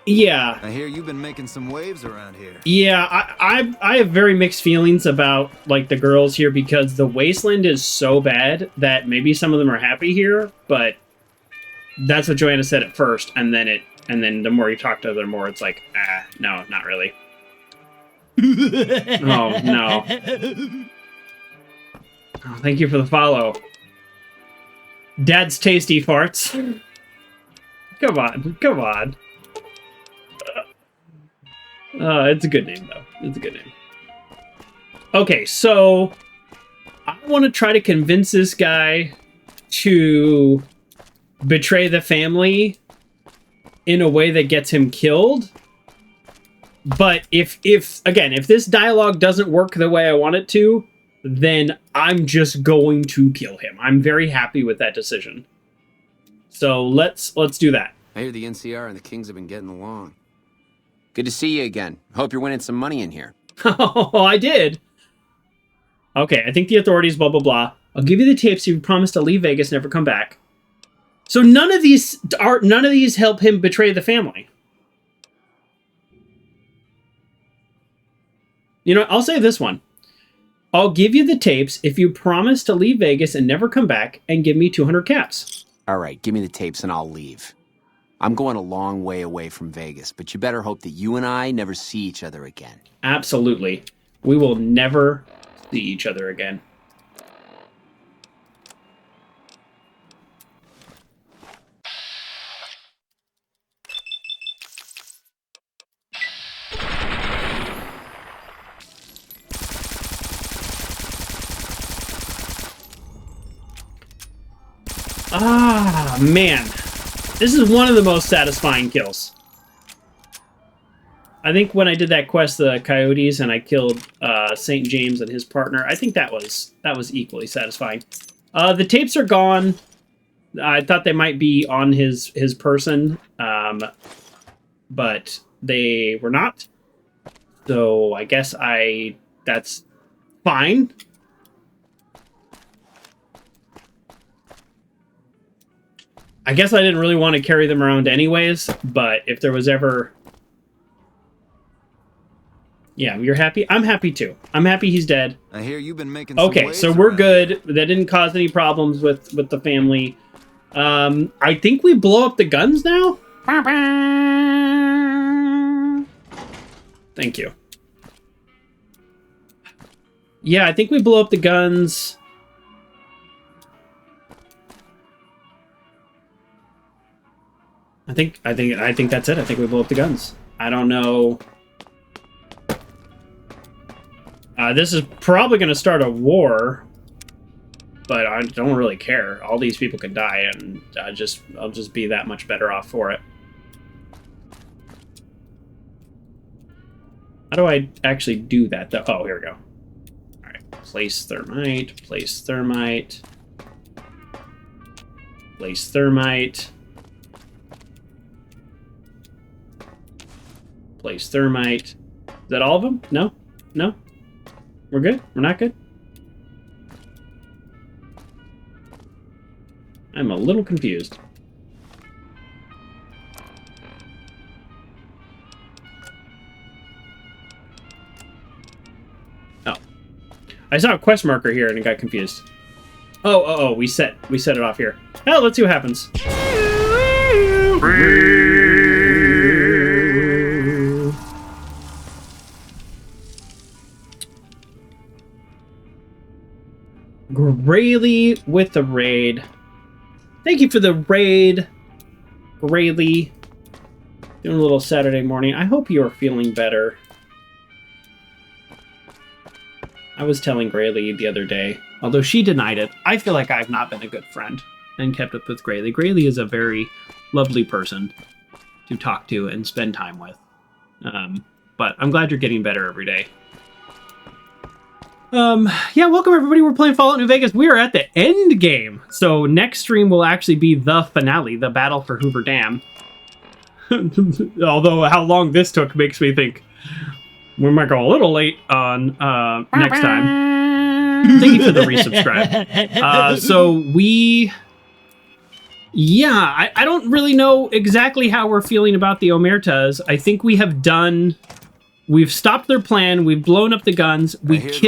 Yeah. I hear you've been making some waves around here. Yeah, I have very mixed feelings about, like, the girls here, because the wasteland is so bad that maybe some of them are happy here, but that's what Joanna said at first, and then the more you talk to them, the more it's like, no, not really. Oh, no. Oh, thank you for the follow. Dad's tasty farts. Come on. It's a good name, though. It's a good name. Okay, so I want to try to convince this guy to betray the family in a way that gets him killed. But if this dialogue doesn't work the way I want it to, then I'm just going to kill him. I'm very happy with that decision. So let's do that. I hear the NCR and the Kings have been getting along. Good to see you again. Hope you're winning some money in here. Oh, I did. Okay, I think the authorities, blah, blah, blah. I'll give you the tapes. You promised to leave Vegas, never come back. So none of these help him betray the family. You know, I'll say this one. I'll give you the tapes if you promise to leave Vegas and never come back and give me 200 caps. All right, give me the tapes and I'll leave. I'm going a long way away from Vegas, but you better hope that you and I never see each other again. Absolutely. We will never see each other again. Ah, man. This is one of the most satisfying kills. I think when I did that quest, the Coyotes, and I killed St. James and his partner, I think that was equally satisfying. The tapes are gone. I thought they might be on his person, but they were not. So I guess that's fine. I guess I didn't really want to carry them around anyways, but if there was ever... Yeah, you're happy? I'm happy too. I'm happy he's dead. I hear you've been making some Okay, so we're good. That didn't cause any problems with the family. I think we blow up the guns now? Thank you. Yeah, I think we blow up the guns. I think that's it. I think we blow up the guns. I don't know. This is probably going to start a war, but I don't really care. All these people can die, and I'll just be that much better off for it. How do I actually do that, though? Oh, here we go. All right. Place thermite. Place thermite. Place thermite. Place thermite. Is that all of them? No? No? We're good? We're not good? I'm a little confused. Oh. I saw a quest marker here and I got confused. Oh, we set it off here. Oh, let's see what happens. Grayley with the raid. Thank you for the raid, Grayley. Doing a little Saturday morning. I hope you are feeling better. I was telling Grayley the other day, although she denied it, I feel like I've not been a good friend and kept up with Grayley. Grayley is a very lovely person to talk to and spend time with. But I'm glad you're getting better every day. Yeah, welcome everybody. We're playing Fallout New Vegas. We are at the end game. So next stream will actually be the finale, the battle for Hoover Dam. Although how long this took makes me think we might go a little late on next time. Thank you for the resubscribe. I don't really know exactly how we're feeling about the Omertas. I think we've stopped their plan. We've blown up the guns. We just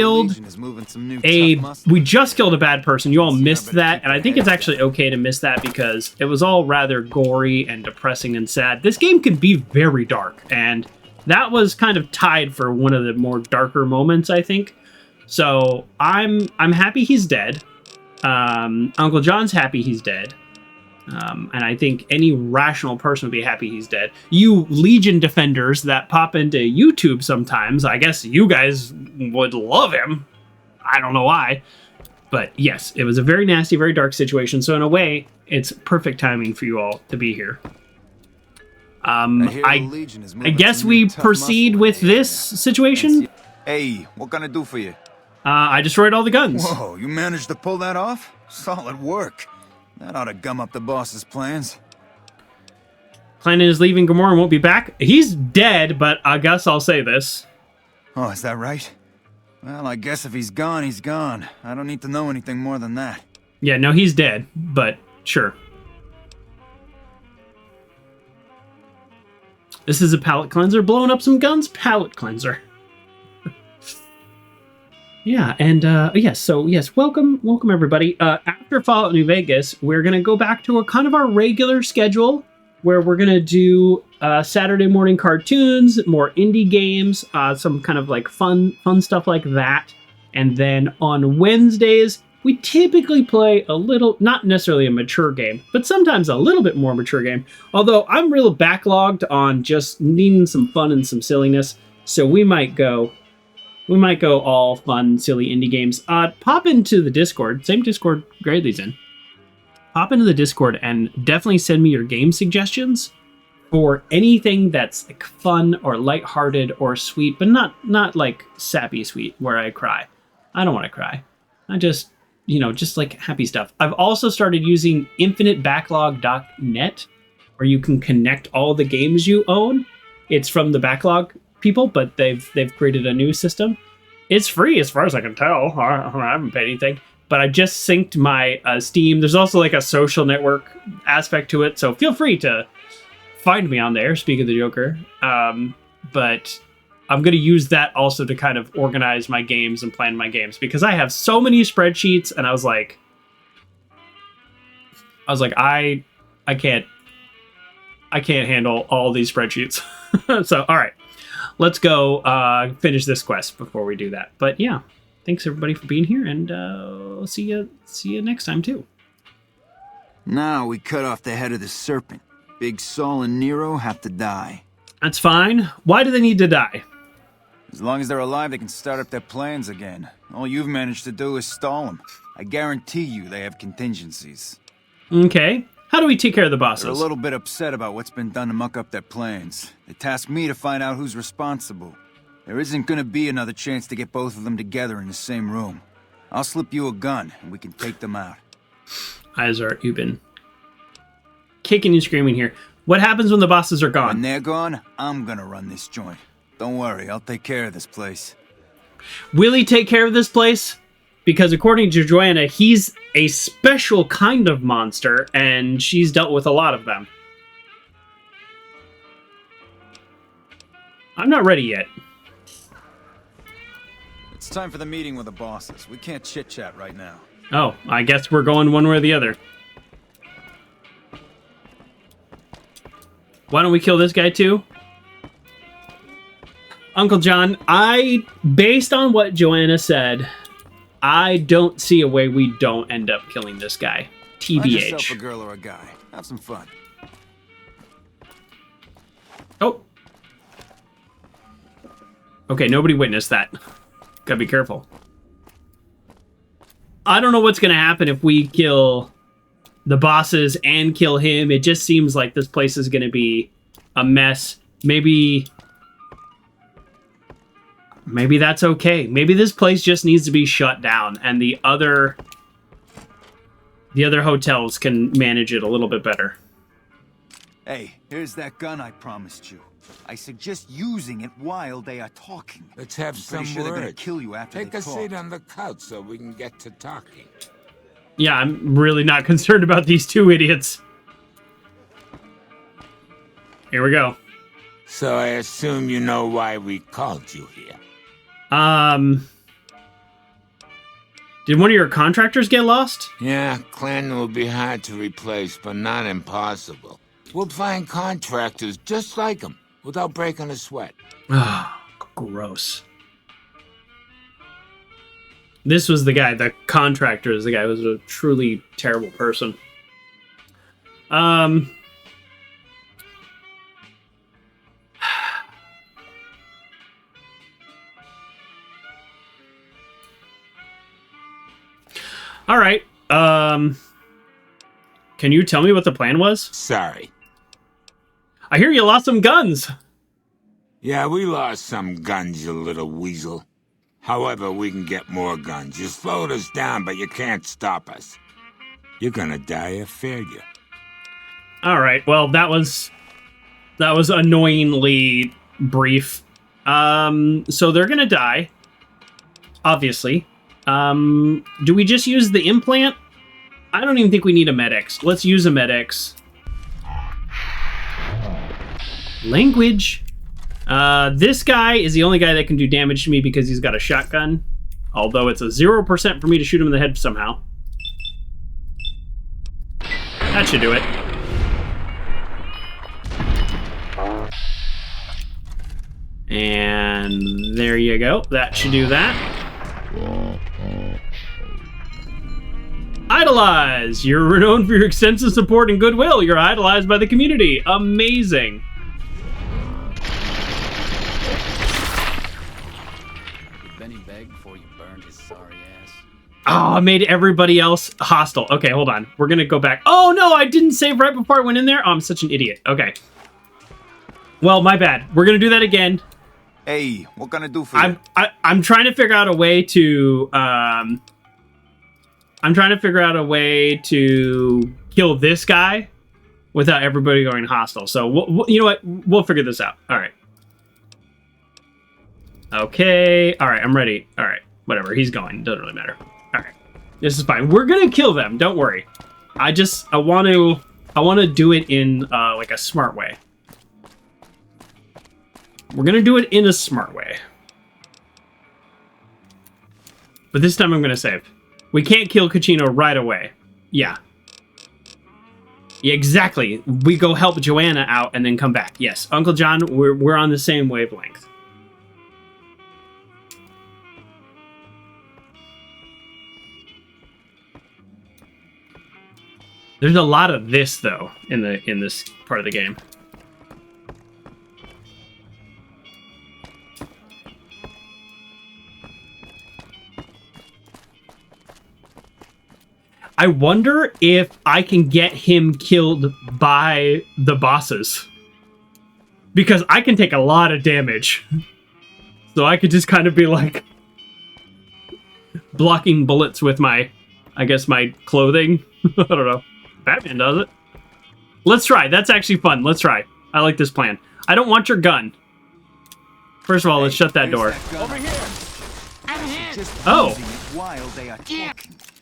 killed a bad person. You all missed that. And I think it's actually okay to miss that because it was all rather gory and depressing and sad. This game can be very dark. And that was kind of tied for one of the more darker moments, I think. So I'm happy he's dead. Uncle John's happy he's dead. And I think any rational person would be happy he's dead. You Legion defenders that pop into YouTube sometimes, I guess you guys would love him. I don't know why. But yes, it was a very nasty, very dark situation. So in a way, it's perfect timing for you all to be here. I guess we proceed with this situation. Hey, what can I do for you? I destroyed all the guns. Whoa, you managed to pull that off? Solid work. That ought to gum up the boss's plans. Clan is leaving Gomorrah and won't be back. He's dead, but I guess I'll say this. Oh, is that right? Well, I guess if he's gone, he's gone. I don't need to know anything more than that. Yeah, no, he's dead, but sure. This is a palate cleanser. Blowing up some guns? Palate cleanser. Yeah, and yes, welcome everybody. After Fallout New Vegas, we're gonna go back to our regular schedule, where we're gonna do Saturday morning cartoons, more indie games, some kind of like fun stuff like that, and then on Wednesdays we typically play a little, not necessarily a mature game, but sometimes a little bit more mature game. Although I'm real backlogged on just needing some fun and some silliness, so we might go all fun, silly indie games. Pop into the Discord, same Discord Grayley's in. Pop into the Discord and definitely send me your game suggestions for anything that's like fun or lighthearted or sweet, but not like sappy sweet where I cry. I don't want to cry. I just like happy stuff. I've also started using infinitebacklog.net, where you can connect all the games you own. It's from the backlog people, but they've created a new system. It's free as far as I can tell. I haven't paid anything, but I just synced my Steam. There's also like a social network aspect to it, so feel free to find me on there. Speak of the Joker, but I'm going to use that also to kind of organize my games and plan my games, because I have so many spreadsheets, and I was like, I can't handle all these spreadsheets. So, all right. Let's go finish this quest before we do that. But yeah, thanks everybody for being here, and see you next time too. Now we cut off the head of the serpent. Big Saul and Nero have to die. That's fine. Why do they need to die? As long as they're alive, they can start up their plans again. All you've managed to do is stall them. I guarantee you they have contingencies. Okay. How do we take care of the bosses? They're a little bit upset about what's been done to muck up their plans. They tasked me to find out who's responsible. There isn't gonna be another chance to get both of them together in the same room. I'll slip you a gun, and we can take them out. Izar, you've been kicking and screaming here. What happens when the bosses are gone? When they're gone, I'm gonna run this joint. Don't worry, I'll take care of this place. Will he take care of this place? Because according to Joanna, he's a special kind of monster, and she's dealt with a lot of them. I'm not ready yet. It's time for the meeting with the bosses. We can't chit-chat right now. Oh, I guess we're going one way or the other. Why don't we kill this guy too? Uncle John, based on what Joanna said, I don't see a way we don't end up killing this guy. Find yourself TBH. a girl or a guy. Have some fun. Oh. Okay, nobody witnessed that. Gotta be careful. I don't know what's gonna happen if we kill the bosses and kill him. It just seems like this place is gonna be a mess. Maybe that's okay. Maybe this place just needs to be shut down and the other hotels can manage it a little bit better. Hey, here's that gun I promised you. I suggest using it while they are talking. Let's have I'm some pretty sure they're gonna words. kill you after Take they a talk. seat on the couch so we can get to talking. Yeah, I'm really not concerned about these two idiots. Here we go. So I assume you know why we called you here. Did one of your contractors get lost? Yeah, Clan will be hard to replace, but not impossible. We'll find contractors just like him, without breaking a sweat. Ah, gross. This was the guy, the contractor is the guy who was a truly terrible person. All right. Can you tell me what the plan was? Sorry. I hear you lost some guns. Yeah, we lost some guns, you little weasel. However, we can get more guns. You slowed us down, but you can't stop us. You're gonna die of failure. All right. Well, that was annoyingly brief. So they're gonna die. Obviously. Do we just use the implant? I don't even think we need a Med-X. Let's use a Med-X. Language. This guy is the only guy that can do damage to me because he's got a shotgun. Although it's a 0% for me to shoot him in the head somehow. That should do it. And there you go. That should do that. Idolize! You're renowned for your extensive support and goodwill. You're idolized by the community. Amazing. Did Benny beg before you burned his sorry ass? Oh, I made everybody else hostile. Okay, hold on. We're gonna go back. Oh no, I didn't save right before I went in there. Oh, I'm such an idiot. Okay. Well, my bad. We're gonna do that again. Hey, what can I do for you? I'm trying to figure out a way to I'm trying to figure out a way to kill this guy without everybody going hostile. So you know what? We'll figure this out. All right. Okay. All right. I'm ready. All right. Whatever. He's going. Doesn't really matter. All right. This is fine. We're gonna kill them. Don't worry. I want to do it in like a smart way. We're gonna do it in a smart way. But this time I'm gonna save. We can't kill Caccino right away. Yeah. Yeah, exactly. We go help Joanna out and then come back. Yes, Uncle John, we're on the same wavelength. There's a lot of this though in this part of the game. I wonder if I can get him killed by the bosses. Because I can take a lot of damage. So I could just kind of be like blocking bullets with my, I guess, my clothing. I don't know. Batman does it. Let's try. That's actually fun. Let's try. I like this plan. I don't want your gun. First of all, let's shut that door. Over here. Oh. While they are talking.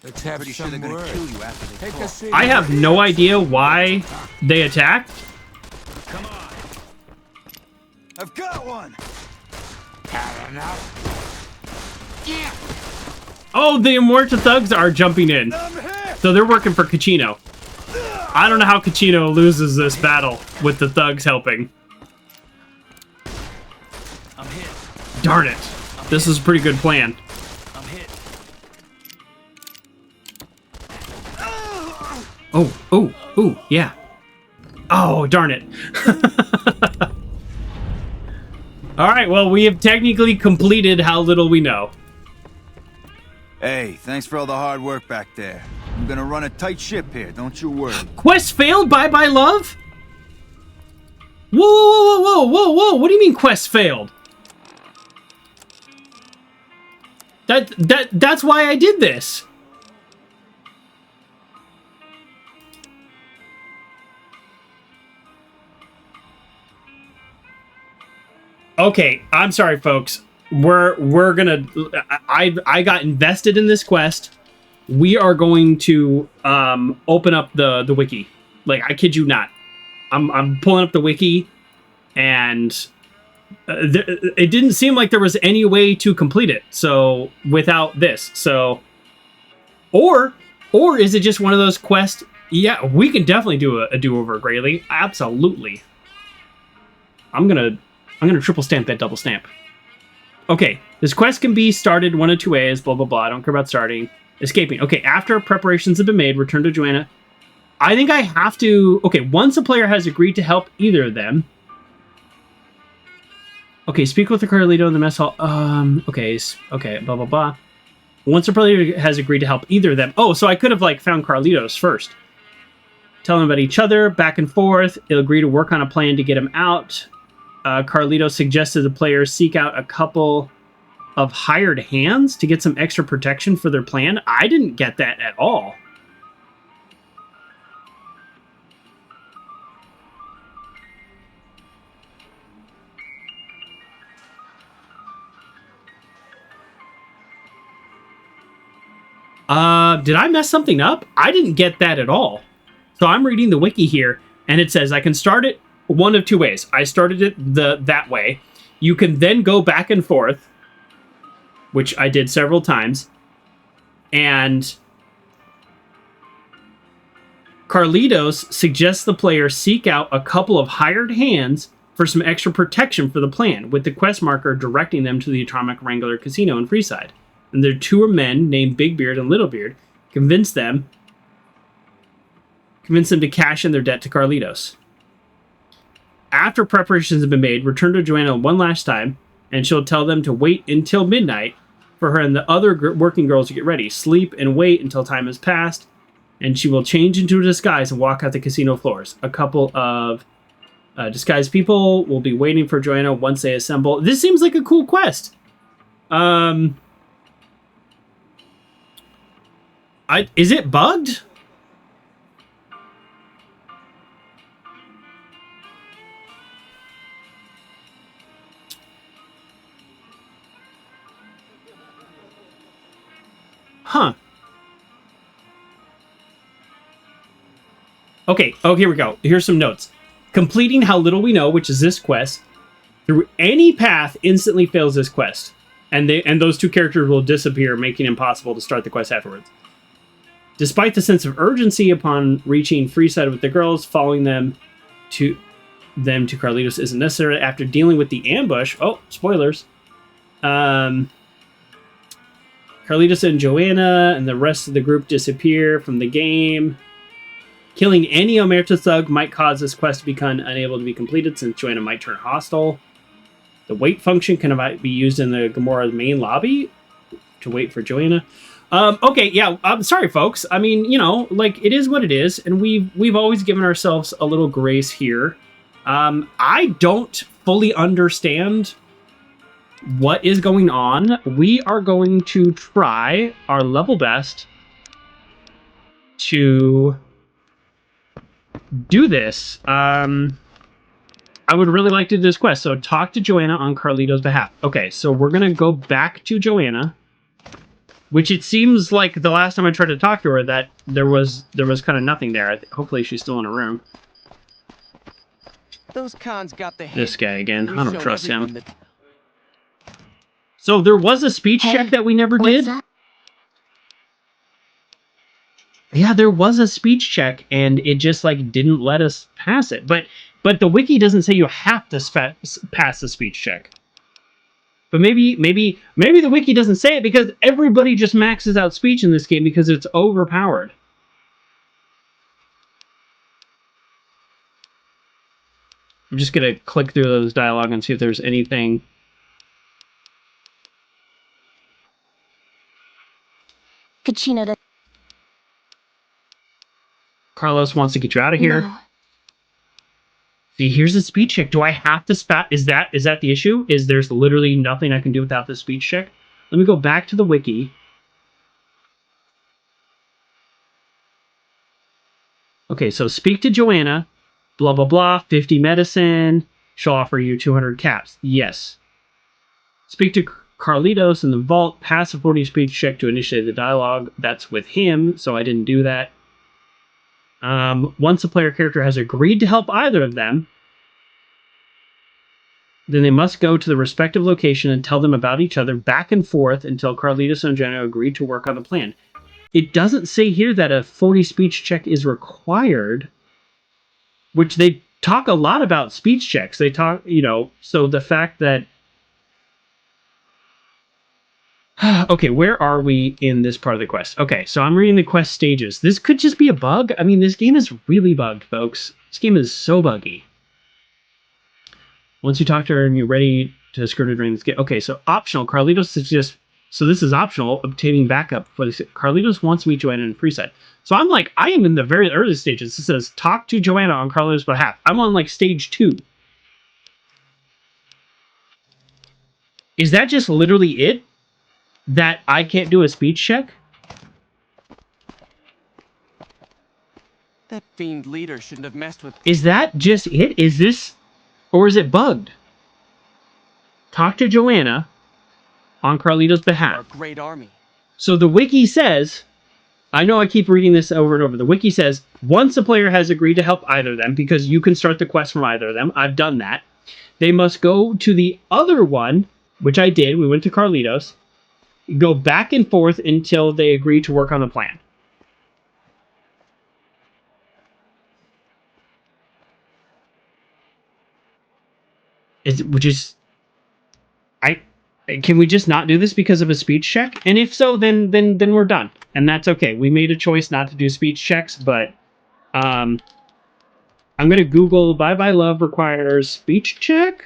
Let's have Pretty sure some they're gonna words. kill you after they Take a talk. seat. I have no idea why they attacked. Come on. I've got one. Had enough? Oh, the Omerta thugs are jumping in. So they're working for Kachino. I don't know how Kachino loses this battle with the thugs helping. I'm hit. Darn it. This is a pretty good plan. I'm hit. Oh, yeah. Oh, darn it. All right, well, we have technically completed How Little We Know. Hey, thanks for all the hard work back there. I'm gonna run a tight ship here, don't you worry. Quest failed? Bye-bye, love? Whoa, whoa, whoa, whoa, whoa, whoa. What do you mean quest failed? That's why I did this. Okay, I'm sorry, folks. We're gonna. I got invested in this quest. We are going to open up the wiki. Like, I kid you not. I'm pulling up the wiki, and it didn't seem like there was any way to complete it. So without this, or is it just one of those quests? Yeah, we can definitely do a do-over, Grayly. Absolutely. I'm gonna triple stamp that double stamp. Okay, this quest can be started one of two ways, blah, blah, blah. I don't care about starting. Escaping. Okay, after preparations have been made, return to Joanna. I think I have to... Okay, once a player has agreed to help either of them. Okay, speak with the Carlito in the mess hall. Okay, blah, blah, blah. Once a player has agreed to help either of them... Oh, so I could have, like, found Carlitos first. Tell them about each other, back and forth. They'll agree to work on a plan to get him out. Carlito suggested the players seek out a couple of hired hands to get some extra protection for their plan. I didn't get that at all. Did I mess something up? I didn't get that at all. So I'm reading the wiki here, and it says I can start it one of two ways. I started it that way. You can then go back and forth, which I did several times. And Carlitos suggests the player seek out a couple of hired hands for some extra protection for the plan, with the quest marker directing them to the Atomic Wrangler Casino in Freeside. And their two are men named Big Beard and Little Beard. Convince them to cash in their debt to Carlitos. After preparations have been made, return to Joanna one last time, and she'll tell them to wait until midnight for her and the other working girls to get ready. Sleep and wait until time has passed, and she will change into a disguise and walk out the casino floors. A couple of disguised people will be waiting for Joanna once they assemble. This seems like a cool quest. Is it bugged? Huh. Okay, here we go. Here's some notes. Completing How Little We Know, which is this quest, through any path instantly fails this quest. And those two characters will disappear, making it impossible to start the quest afterwards. Despite the sense of urgency upon reaching Freeside with the girls, following them to Carlitos isn't necessary. After dealing with the ambush... Oh, spoilers. Carlitos and Joanna and the rest of the group disappear from the game. Killing any Omerta thug might cause this quest to become unable to be completed, since Joanna might turn hostile. The wait function can be used in the Gomorrah main lobby to wait for Joanna. Okay, yeah, I'm sorry, folks. I mean, like, it is what it is, and we've always given ourselves a little grace here. I don't fully understand what is going on. We are going to try our level best to do this. I would really like to do this quest. So talk to Joanna on Carlito's behalf. Okay, so we're going to go back to Joanna. Which it seems like the last time I tried to talk to her that there was kind of nothing there. Hopefully she's still in a room. Those cons got the This guy again. I don't shown trust him. everyone So there was a speech check that we never did? that? Yeah, there was a speech check and it just like didn't let us pass it. But the wiki doesn't say you have to pass the speech check. But maybe the wiki doesn't say it because everybody just maxes out speech in this game because it's overpowered. I'm just gonna click through those dialogue and see if there's anything. Kachina. Carlos wants to get you out of here. No. See, here's a speech check. Do I have to spat? Is that the issue? Is there's literally nothing I can do without the speech check? Let me go back to the wiki. Okay, so speak to Joanna. Blah, blah, blah. 50 medicine. She'll offer you 200 caps. Yes. Speak to Carlitos in the vault. Pass a 40 speech check to initiate the dialogue. That's with him, so I didn't do that. Once a player character has agreed to help either of them, then they must go to the respective location and tell them about each other back and forth until Carlitos and Jenna agree to work on the plan. It doesn't say here that a 40 speech check is required, which they talk a lot about speech checks. They talk, so the fact that... Okay, where are we in this part of the quest? Okay, so I'm reading the quest stages. This could just be a bug. I mean, this game is really bugged, folks. This game is so buggy. Once you talk to her and you're ready to escort her during this game. Okay, so optional. Carlitos suggests... So this is optional, obtaining backup. Carlitos wants to meet Joanna in Freeside. So I'm like, I am in the very early stages. It says, talk to Joanna on Carlitos' behalf. I'm on like stage 2. Is that just literally it? That I can't do a speech check? That fiend leader shouldn't have messed with... Is that just it? Is this... Or is it bugged? Talk to Joanna on Carlitos' behalf. Our great army. So the wiki says... I know I keep reading this over and over. The wiki says, once a player has agreed to help either of them, because you can start the quest from either of them. I've done that. They must go to the other one, which I did. We went to Carlitos. Go back and forth until they agree to work on the plan. Can we just not do this because of a speech check? And if so, then we're done. And that's okay. We made a choice not to do speech checks, but I'm gonna Google Bye Bye Love requires speech check.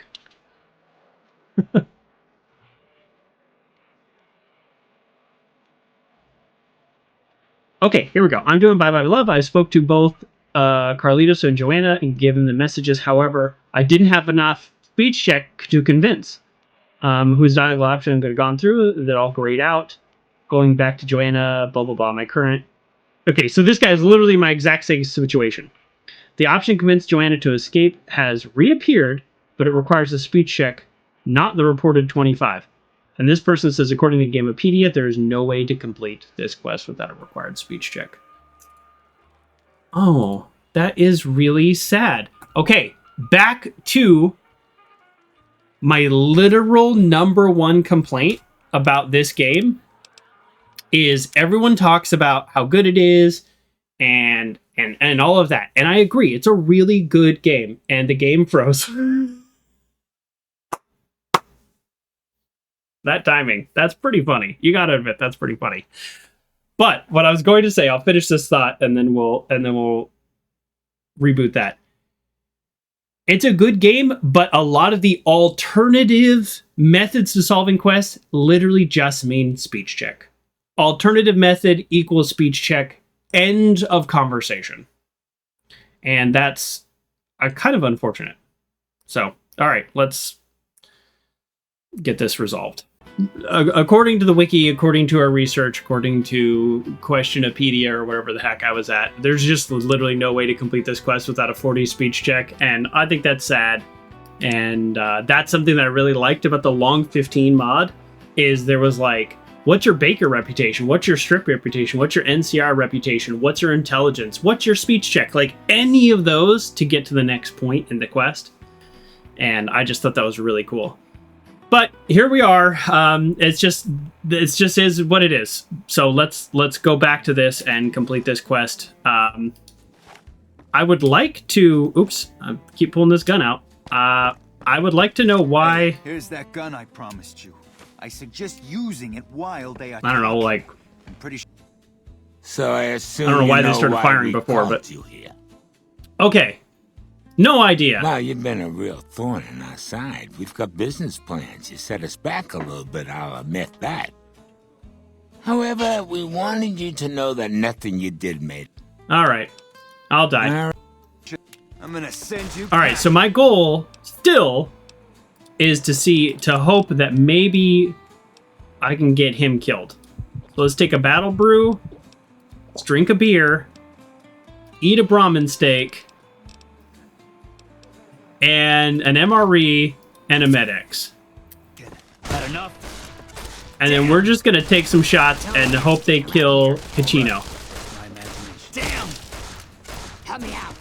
Okay, here we go. I'm doing Bye Bye Love. I spoke to both Carlitos and Joanna and gave them the messages. However, I didn't have enough speech check to convince. Whose dialogue option could have gone through. That all grayed out. Going back to Joanna, blah, blah, blah, my current. Okay, so this guy is literally my exact same situation. The option convinced Joanna to escape has reappeared, but it requires a speech check, not the reported 25. And this person says, according to Gamepedia, there is no way to complete this quest without a required speech check. Oh, that is really sad. Okay, back to my literal #1 complaint about this game is everyone talks about how good it is and all of that. And I agree, it's a really good game. And the game froze. That timing, that's pretty funny. You gotta admit, that's pretty funny. But what I was going to say, I'll finish this thought and then we'll reboot that. It's a good game, but a lot of the alternative methods to solving quests literally just mean speech check. Alternative method equals speech check. End of conversation. And that's kind of unfortunate. So, all right, let's get this resolved. According to the wiki, according to our research, according to Questionopedia or wherever the heck I was at, there's just literally no way to complete this quest without a 40 speech check, and I think that's sad. And that's something that I really liked about the Long 15 mod, is there was like What's your baker reputation? What's your strip reputation? What's your NCR reputation? What's your intelligence? What's your speech check? Like any of those to get to the next point in the quest. And I just thought that was really cool. But here we are. It's just is what it is. So let's go back to this and complete this quest. I would like to. Oops! I keep pulling this gun out. I would like to know why. Hey, here's that gun I promised you. I suggest using it while they are. I don't know, like. I'm pretty sure. So I assume I don't know why they started firing before, but. Okay. No idea. Well, you've been a real thorn in our side. We've got business plans. You set us back a little bit, I'll admit that. However, we wanted you to know that nothing you did made. All right. I'll die. I'm gonna send you. All right, so my goal still is to hope that maybe I can get him killed. So let's take a battle brew, let's drink a beer, eat a Brahmin steak, and an MRE and a Med-X. Had enough? And then we're just gonna take some shots and hope they kill Kachino. Damn! Help me out.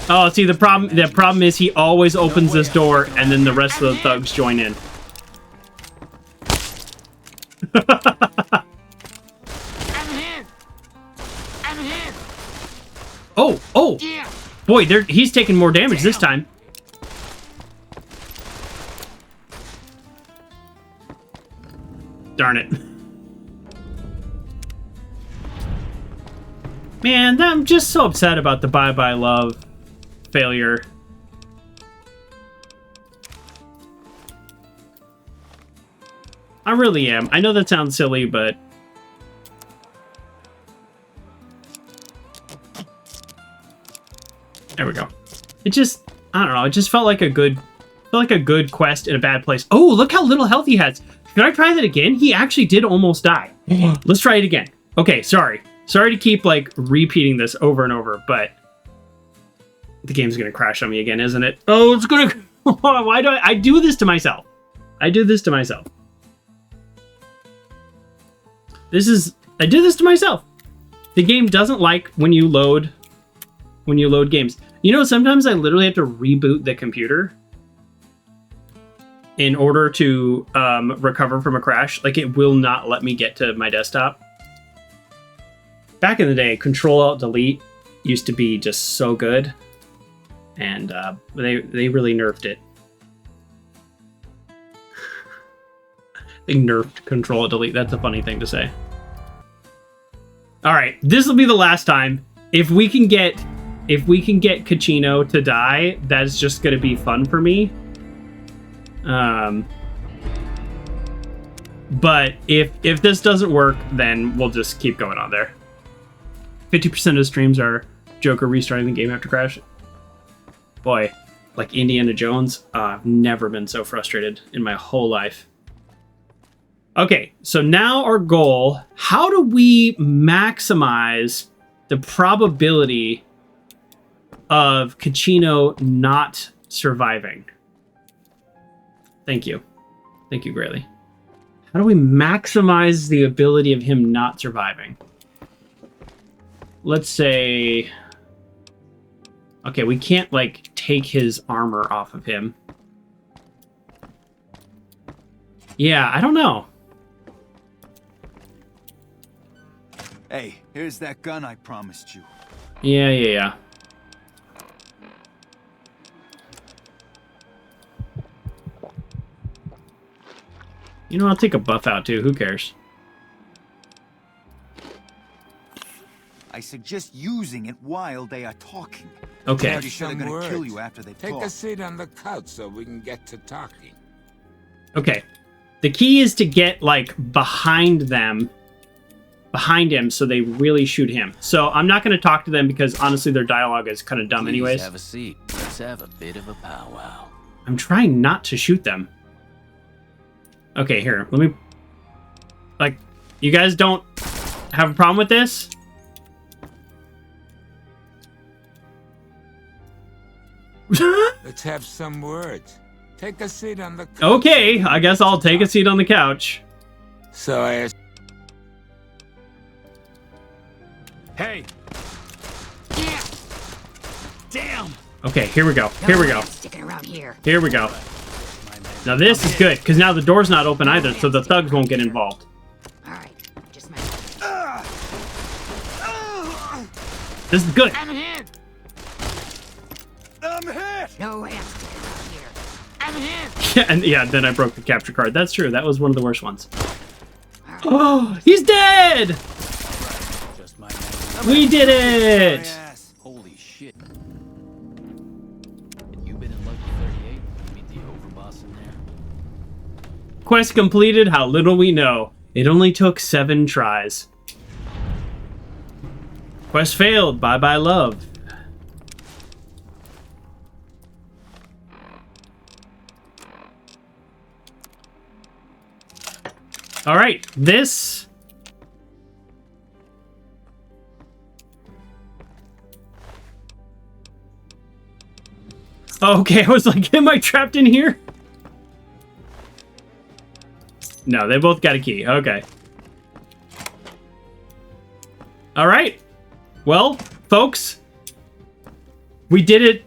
Oh, see, the problem is he always opens this door and then the rest of the thugs join in. Oh! Yeah. Boy, he's taking more damage this time. Darn it. Man, I'm just so upset about the Bye Bye Love failure. I really am. I know that sounds silly, but there we go. It just, I don't know, it just felt like a good quest in a bad place. Oh, look how little health he has. Can I try that again? He actually did almost die. Let's try it again. Okay, sorry. Sorry to keep, like, repeating this over and over, but the game's gonna crash on me again, isn't it? Oh, it's gonna... Why do I do this to myself? I do this to myself. I did this to myself. The game doesn't like when you load games. You know, sometimes I literally have to reboot the computer in order to recover from a crash. Like, it will not let me get to my desktop. Back in the day, Control-Alt-Delete used to be just so good. And they really nerfed it. They nerfed Control-Delete. That's a funny thing to say. All right, this will be the last time. If we can get Kachino to die, that's just gonna be fun for me. But if this doesn't work, then we'll just keep going on there. 50% of streams are Joker restarting the game after crash. Boy, like Indiana Jones, I've never been so frustrated in my whole life. Okay, so now our goal, how do we maximize the probability of Kachino not surviving? Thank you. Thank you greatly. How do we maximize the ability of him not surviving? Let's say... Okay, we can't, like, take his armor off of him. Yeah, I don't know. Hey, here's that gun I promised you. Yeah. You know, I'll take a buff out, too. Who cares? I suggest using it while they are talking. Okay. They're sure they're gonna kill you after they Take talk. a seat on the couch so we can get to talking. Okay. The key is to get, like, behind him, so they really shoot him. So I'm not going to talk to them because, honestly, their dialogue is kind of dumb anyways. Have a seat. Let's have a bit of a powwow. I'm trying not to shoot them. Okay, here. Let me... Like, you guys don't have a problem with this? Let's have some words. Take a seat on the couch. Okay, I guess I'll take a seat on the couch. So I asked... Hey! Yeah! Damn! Okay, here we go. Here we go. Sticking around here. Here we go. Now this is good, because now the door's not open either, so the thugs won't get involved. This is good. I'm hit! I'm hit! No way I'm sticking around here. I'm hit! Yeah, and yeah, then I broke the capture card. That's true. That was one of the worst ones. Oh, he's dead! We did it! Holy shit. You been in Lucky 38? Meet the overboss in there. Quest completed. How little we know. It only took 7 tries. Quest failed. Bye-bye, love. All right, this... Okay, I was like, am I trapped in here? No, they both got a key. Okay. All right. Well, folks, we did it.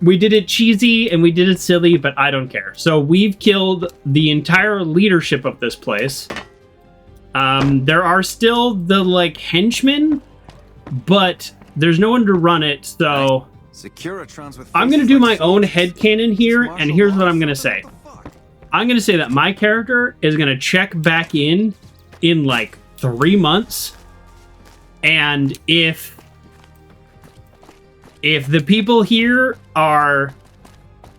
We did it cheesy and we did it silly, but I don't care. So we've killed the entire leadership of this place. There are still the, like, henchmen, but there's no one to run it, so... I'm going to do my own headcanon here, and here's what I'm going to say. I'm going to say that my character is going to check back in like 3 months, and if the people here are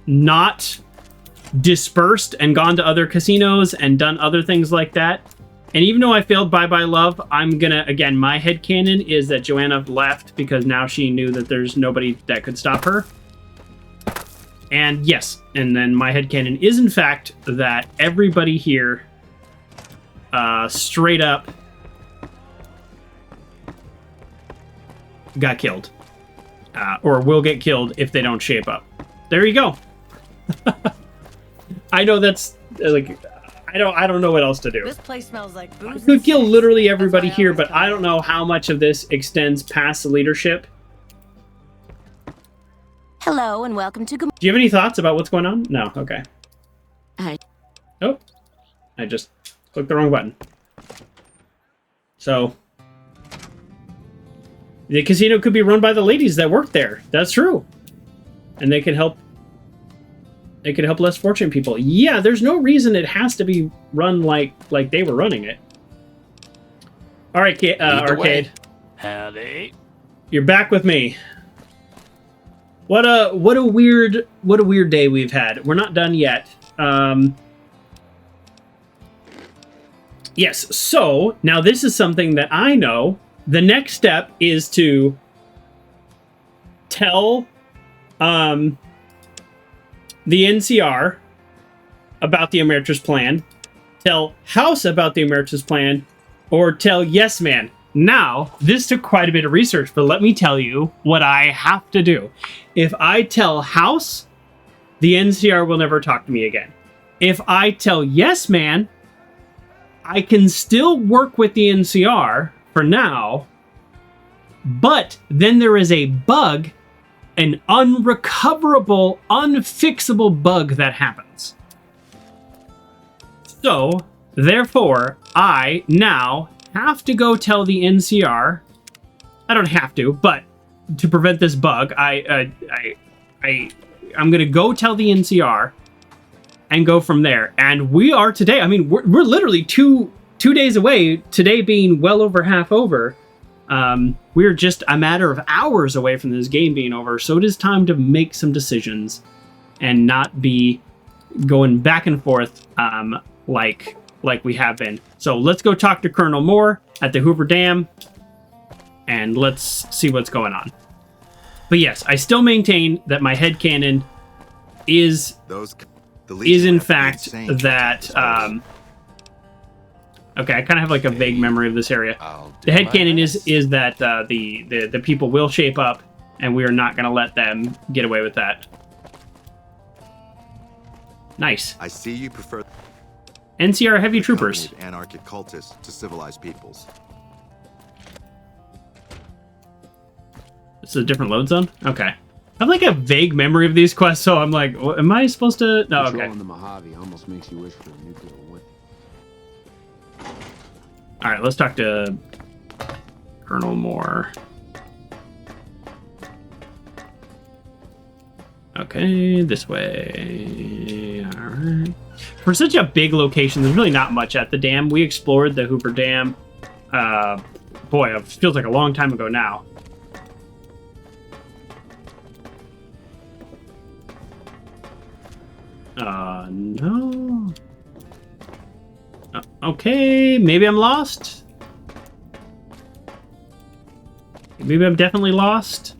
not dispersed and gone to other casinos and done other things like that, and even though I failed Bye Bye Love, I'm gonna, again, my headcanon is that Joanna left because now she knew that there's nobody that could stop her. And yes, and then my headcanon is in fact that everybody here straight up got killed. Or will get killed if they don't shape up. There you go. I know that's like I don't know what else to do. This place smells like booze. I could kill literally everybody here, but I don't know how much of this extends past the leadership. Hello and welcome to Do you have any thoughts about what's going on? No. Okay. Oh, I just clicked the wrong button. So the casino could be run by the ladies that work there. That's true. And they could help. They could help less fortunate people. Yeah, there's no reason it has to be run like they were running it. All right, Arcade. Howdy. You're back with me. What a weird day we've had. We're not done yet. Yes. So now this is something that I know. The next step is to tell the NCR about the Omertas plan, tell House about the Omertas plan, or tell Yes Man. Now, this took quite a bit of research, but let me tell you what I have to do. If I tell House, the NCR will never talk to me again. If I tell Yes Man, I can still work with the NCR for now, but then there is a bug, an unrecoverable, unfixable bug that happens. So, therefore, I now have to go tell the NCR. I don't have to, but to prevent this bug, I'm gonna go tell the NCR and go from there. And we are today. I mean, we're literally two days away. Today being well over half over. We're just a matter of hours away from this game being over, so it is time to make some and not be going back and forth like we have been. So let's go talk to Colonel Moore at the Hoover Dam, and let's see what's going on. But yes, I still maintain that my headcanon is in fact that okay, I kind of have like a vague memory of this area. The headcanon is that the people will shape up, and we are not going to let them get away with that. Nice. I see you prefer... NCR heavy troopers. Anarchic cultists to civilized peoples. This is a different load zone? Okay. I have like a vague memory of these quests, so I'm like, am I supposed to? No, okay. Patrolling the Mojave almost makes you wish for a nuclear weapon. All right, let's talk to Colonel Moore. Okay, this way. All right. For such a big location, there's really not much at the dam. We explored the Hoover Dam. Boy, it feels like a long time ago now. No. Okay, maybe I'm lost. Maybe I'm definitely lost.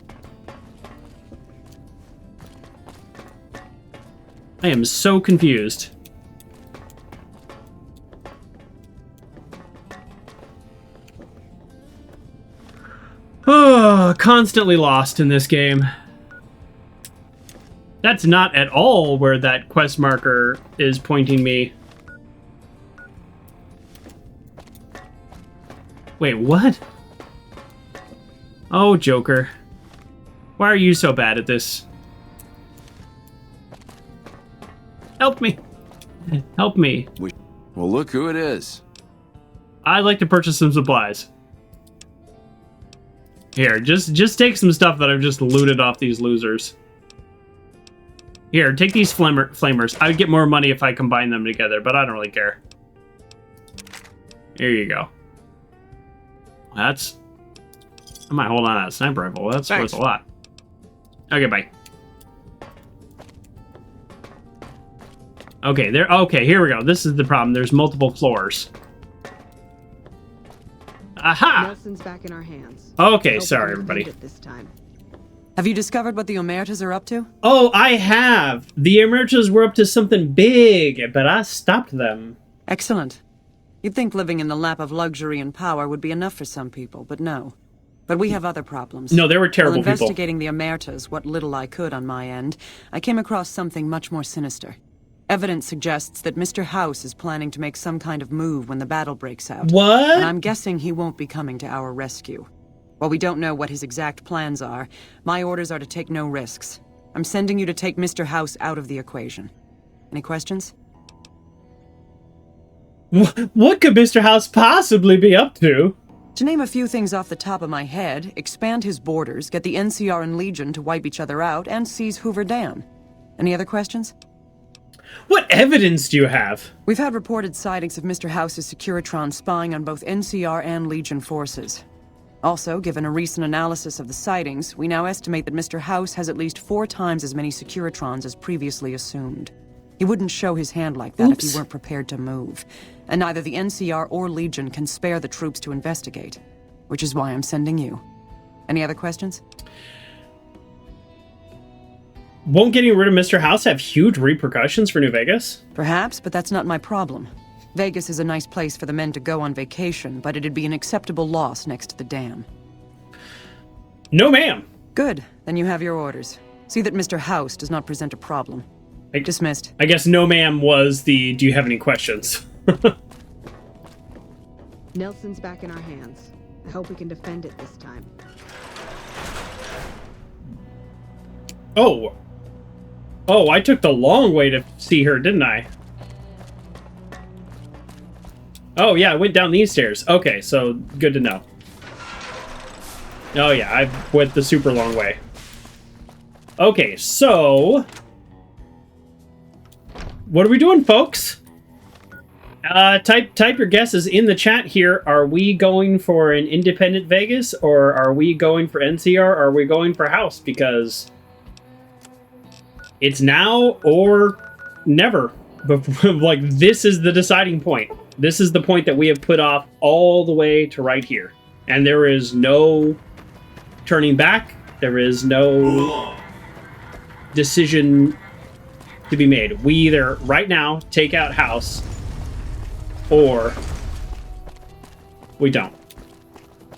I am so confused. Oh, constantly lost in this game. That's not at all where that quest marker is pointing me. Wait, what? Oh, Joker. Why are you so bad at this? Help me. Help me. Well, look who it is. I'd like to purchase some supplies. Here, just take some stuff that I've just looted off these losers. Here, take these flamers. I would get more money if I combine them together, but I don't really care. Here you go. I might hold on to that sniper rifle. That's worth a lot. Okay, bye. Okay, okay, here we go. This is the problem. There's multiple floors. Aha! Nelson's back in our hands. Okay, sorry, everybody. This time. Have you discovered what the Omertas are up to? Oh, I have. The Omertas were up to something big, but I stopped them. Excellent. You'd think living in the lap of luxury and power would be enough for some people, but no. But we have other problems. No, they were terrible While people. investigating the Omertas, what little I could on my end, I came across something much more sinister. Evidence suggests that Mr. House is planning to make some kind of move when the battle breaks out. What? And I'm guessing he won't be coming to our rescue. While we don't know what his exact plans are, my orders are to take no risks. I'm sending you to take Mr. House out of the equation. Any questions? What could Mr. House possibly be up to? To name a few things off the top of my head, expand his borders, get the NCR and Legion to wipe each other out, and seize Hoover Dam. Any other questions? What evidence do you have? We've had reported sightings of Mr. House's Securitron spying on both NCR and Legion forces. Also, given a recent analysis of the sightings, we now estimate that Mr. House has at least 4 times as many Securitrons as previously assumed. He wouldn't show his hand like that if he weren't prepared to move. And neither the NCR or Legion can spare the troops to investigate. Which is why I'm sending you. Any other questions? Won't getting rid of Mr. House have huge repercussions for New Vegas? Perhaps, but that's not my problem. Vegas is a nice place for the men to go on vacation, but it'd be an acceptable loss next to the dam. No, ma'am. Good. Then you have your orders. See that Mr. House does not present a problem. Dismissed. I guess no, ma'am was the do you have any questions? Nelson's back in our hands. I hope we can defend it this time. Oh. Oh, I took the long way to see her, didn't I? Oh, yeah, I went down these stairs. Okay, so good to know. Oh, yeah, I went the super long way. Okay, so... what are we doing, folks? Type your guesses in the chat here. Are we going for an independent Vegas, or are we going for NCR, or are we going for House? Because it's now or never. Like, this is the deciding point. This is the point that we have put off all the way to right here. And there is no turning back. There is no decision to be made. We either, right now, take out House, or we don't.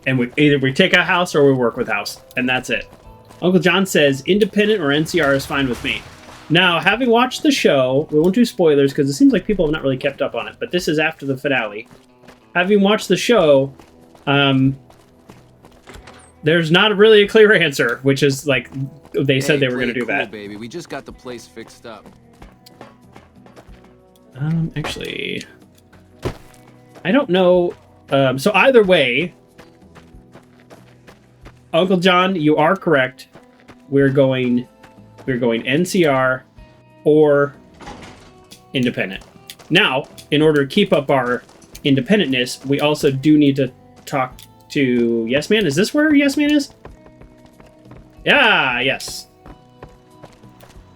And either we take out House or we work with House. And that's it. Uncle John says, independent or NCR is fine with me. Now, having watched the show, we won't do spoilers because it seems like people have not really kept up on it, but this is after the finale. Having watched the show, there's not really a clear answer, which is like they said they were going to do that. Baby, we just got the place fixed up. Actually, I don't know. So either way, Uncle John, you are correct. We're going NCR or independent. Now, in order to keep up our independentness, we also do need to talk to Yes Man. Is this where Yes Man is? Yeah, yes.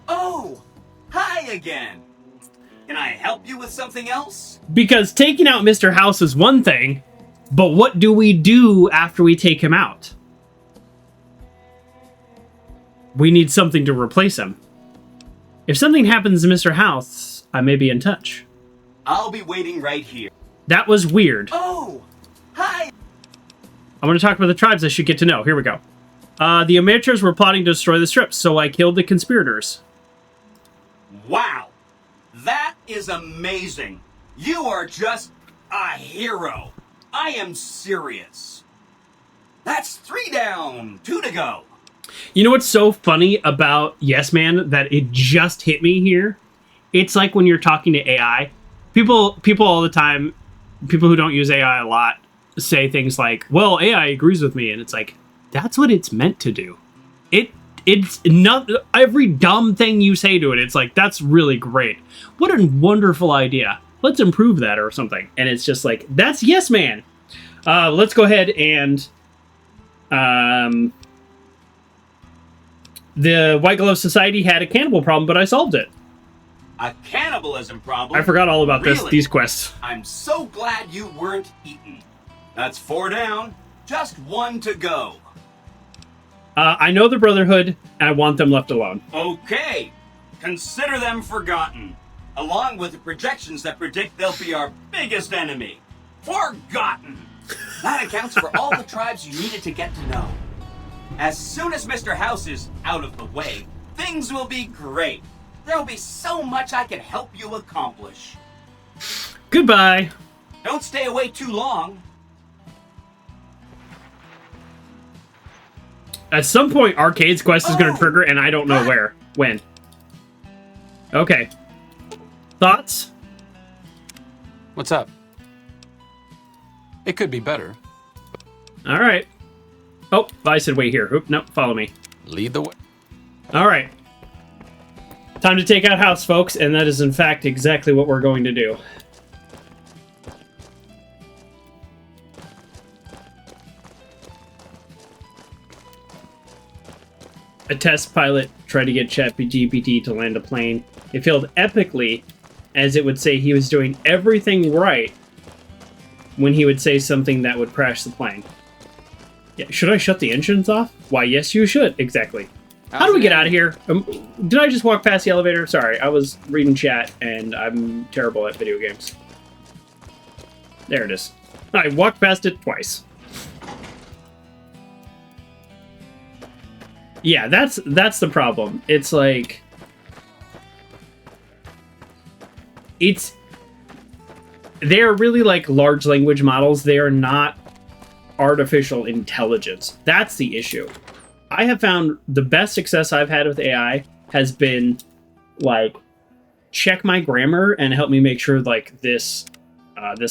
Oh, hi again. Can I help you with something else? Because taking out Mr. House is one thing, but what do we do after we take him out? We need something to replace him. If something happens to Mr. House, I may be in touch. I'll be waiting right here. That was weird. Oh, hi. I want to talk about the tribes I should get to know. Here we go. The Omertas were plotting to destroy the strips, so I killed the conspirators. Wow. That is amazing. You are just a hero. I am serious. That's 3 down, 2 to go. You know what's so funny about Yes Man that it just hit me here? It's like when you're talking to AI. People all the time, people who don't use AI a lot, say things like, well, AI agrees with me. And it's like, that's what it's meant to do. It's not every dumb thing you say to it. It's like, that's really great. What a wonderful idea. Let's improve that or something. And it's just like, that's Yes Man. Let's go ahead and the White Glove Society had a cannibal problem, but I solved it. A cannibalism problem? I forgot all about Really? these quests. I'm so glad you weren't eaten. That's 4 down, just 1 to go. I know the Brotherhood, and I want them left alone. Okay, consider them forgotten, along with the projections that predict they'll be our biggest enemy. Forgotten! That accounts for all the tribes you needed to get to know. As soon as Mr. House is out of the way, things will be great. There'll be so much I can help you accomplish. Goodbye. Don't stay away too long. At some point, Arcade's quest is going to trigger, and I don't know where. When. Okay. Thoughts? What's up? It could be better. All right. Oh, I said wait here. Oop, nope, follow me. Lead the way. All right. Time to take out House, folks, and that is, in fact, exactly what we're going to do. A test pilot tried to get ChatGPT to land a plane. It failed epically, as it would say he was doing everything right when he would say something that would crash the plane. Yeah, should I shut the engines off? Why, yes, you should. Exactly. How do we get out of here? Did I just walk past the elevator? Sorry, I was reading chat, and I'm terrible at video games. There it is. I walked past it twice. Yeah, that's the problem. It's like... They're really like large language models. They are not artificial intelligence. That's the issue. I have found the best success I've had with AI has been like check my grammar and help me make sure like this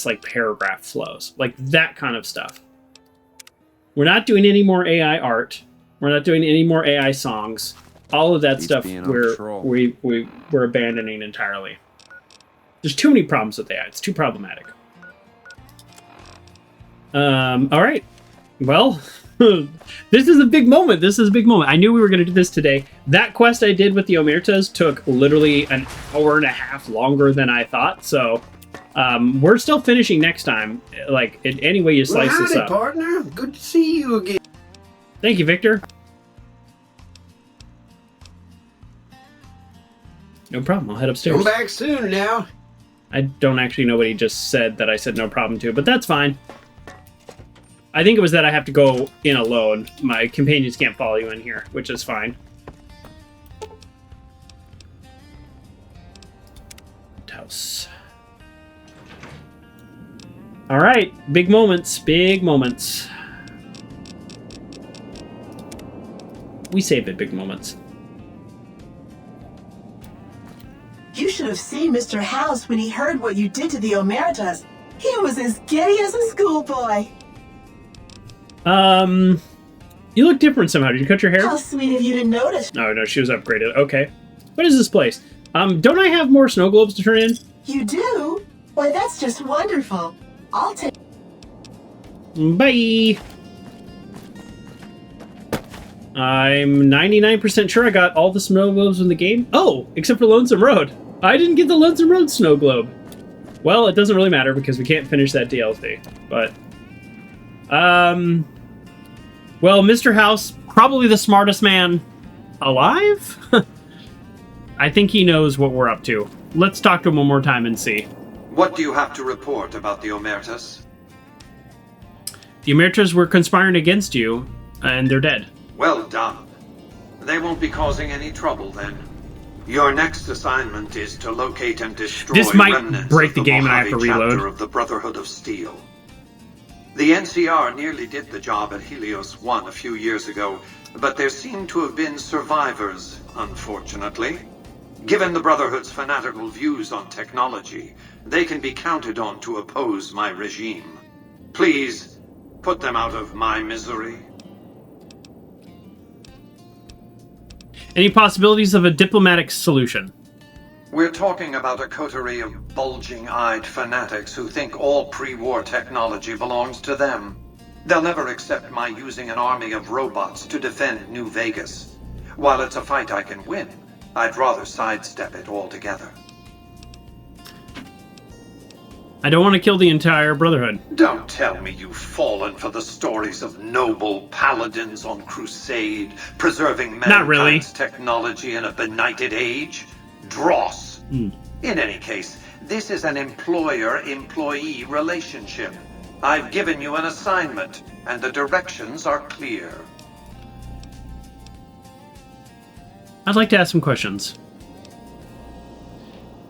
like paragraph flows, like that kind of stuff. We're not doing any more AI art. We're not doing any more AI songs. All of that stuff we're abandoning entirely. There's too many problems with AI. It's too problematic. All right. Well, this is a big moment. This is a big moment. I knew we were going to do this today. That quest I did with the Omertas took literally an hour and a half longer than I thought. So we're still finishing next time. Like, in any way you slice this up. Partner. Good to see you again. Thank you, Victor. No problem. I'll head upstairs. Come back soon now. I don't actually know what he just said that I said no problem to, but that's fine. I think it was that I have to go in alone. My companions can't follow you in here, which is fine. House. All right, big moments, big moments. We save it, big moments. You should have seen Mr. House when he heard what you did to the Omertas. He was as giddy as a schoolboy. You look different somehow. Did you cut your hair? How sweet of you to notice. No, she was upgraded. Okay. What is this place? Don't I have more snow globes to turn in? You do? Why, that's just wonderful. I'll take... Bye! I'm 99% sure I got all the snow globes in the game. Oh, except for Lonesome Road. I didn't get the Lonesome Road snow globe. Well, it doesn't really matter because we can't finish that DLC. But, well, Mr. House, probably the smartest man alive? I think he knows what we're up to. Let's talk to him one more time and see. What do you have to report about the Omertas? The Omertas were conspiring against you, and they're dead. Well done. They won't be causing any trouble then. Your next assignment is to locate and destroy this might remnants break of the game and I have to Mojave reload. chapter of the Brotherhood of Steel. The NCR nearly did the job at Helios 1 a few years ago, but there seem to have been survivors, unfortunately. Given the Brotherhood's fanatical views on technology, they can be counted on to oppose my regime. Please, put them out of my misery. Any possibilities of a diplomatic solution? We're talking about a coterie of bulging-eyed fanatics who think all pre-war technology belongs to them. They'll never accept my using an army of robots to defend New Vegas. While it's a fight I can win, I'd rather sidestep it altogether. I don't want to kill the entire Brotherhood. Don't tell me you've fallen for the stories of noble paladins on crusade, preserving mankind's technology in a benighted age. Dross. In any case, this is an employer-employee relationship. I've given you an assignment, and the directions are clear. I'd like to ask some questions.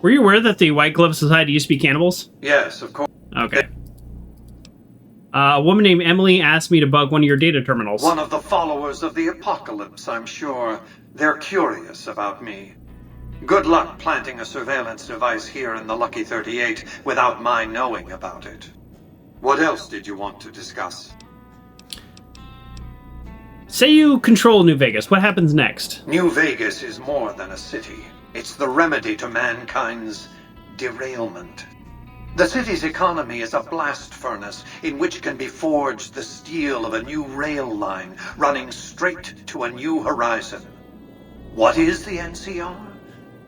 Were you aware that the White Glove Society used to be cannibals? Yes, of course. Okay. A woman named Emily asked me to bug one of your data terminals. One of the followers of the apocalypse, I'm sure. They're curious about me. Good luck planting a surveillance device here in the Lucky 38 without my knowing about it. What else did you want to discuss? Say you control New Vegas. What happens next? New Vegas is more than a city. It's the remedy to mankind's derailment. The city's economy is a blast furnace in which can be forged the steel of a new rail line running straight to a new horizon. What is the NCR?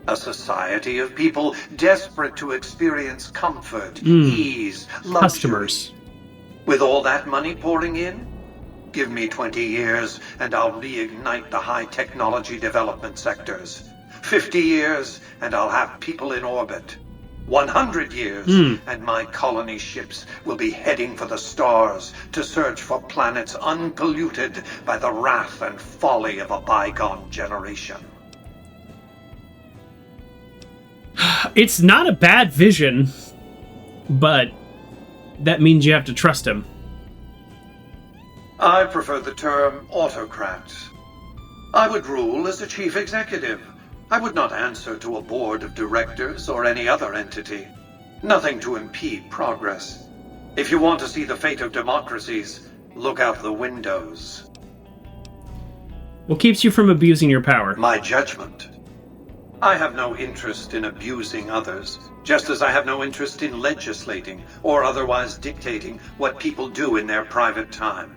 A society of people desperate to experience comfort, ease, luxury. Customers. With all that money pouring in, give me 20 years and I'll reignite the high technology development sectors. 50 years and I'll have people in orbit. 100 years and my colony ships will be heading for the stars to search for planets unpolluted by the wrath and folly of a bygone generation. It's not a bad vision, but that means you have to trust him. I prefer the term autocrat. I would rule as a chief executive. I would not answer to a board of directors or any other entity. Nothing to impede progress. If you want to see the fate of democracies, look out the windows. What keeps you from abusing your power? My judgment. I have no interest in abusing others, just as I have no interest in legislating or otherwise dictating what people do in their private time.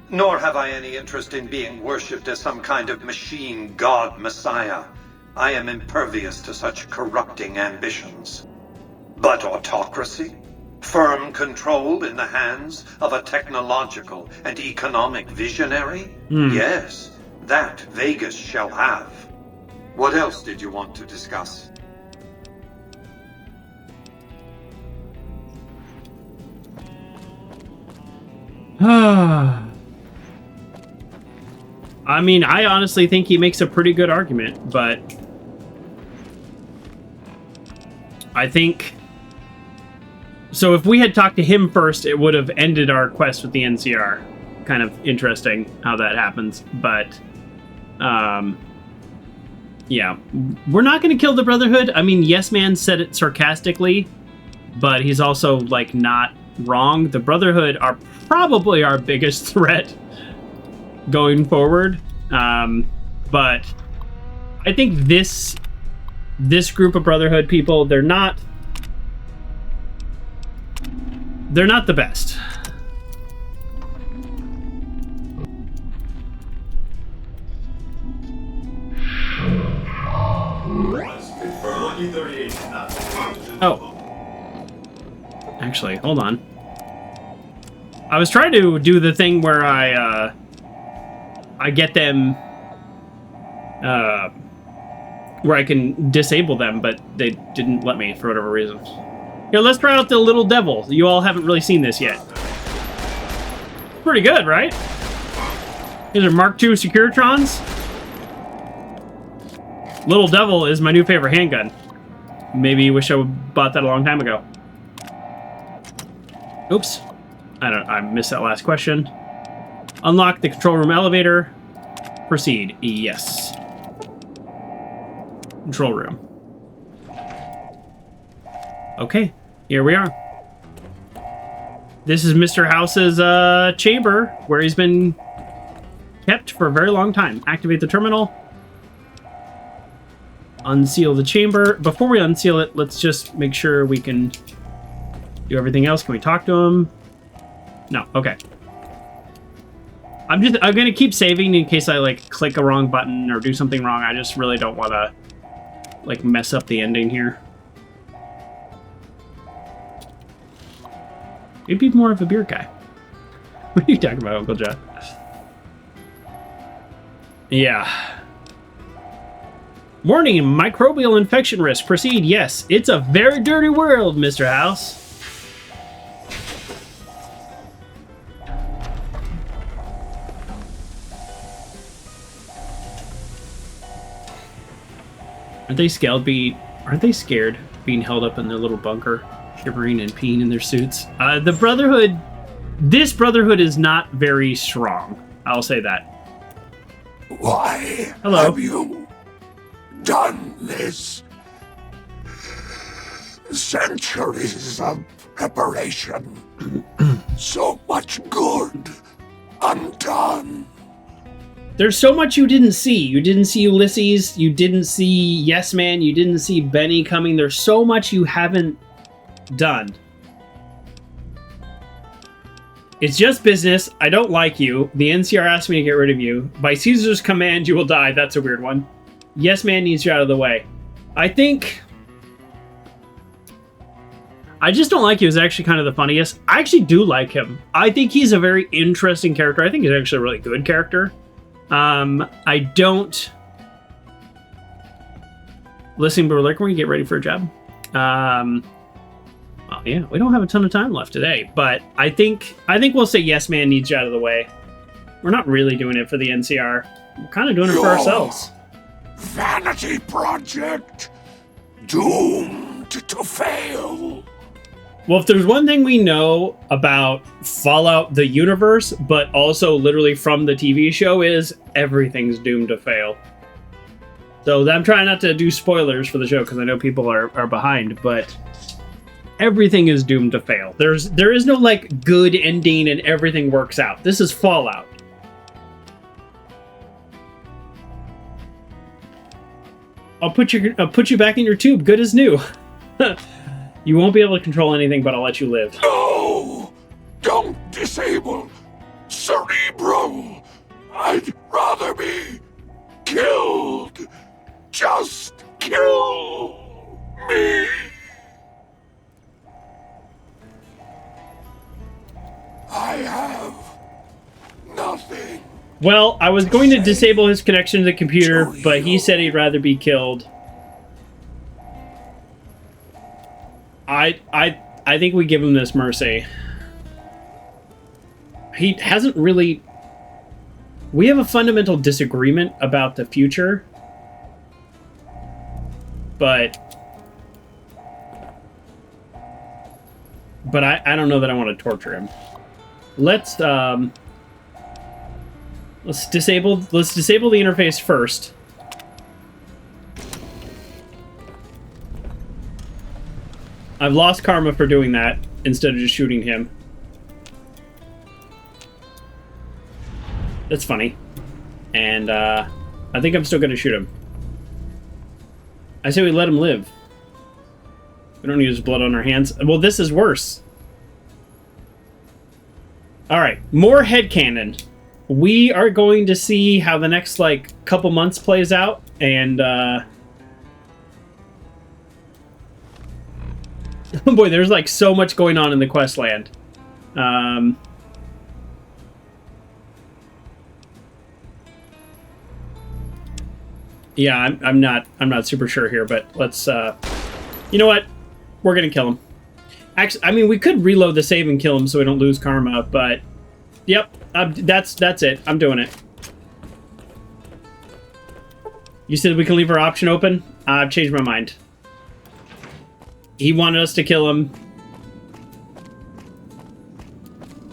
Nor have I any interest in being worshipped as some kind of machine god messiah. I am impervious to such corrupting ambitions. But autocracy? Firm control in the hands of a technological and economic visionary? Yes, that Vegas shall have. What else did you want to discuss? I mean, I honestly think he makes a pretty good argument, but I think... So if we had talked to him first, it would have ended our quest with the NCR. Kind of interesting how that happens, but... yeah. We're not going to kill the Brotherhood. I mean, Yes Man said it sarcastically, but he's also, like, not wrong. The Brotherhood are probably our biggest threat going forward. But I think this group of Brotherhood people, they're not the best. Oh. Actually, hold on. I was trying to do the thing where I get them, where I can disable them, but they didn't let me for whatever reason. Here, let's try out the Little Devil. You all haven't really seen this yet. Pretty good, right? These are Mark II Securitrons. Little Devil is my new favorite handgun. Maybe you wish I would bought that a long time ago. Oops. I missed that last question. Unlock the control room elevator. Proceed. Yes. Control room. Okay, here we are. This is Mr. House's chamber, where he's been kept for a very long time. Activate the terminal. Unseal the chamber. Before we unseal it, let's just make sure we can do everything else. Can we talk to him? No, okay. I'm gonna keep saving in case I like click a wrong button or do something wrong. I just really don't want to like mess up the ending here. You'd be more of a beer guy. What are you talking about, Uncle John? Yeah. Warning, microbial infection risk. Proceed. Yes, it's a very dirty world, Mr. House. Aren't they scared being held up in their little bunker, shivering and peeing in their suits? The Brotherhood, this Brotherhood is not very strong. I'll say that. Why Hello. have you done this? Centuries of preparation. So much good undone. There's so much you didn't see. You didn't see Ulysses. You didn't see Yes Man. You didn't see Benny coming. There's so much you haven't done. It's just business. I don't like you. The NCR asked me to get rid of you. By Caesar's command, you will die. That's a weird one. Yes Man needs you out of the way. I think... I just don't like you is actually kind of the funniest. I actually do like him. I think he's a very interesting character. I think he's actually a really good character. I don't... Listen, but like, when you get ready for a job. Well, yeah, we don't have a ton of time left today, but I think we'll say Yes Man needs you out of the way. We're not really doing it for the NCR. We're kind of doing it for ourselves. Vanity project, doomed to fail. Well, if there's one thing we know about Fallout, the universe, but also literally from the TV show, is everything's doomed to fail. So I'm trying not to do spoilers for the show because I know people are behind, but everything is doomed to fail. There is no like good ending and everything works out. This is Fallout. I'll put you back in your tube, good as new. You won't be able to control anything, but I'll let you live. No! Don't disable Cerebral! I'd rather be killed! Just kill me! I have nothing. Well, I was going to disable his connection to the computer, but he said he'd rather be killed. I think we give him this mercy. He hasn't really... We have a fundamental disagreement about the future. But But I don't know that I want to torture him. Let's disable the interface first. I've lost karma for doing that instead of just shooting him. That's funny. And I think I'm still going to shoot him. I say we let him live. We don't need his blood on our hands. Well, this is worse. Alright, more headcanon. We are going to see how the next, like, couple months plays out, and, oh boy, there's, like, so much going on in the quest land. Yeah, I'm not super sure here, but let's, you know what? We're gonna kill him. Actually, I mean, we could reload the save and kill him so we don't lose karma, but yep, that's it. I'm doing it. You said we can leave our option open? I've changed my mind. He wanted us to kill him.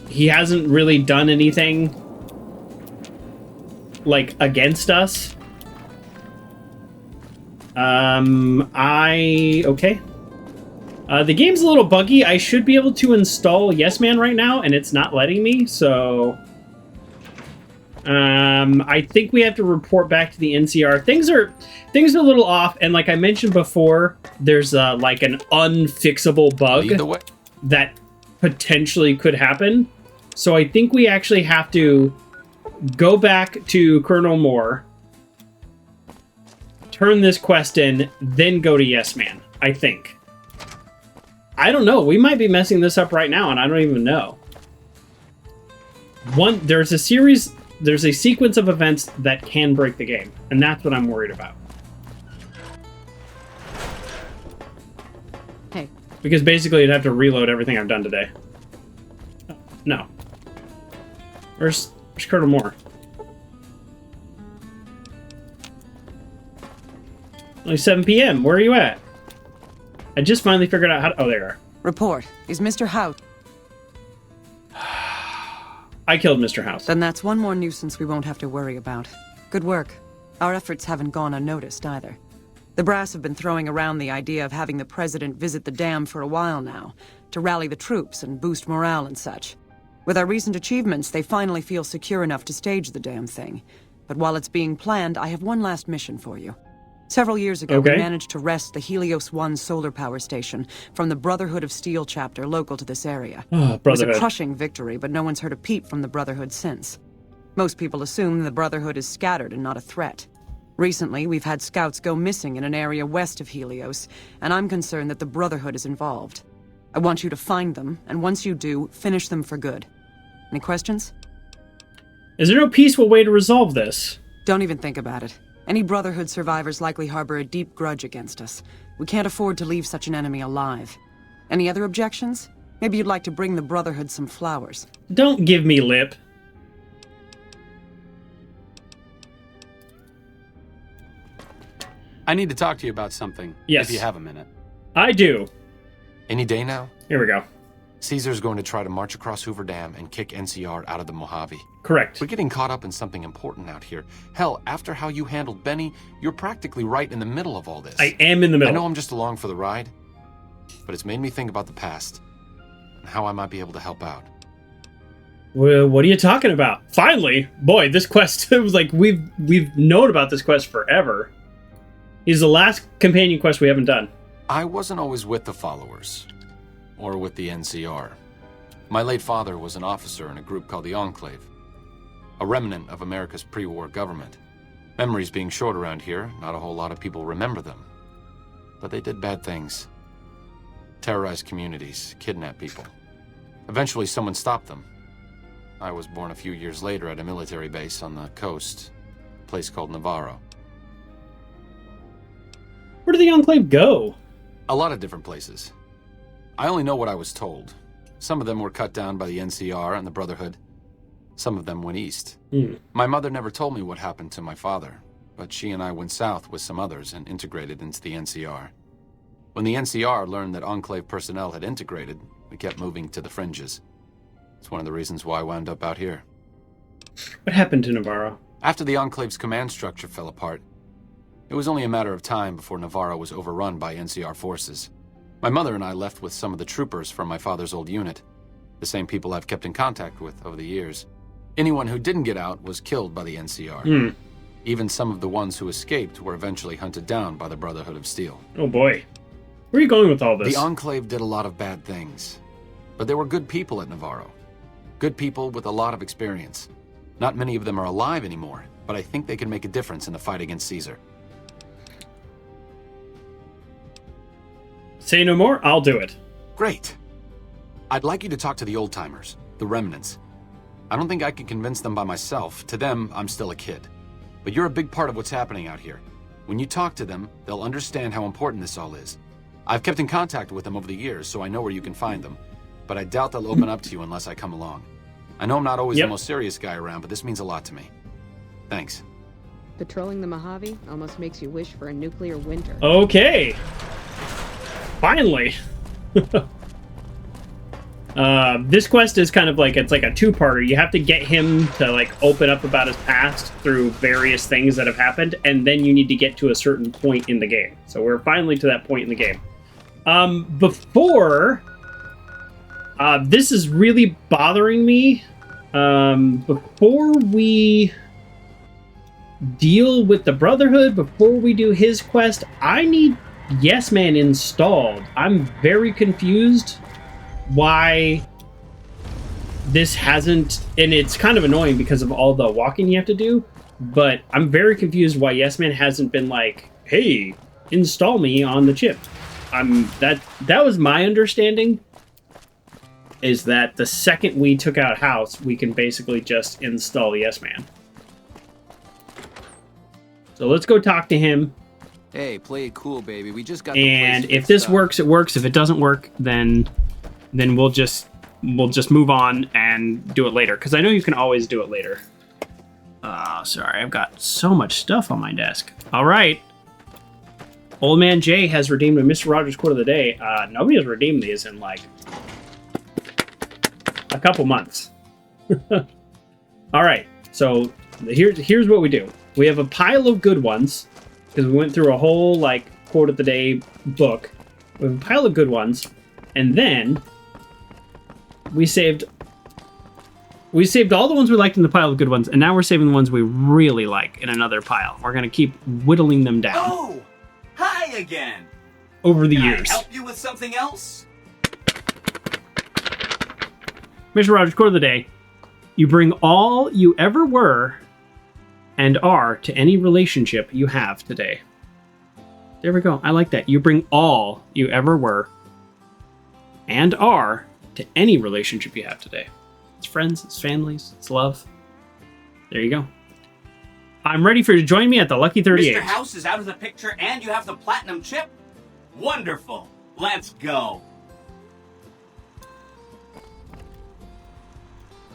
He hasn't really done anything, like, against us. Okay. The game's a little buggy. I should be able to install Yes Man right now, and it's not letting me, so... I think we have to report back to the NCR. Things are a little off, and like I mentioned before, there's, like, an unfixable bug that potentially could happen. So I think we actually have to go back to Colonel Moore, turn this quest in, then go to Yes Man, I think. I don't know. We might be messing this up right now, and I don't even know. There's a sequence of events that can break the game, and that's what I'm worried about. Hey. Because basically you'd have to reload everything I've done today. No. Where's Colonel Moore? Only 7 p.m. Where are you at? I just finally figured out how to... Oh, there you are. Report. Is Mr. House... I killed Mr. House. Then that's one more nuisance we won't have to worry about. Good work. Our efforts haven't gone unnoticed either. The brass have been throwing around the idea of having the president visit the dam for a while now, to rally the troops and boost morale and such. With our recent achievements, they finally feel secure enough to stage the damn thing. But while it's being planned, I have one last mission for you. Several years ago, we managed to wrest the Helios 1 solar power station from the Brotherhood of Steel chapter local to this area. It was a crushing victory, but no one's heard a peep from the Brotherhood since. Most people assume the Brotherhood is scattered and not a threat. Recently, we've had scouts go missing in an area west of Helios, and I'm concerned that the Brotherhood is involved. I want you to find them, and once you do, finish them for good. Any questions? Is there no peaceful way to resolve this? Don't even think about it. Any Brotherhood survivors likely harbor a deep grudge against us. We can't afford to leave such an enemy alive. Any other objections? Maybe you'd like to bring the Brotherhood some flowers. Don't give me lip. I need to talk to you about something. Yes. If you have a minute. I do. Any day now? Here we go. Caesar's going to try to march across Hoover Dam and kick NCR out of the Mojave. Correct. We're getting caught up in something important out here. Hell, after how you handled Benny, you're practically right in the middle of all this. I am in the middle. I know I'm just along for the ride, but it's made me think about the past and how I might be able to help out. Well, what are you talking about? Finally! Boy, this quest, it was like we've known about this quest forever. It's the last companion quest we haven't done. I wasn't always with the followers. Or with the NCR. My late father was an officer in a group called the Enclave, a remnant of America's pre-war government. Memories being short around here, not a whole lot of people remember them. But they did bad things. Terrorized communities, kidnapped people. Eventually someone stopped them. I was born a few years later at a military base on the coast, a place called Navarro. Where did the Enclave go? A lot of different places. I only know what I was told. Some of them were cut down by the NCR and the Brotherhood. Some of them went east. My mother never told me what happened to my father, but she and I went south with some others and integrated into the NCR. When the NCR learned that Enclave personnel had integrated, we I kept moving to the fringes. It's one of the reasons why I wound up out here. What happened to Navarro? After the Enclave's command structure fell apart, it was only a matter of time before Navarro was overrun by NCR forces. My mother and I left with some of the troopers from my father's old unit, the same people I've kept in contact with over the years. Anyone who didn't get out was killed by the NCR. Even some of the ones who escaped were eventually hunted down by the Brotherhood of Steel. Oh boy. Where are you going with all this? The Enclave did a lot of bad things, but there were good people at Navarro. Good people with a lot of experience. Not many of them are alive anymore, but I think they can make a difference in the fight against Caesar. Say no more, I'll do it. Great. I'd like you to talk to the old-timers, the Remnants. I don't think I can convince them by myself. To them, I'm still a kid. But you're a big part of what's happening out here. When you talk to them, they'll understand how important this all is. I've kept in contact with them over the years, so I know where you can find them. But I doubt they'll open up to you unless I come along. I know I'm not always the most serious guy around, but this means a lot to me. Thanks. Patrolling the Mojave almost makes you wish for a nuclear winter. Okay. Finally. This quest is kind of like, it's like a two-parter. You have to get him to like open up about his past through various things that have happened, and then you need to get to a certain point in the game. So we're finally to that point in the game. This is really bothering me. Before we deal with the Brotherhood, before we do his quest, I need Yes Man installed. I'm very confused why this hasn't, and it's kind of annoying because of all the walking you have to do, but I'm very confused why Yes Man hasn't been like, hey, install me on the chip. That was my understanding, is that the second we took out House, we can basically just install Yes Man. So let's go talk to him. Hey, play it cool, baby. We just got. And if this works, it works. If it doesn't work, then we'll just move on and do it later. Because I know you can always do it later. Sorry, I've got so much stuff on my desk. All right. Old Man Jay has redeemed a Mr. Rogers quote of the day. Nobody has redeemed these in like a couple months. All right. So here's what we do. We have a pile of good ones because we went through a whole like quote of the day book. We have a pile of good ones, and then we saved all the ones we liked in the pile of good ones, and now we're saving the ones we really like in another pile. We're gonna keep whittling them down. Oh, hi again. Over the Can years. I help you with something else? Mr. Rogers quote of the day: "You bring all you ever were and are to any relationship you have today." There we go. I like that. You bring all you ever were and are to any relationship you have today. It's friends, it's families, it's love. There you go. I'm ready for you to join me at the Lucky 38. Mr. House is out of the picture and you have the platinum chip? Wonderful. Let's go.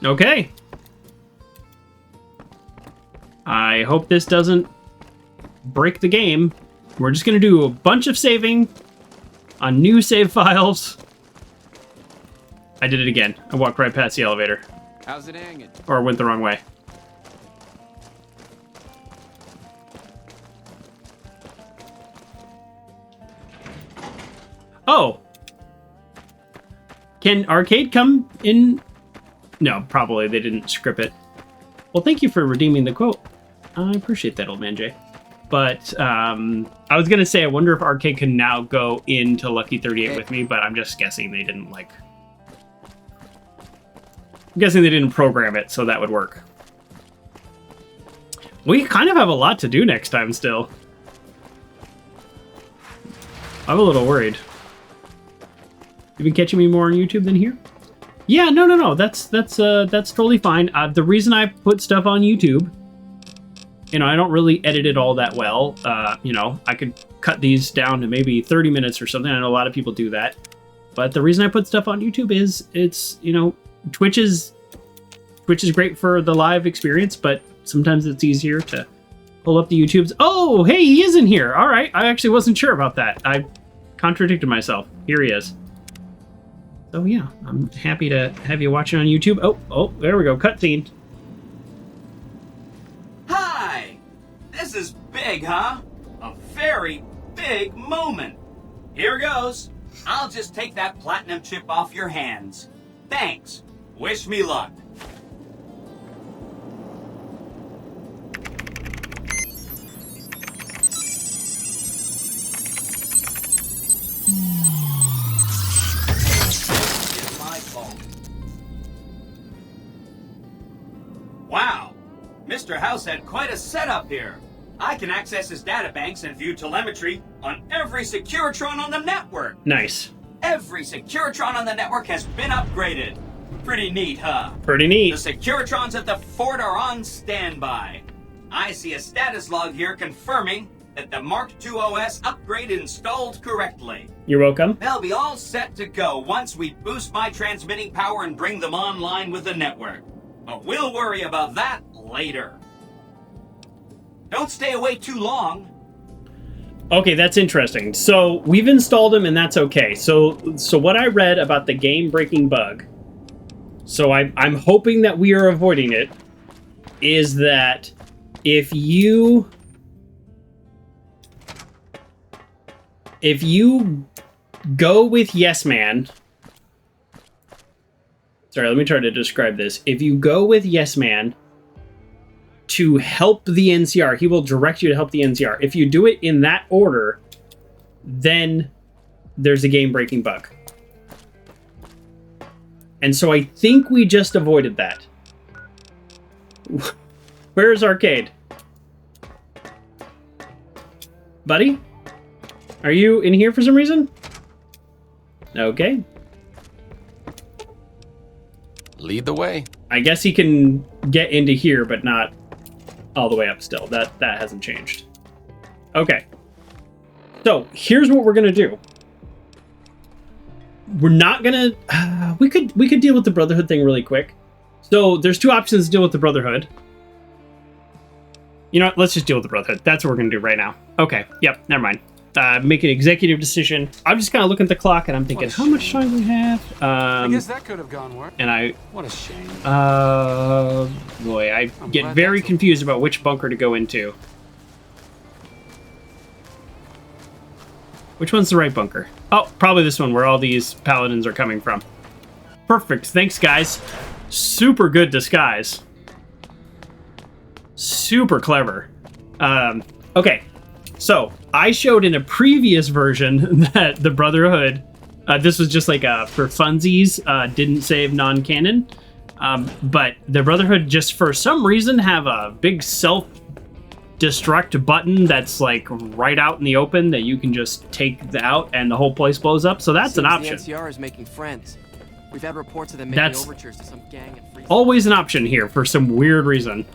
Okay. I hope this doesn't break the game. We're just going to do a bunch of saving on new save files. I did it again. I walked right past the elevator. How's it hanging? Or went the wrong way. Oh. Can Arcade come in? No, probably they didn't script it. Well, thank you for redeeming the quote. I appreciate that, Old Man Jay. But I was going to say, I wonder if Arcade can now go into Lucky 38 with me, but I'm just guessing they didn't, like... I'm guessing they didn't program it, so that would work. We kind of have a lot to do next time still. I'm a little worried. You been catching me more on YouTube than here? Yeah, no. That's totally fine. The reason I put stuff on YouTube, you know, I don't really edit it all that well. You know, I could cut these down to maybe 30 minutes or something. I know a lot of people do that. But the reason I put stuff on YouTube is it's, you know, Twitch is great for the live experience, but sometimes it's easier to pull up the YouTubes. Oh, hey, he is in here. All right. I actually wasn't sure about that. I contradicted myself. Here he is. So yeah, I'm happy to have you watching on YouTube. Oh, there we go, cutscene. Hi! This is big, huh? A very big moment. Here goes. I'll just take that platinum chip off your hands. Thanks. Wish me luck. It's my fault. Wow. Mr. House had quite a setup here. I can access his databanks and view telemetry on every Securitron on the network. Nice. Every Securitron on the network has been upgraded. Pretty neat, huh? Pretty neat. The Securitrons at the fort are on standby. I see a status log here confirming that the Mark II OS upgrade installed correctly. You're welcome. They'll be all set to go once we boost my transmitting power and bring them online with the network. But we'll worry about that later. Don't stay away too long. Okay, that's interesting. So we've installed them, and that's okay. So what I read about the game-breaking bug, so I'm hoping that we are avoiding it, is that if you go with Yes Man, sorry, let me try to describe this. If you go with Yes Man to help the NCR, he will direct you to help the NCR. If you do it in that order, then there's a game-breaking bug. And so I think we just avoided that. Where's Arcade? Buddy? Are you in here for some reason? Okay. Lead the way. I guess he can get into here, but not all the way up still. That hasn't changed. Okay. So, here's what we're gonna do. We're not gonna... we could deal with the Brotherhood thing really quick. So, there's two options to deal with the Brotherhood. You know what? Let's just deal with the Brotherhood. That's what we're gonna do right now. Okay. Yep. Never mind. Make an executive decision. I'm just kind of looking at the clock and I'm thinking, how much time do we have? I guess that could have gone worse. And what a shame. Boy, I get very confused about which bunker to go into. Which one's the right bunker? Oh, probably this one where all these paladins are coming from. Perfect. Thanks, guys. Super good disguise. Super clever. Okay. So, I showed in a previous version that the Brotherhood, this was just like for funsies, didn't save non-canon, but the Brotherhood just for some reason have a big self-destruct button that's like right out in the open that you can just take out and the whole place blows up, so that's an option. The NCR is making friends. We've had reports of them making overtures to some gang and free. Always an option here for some weird reason.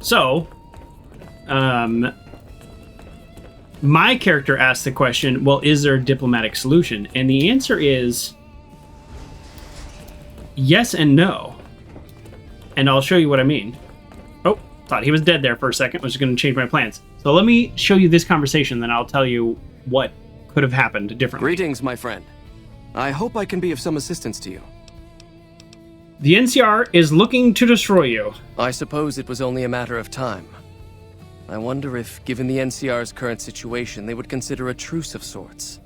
So... my character asked the question, well, is there a diplomatic solution? And the answer is yes and no. And I'll show you what I mean. Oh, thought he was dead there for a second, which is going to change my plans. So let me show you this conversation, then I'll tell you what could have happened differently. Greetings, my friend. I hope I can be of some assistance to you. The NCR is looking to destroy you. I suppose it was only a matter of time. I wonder if, given the NCR's current situation, they would consider a truce of sorts.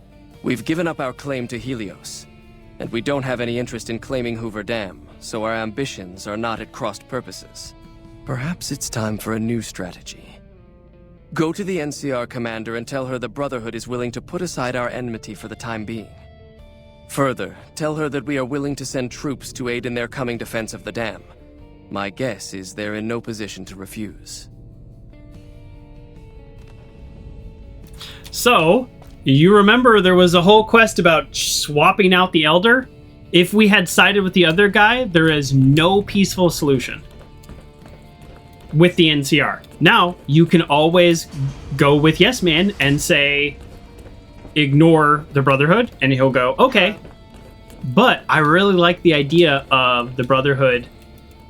We've given up our claim to Helios, and we don't have any interest in claiming Hoover Dam, so our ambitions are not at crossed purposes. Perhaps it's time for a new strategy. Go to the NCR commander and tell her the Brotherhood is willing to put aside our enmity for the time being. Further, tell her that we are willing to send troops to aid in their coming defense of the dam. My guess is they're in no position to refuse. So, you remember there was a whole quest about swapping out the Elder? If we had sided with the other guy, there is no peaceful solution with the NCR. Now, you can always go with Yes Man and say, ignore the Brotherhood, and he'll go, okay. But I really like the idea of the Brotherhood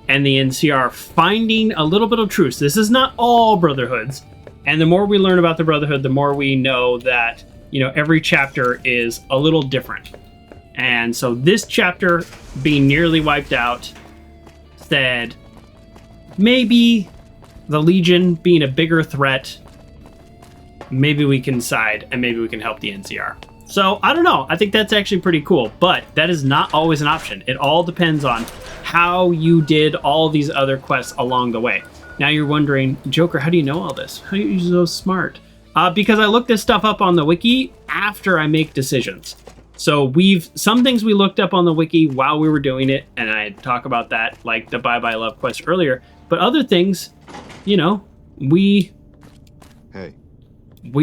and the NCR finding a little bit of truce. This is not all Brotherhoods. And the more we learn about the Brotherhood, the more we know that, you know, every chapter is a little different. And so this chapter, being nearly wiped out, said maybe the Legion being a bigger threat, maybe we can side and maybe we can help the NCR. So I don't know. I think that's actually pretty cool, but that is not always an option. It all depends on how you did all these other quests along the way. Now you're wondering, Joker, how do you know all this? How are you so smart? Because I look this stuff up on the wiki after I make decisions. So some things we looked up on the wiki while we were doing it, and I talk about that, like the Bye Bye Love quest earlier. But other things, we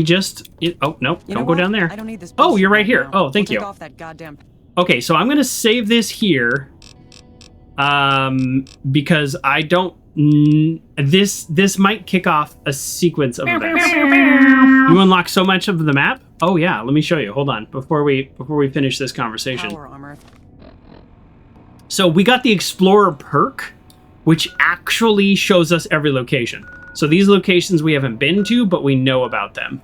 just... oh, no, don't go down there. I don't need this. Oh, you're right here. Now. Oh, thank you. Take off that goddamn... Okay, so I'm going to save this here because I don't... This might kick off a sequence of events. You unlock so much of the map? Oh yeah, let me show you. Hold on, before we finish this conversation. Power armor. So we got the Explorer perk, which actually shows us every location. So these locations we haven't been to, but we know about them.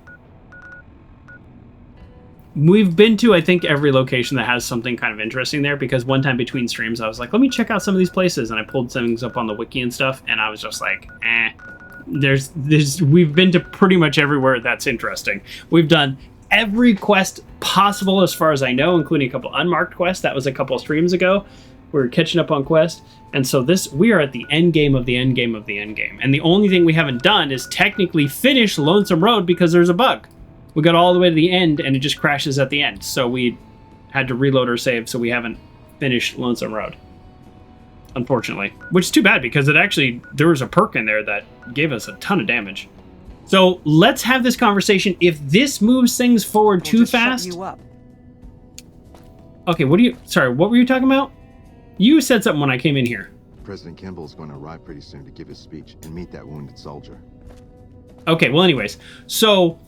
We've been to, I think, every location that has something kind of interesting there, because one time between streams, I was like, let me check out some of these places, and I pulled things up on the wiki and stuff, and I was just like, we've been to pretty much everywhere that's interesting. We've done every quest possible as far as I know, including a couple unmarked quests. That was a couple of streams ago. We're catching up on quests. And so we are at the end game of the end game of the end game. And the only thing we haven't done is technically finish Lonesome Road because there's a bug. We got all the way to the end and it just crashes at the end. So we had to reload our save, so we haven't finished Lonesome Road. Unfortunately. Which is too bad because there was a perk in there that gave us a ton of damage. So let's have this conversation. If this moves things forward too fast... Shut you up. Okay, what were you talking about? You said something when I came in here. President Kimball is going to arrive pretty soon to give his speech and meet that wounded soldier. Okay, well anyways. So,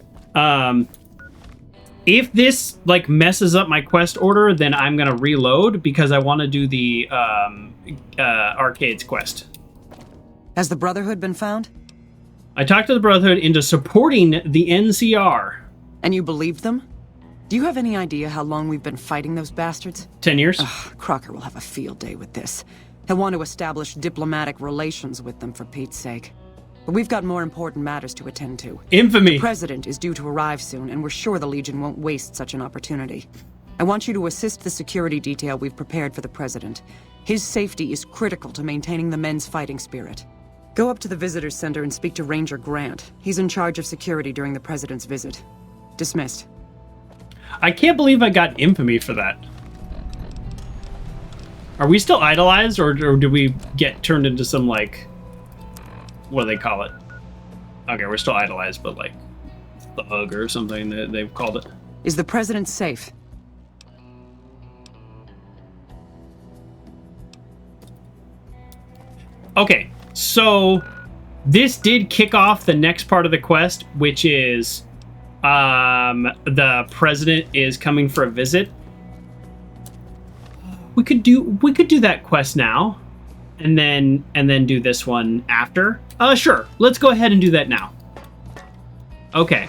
if this, messes up my quest order, then I'm going to reload because I want to do the, Arcades quest. Has the Brotherhood been found? I talked to the Brotherhood into supporting the NCR. And you believed them? Do you have any idea how long we've been fighting those bastards? 10 years. Crocker will have a field day with this. He'll want to establish diplomatic relations with them, for Pete's sake. But we've got more important matters to attend to. Infamy. The President is due to arrive soon, and we're sure the Legion won't waste such an opportunity. I want you to assist the security detail we've prepared for the President. His safety is critical to maintaining the men's fighting spirit. Go up to the Visitor's Center and speak to Ranger Grant. He's in charge of security during the President's visit. Dismissed. I can't believe I got infamy for that. Are we still idolized, or do we get turned into some, what do they call it? Okay, we're still idolized, but, thug or something that they've called it. Is the President safe? Okay, so this did kick off the next part of the quest, which is the President is coming for a visit. We could do that quest now, and then do this one after. Sure. Let's go ahead and do that now. Okay.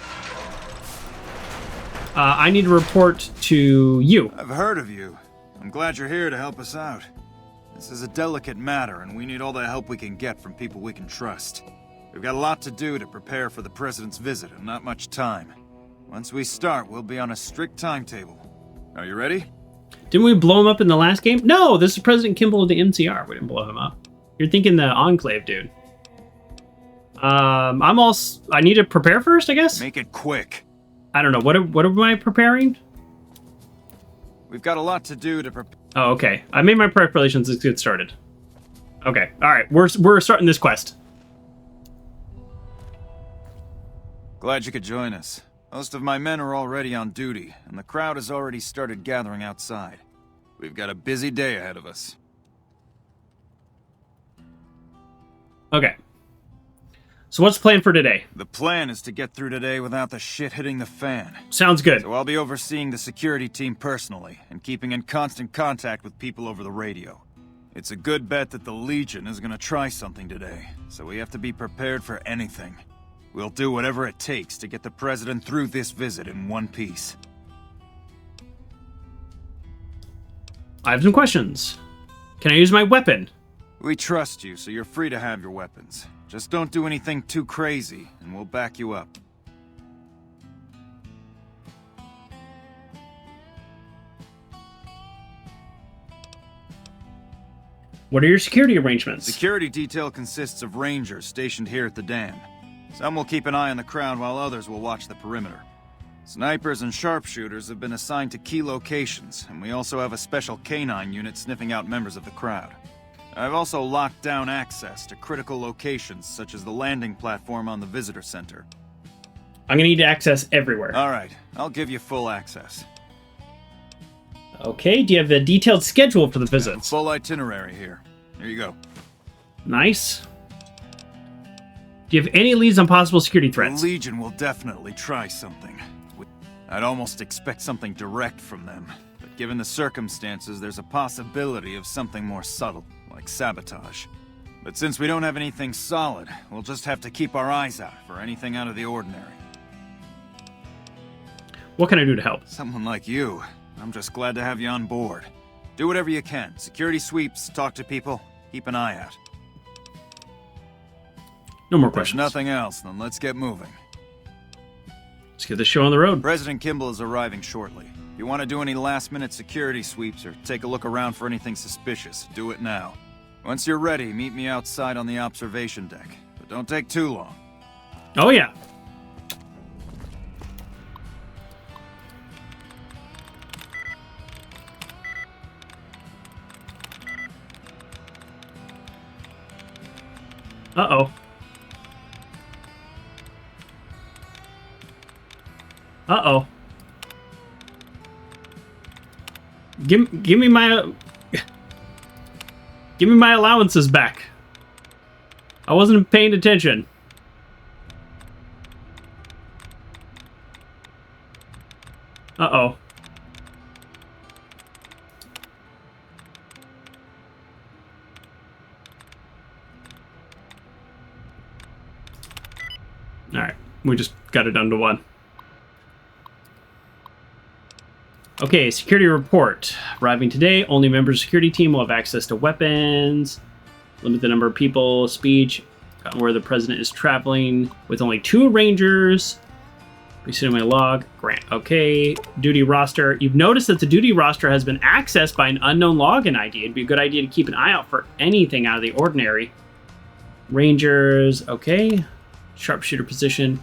I need to report to you. I've heard of you. I'm glad you're here to help us out. This is a delicate matter, and we need all the help we can get from people we can trust. We've got a lot to do to prepare for the President's visit, and not much time. Once we start, we'll be on a strict timetable. Are you ready? Didn't we blow him up in the last game? No, this is President Kimball of the NCR. We didn't blow him up. You're thinking the Enclave, dude. I need to prepare first, I guess? Make it quick. I don't know. What am I preparing? We've got a lot to do to prepare. Oh, okay. I made my preparations. Let's get started. Okay. All right. We're starting this quest. Glad you could join us. Most of my men are already on duty, and the crowd has already started gathering outside. We've got a busy day ahead of us. Okay. So what's the plan for today? The plan is to get through today without the shit hitting the fan. Sounds good. So I'll be overseeing the security team personally, and keeping in constant contact with people over the radio. It's a good bet that the Legion is gonna try something today, so we have to be prepared for anything. We'll do whatever it takes to get the President through this visit in one piece. I have some questions. Can I use my weapon? We trust you, so you're free to have your weapons. Just don't do anything too crazy, and we'll back you up. What are your security arrangements? Security detail consists of rangers stationed here at the dam. Some will keep an eye on the crowd while others will watch the perimeter. Snipers and sharpshooters have been assigned to key locations, and we also have a special canine unit sniffing out members of the crowd. I've also locked down access to critical locations, such as the landing platform on the visitor center. I'm gonna need access everywhere. Alright, I'll give you full access. Okay, do you have a detailed schedule for the visits? Full itinerary here. Here you go. Nice. Do you have any leads on possible security threats? The Legion will definitely try something. I'd almost expect something direct from them, but given the circumstances, there's a possibility of something more subtle, like sabotage. But since we don't have anything solid, we'll just have to keep our eyes out for anything out of the ordinary. What can I do to help? Someone like you. I'm just glad to have you on board. Do whatever you can. Security sweeps, talk to people, keep an eye out. No more If questions. there's nothing else, then let's get moving. Let's get this show on the road. President Kimball is arriving shortly. If you want to do any last-minute security sweeps or take a look around for anything suspicious, do it now. Once you're ready, meet me outside on the observation deck. But don't take too long. Oh, yeah. Uh-oh. Uh-oh. Give me my give me my allowances back. I wasn't paying attention. Uh-oh. Alright, we just got it down to 1. Okay, security report. Arriving today, only members of the security team will have access to weapons. Limit the number of people, speech, where the president is traveling with only 2 rangers. Resetting my log. Grant. Okay, duty roster. You've noticed that the duty roster has been accessed by an unknown login ID. It'd be a good idea to keep an eye out for anything out of the ordinary. Rangers. Okay. Sharpshooter position.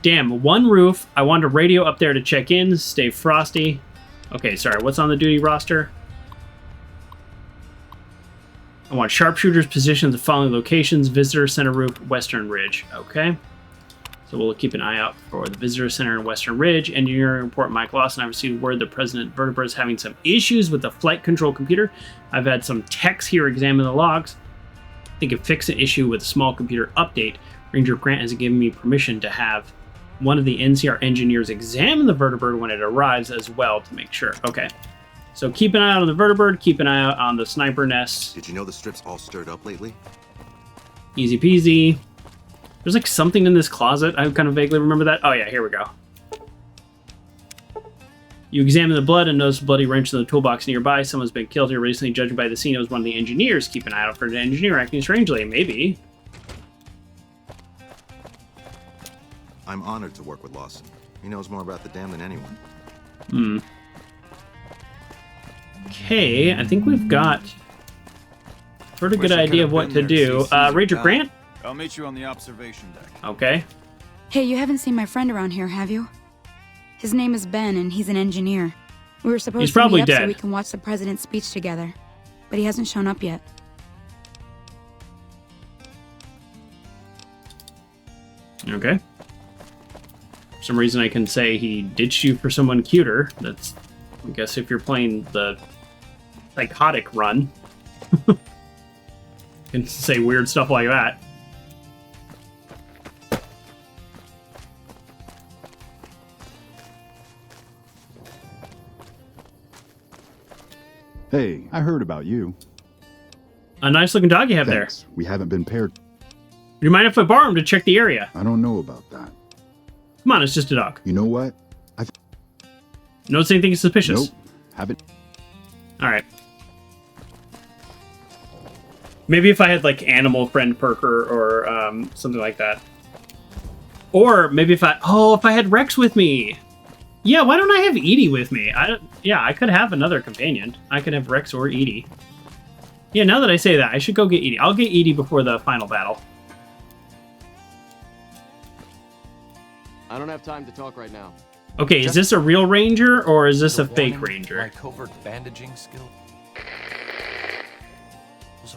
Damn, 1 roof. I wanted a radio up there to check in. Stay frosty. Okay, sorry. What's on the duty roster? I want sharpshooters positions the following locations. Visitor Center roof, Western Ridge. Okay. So we'll keep an eye out for the Visitor Center and Western Ridge. Engineering report, Mike Lawson. I received word the President Vertebra is having some issues with the flight control computer. I've had some techs here examine the logs. They can fix an issue with a small computer update. Ranger Grant has given me permission to have one of the NCR engineers examine the vertibird when it arrives as well to make sure. Okay. So keep an eye out on the vertibird, keep an eye out on the sniper nest. Did you know the strip's all stirred up lately? Easy peasy. There's like something in this closet. I kind of vaguely remember that. Oh yeah, here we go. You examine the blood and notice a bloody wrench in the toolbox nearby. Someone's been killed here recently. Judging by the scene, it was one of the engineers. Keep an eye out for an engineer acting strangely. Maybe. I'm honored to work with Lawson. He knows more about the dam than anyone. Hmm. Okay, I think we've got a pretty good idea of what to do. Ranger Grant? I'll meet you on the observation deck. Okay. Hey, you haven't seen my friend around here, have you? His name is Ben, and he's an engineer. We were supposed to meet up so we can watch the president's speech together, but he hasn't shown up yet. Okay. For some reason I can say he ditched you for someone cuter. That's, I guess, if you're playing the psychotic run. You can say weird stuff like that. Hey, I heard about you. A nice looking dog you have Thanks. We haven't been paired. there. Do you mind if I borrow him to check the area? I don't know about that. Come on, it's just a dog. You know what? Notice anything suspicious? Nope. Haven't. Alright. Maybe if I had like animal friend perker or something like that. Or maybe if I had Rex with me. Yeah, why don't I have Edie with me? I could have another companion. I could have Rex or Edie. Yeah, now that I say that, I should go get Edie. I'll get Edie before the final battle. I don't have time to talk right now. Okay, is this a real ranger or is this a fake ranger? My covert bandaging skills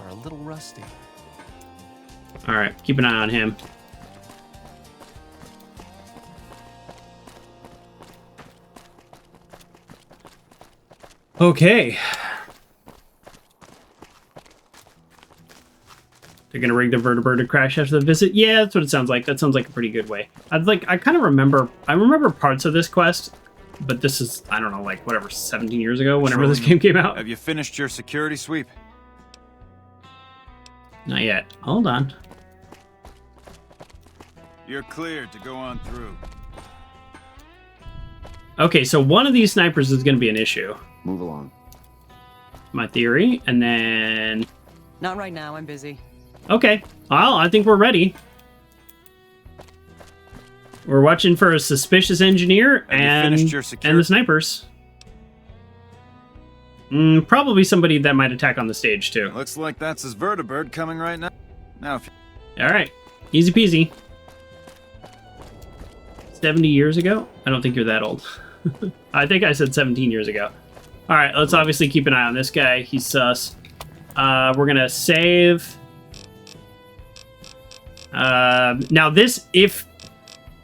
are a little rusty. All right, keep an eye on him. Okay. They're gonna rig the vertebrate to crash after the visit. Yeah, that's what it sounds like. That sounds like a pretty good way. I kind of remember. I remember parts of this quest, but this is, I don't know, like whatever, 17 years ago, whenever this game came out. Have you finished your security sweep? Not yet. Hold on. You're cleared to go on through. Okay, so one of these snipers is going to be an issue. Move along. My theory, and then... Not right now, I'm busy. Okay, well, I think we're ready. We're watching for a suspicious engineer and the snipers. Probably somebody that might attack on the stage, too. Looks like that's his vertibird coming right now. All right, easy peasy. 70 years ago? I don't think you're that old. I think I said 17 years ago. All right, let's obviously keep an eye on this guy. He's sus. We're going to save. Now this,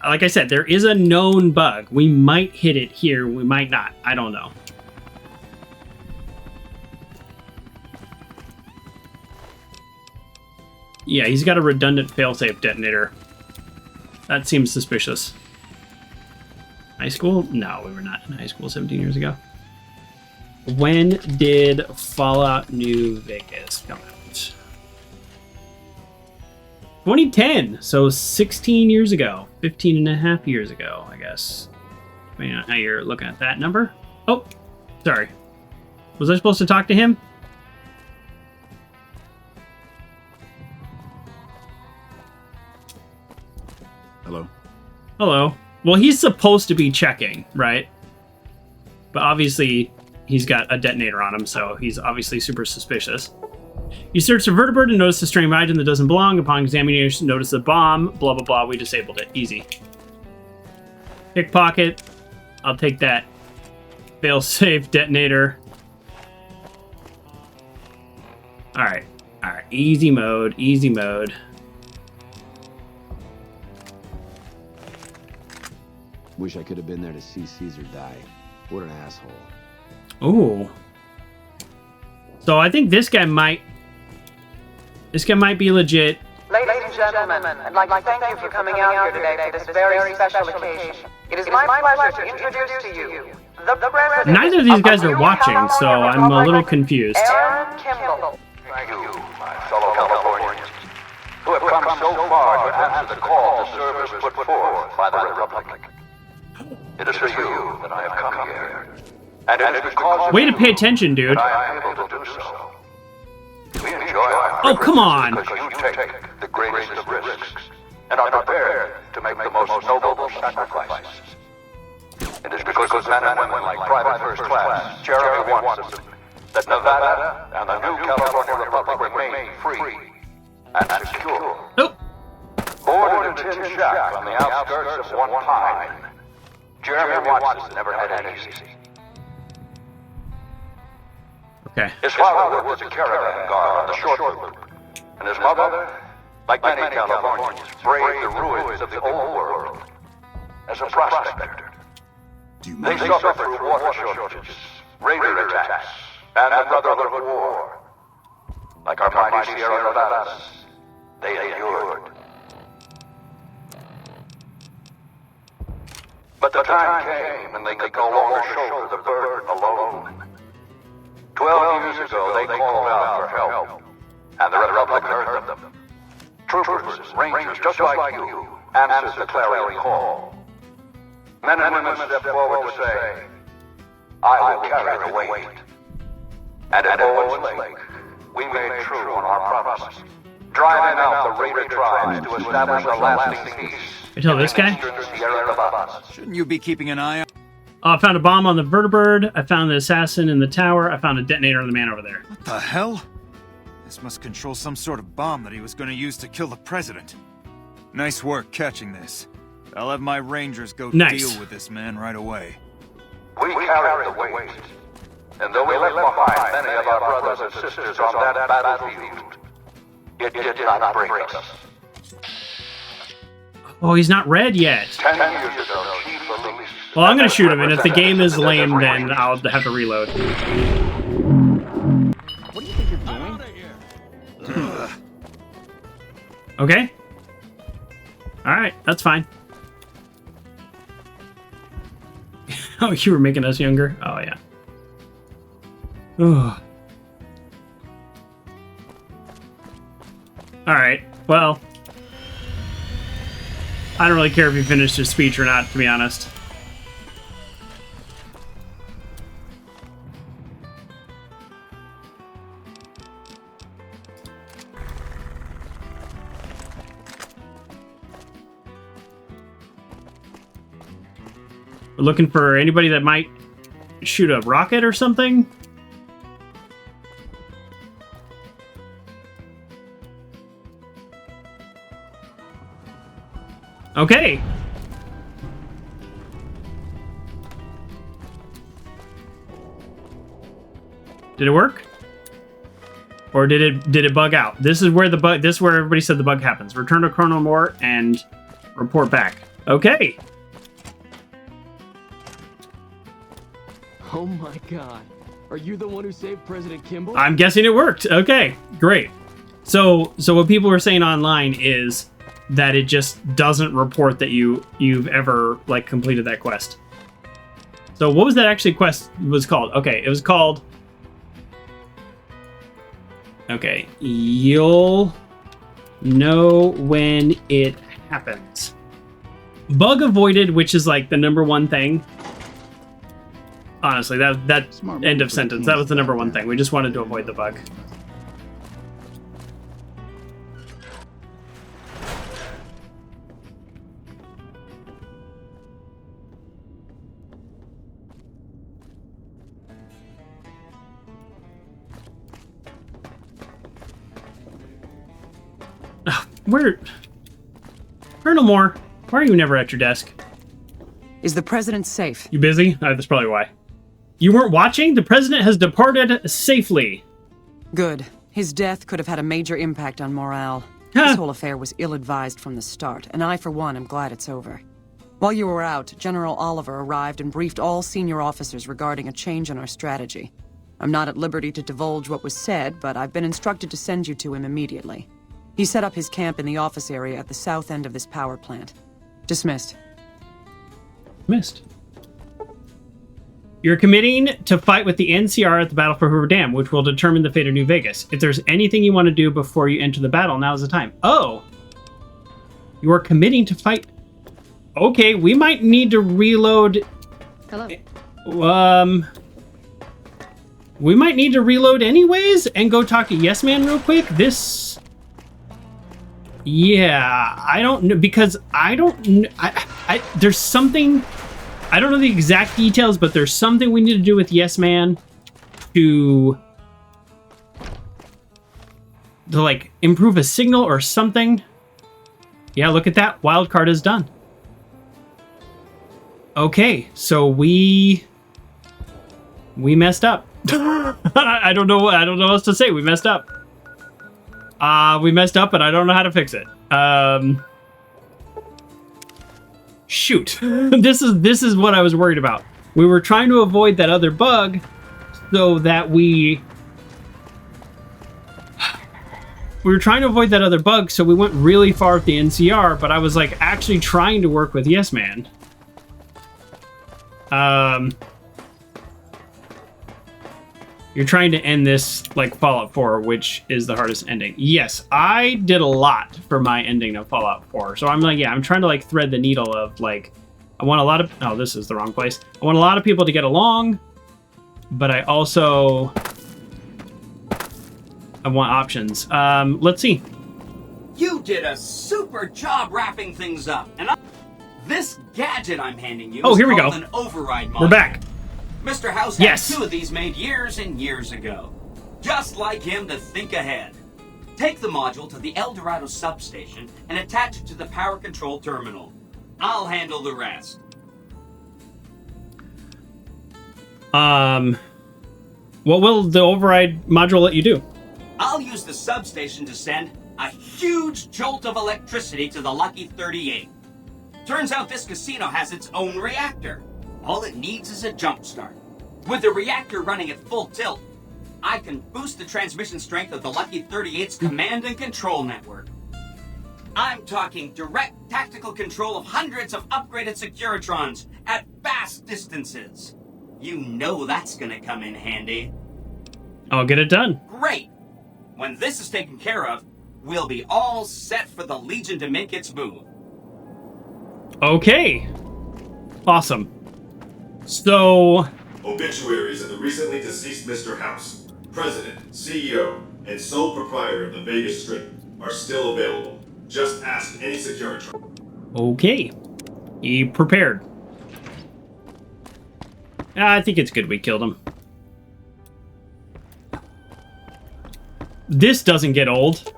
like I said, there is a known bug. We might hit it here. We might not. I don't know. Yeah, he's got a redundant failsafe detonator. That seems suspicious. High school? No, we were not in high school 17 years ago. When did Fallout New Vegas come out? 2010, so 16 years ago. 15 and a half years ago, I guess. Depending on how you're looking at that number. Oh, sorry. Was I supposed to talk to him? Hello. Hello. Well, he's supposed to be checking, right? But obviously, he's got a detonator on him, so he's obviously super suspicious. You search the vertebrate and notice a string of item that doesn't belong. Upon examination, notice the bomb. Blah, blah, blah. We disabled it. Easy. Pickpocket. I'll take that. Fail-safe detonator. Alright. Alright. Easy mode. Easy mode. Wish I could have been there to see Caesar die. What an asshole. Ooh. So I think this guy might be legit. Ladies and gentlemen, I'd like to thank you for coming out here today for this very special occasion. It is my pleasure to introduce to you the President. Neither of these guys are watching, so I'm a little confused. President Kimball. Thank you, my fellow Californians, who have come so far to answer the call to service put forth by the Republic. It is for you that I have come here. And it is because way to pay attention, dude. I am able to do so. We enjoy our oh, come on. Because you take the greatest of risks and are prepared to make the most noble sacrifices. It is because of men and women like Private First Class, Jeremy Watson, that Nevada and the new California Republic remain free and secure. Nope. Born in a tin shack on the outskirts of one pine, Jeremy Watson never had it easy. Okay. His father worked as a caravan guard on the short loop, and his mother, like many Californians, braved the ruins of the old world as a prospector. They suffered through water shortages, raider attacks, and the Brotherhood of War. Like our mighty Sierra Nevadas, they endured. But the time came when they could no longer shoulder the burden alone. 12 years ago, they called out for help, and the Republic heard them. Troopers, rangers, just like you, answered the clarion call. Men and women stepped forward to say, I will carry the weight. And at Owens Lake, We made true on our promise, driving out the raider tribes to establish a lasting peace. I tell this guy? Shouldn't you be keeping an eye on? Oh, I found a bomb on the vertibird. I found the assassin in the tower. I found a detonator on the man over there. What the hell? This must control some sort of bomb that he was going to use to kill the president. Nice work catching this. I'll have my rangers go deal with this man right away. We carried the weight, and though we left behind many of our brothers and sisters on that battlefield, it did not break us. Oh, he's not red yet. 10 years ago, Chief Elise. Well, I'm gonna shoot him, and if the game is lame, then I'll have to reload. What do you think you're doing? Okay. Alright, that's fine. Oh, you were making us younger? Oh, yeah. Ugh. Alright, well. I don't really care if you finished his speech or not, to be honest. We're looking for anybody that might shoot a rocket or something. Okay. Did it work? Or did it bug out? This is where this is where everybody said the bug happens. Return to Colonel Moore and report back. Okay. Oh my god. Are you the one who saved President Kimball? I'm guessing it worked. Okay, great. So what people were saying online is that it just doesn't report that you've ever like completed that quest. So what was that actually quest was called? Okay, it was called. Okay, you'll know when it happens. Bug avoided, which is like the #1 thing. Honestly, that end of sentence. That was the #1 thing. We just wanted to avoid the bug. Where? Colonel Moore, why are you never at your desk? Is the president safe? You busy? That's probably why. You weren't watching? The president has departed safely. Good. His death could have had a major impact on morale. This whole affair was ill-advised from the start, and I, for one, am glad it's over. While you were out, General Oliver arrived and briefed all senior officers regarding a change in our strategy. I'm not at liberty to divulge what was said, but I've been instructed to send you to him immediately. He set up his camp in the office area at the south end of this power plant. Dismissed. Missed. You're committing to fight with the NCR at the battle for Hoover Dam, which will determine the fate of New Vegas. If there's anything you want to do before you enter the battle, now's the time. Oh! You are committing to fight... Okay, we might need to reload... Hello. We might need to reload anyways and go talk to Yes Man real quick. This... Yeah, I don't know, because I don't... there's something... I don't know the exact details, but there's something we need to do with Yes Man to like improve a signal or something. Yeah, look at that. Wildcard is done. Okay, so we messed up. I don't know what else to say. We messed up. We messed up, and I don't know how to fix it. Shoot. This is what I was worried about. We were trying to avoid that other bug so that we were trying to avoid that other bug, so we went really far with the NCR, but I was like actually trying to work with Yes Man. You're trying to end this like Fallout 4, which is the hardest ending. Yes, I did a lot for my ending of Fallout 4. So I'm like, yeah, I'm trying to like thread the needle of like, I want a lot of, oh, this is the wrong place. I want a lot of people to get along, but I also, I want options. Let's see. You did a super job wrapping things up, and this gadget I'm handing you is here we called go. an override module. We're back. Mr. House had 2 of these made years and years ago. Just like him to think ahead. Take the module to the El Dorado substation and attach it to the power control terminal. I'll handle the rest. What will the override module let you do? I'll use the substation to send a huge jolt of electricity to the Lucky 38. Turns out this casino has its own reactor. All it needs is a jump start. With the reactor running at full tilt, I can boost the transmission strength of the Lucky 38's command and control network. I'm talking direct tactical control of hundreds of upgraded Securitrons at vast distances. You know that's gonna come in handy. I'll get it done. Great! When this is taken care of, we'll be all set for the Legion to make its move. Okay. Awesome. So... Obituaries of the recently deceased Mr. House, President, CEO, and sole proprietor of the Vegas Strip are still available. Just ask any Securitron. Okay. He prepared. I think it's good we killed him. This doesn't get old.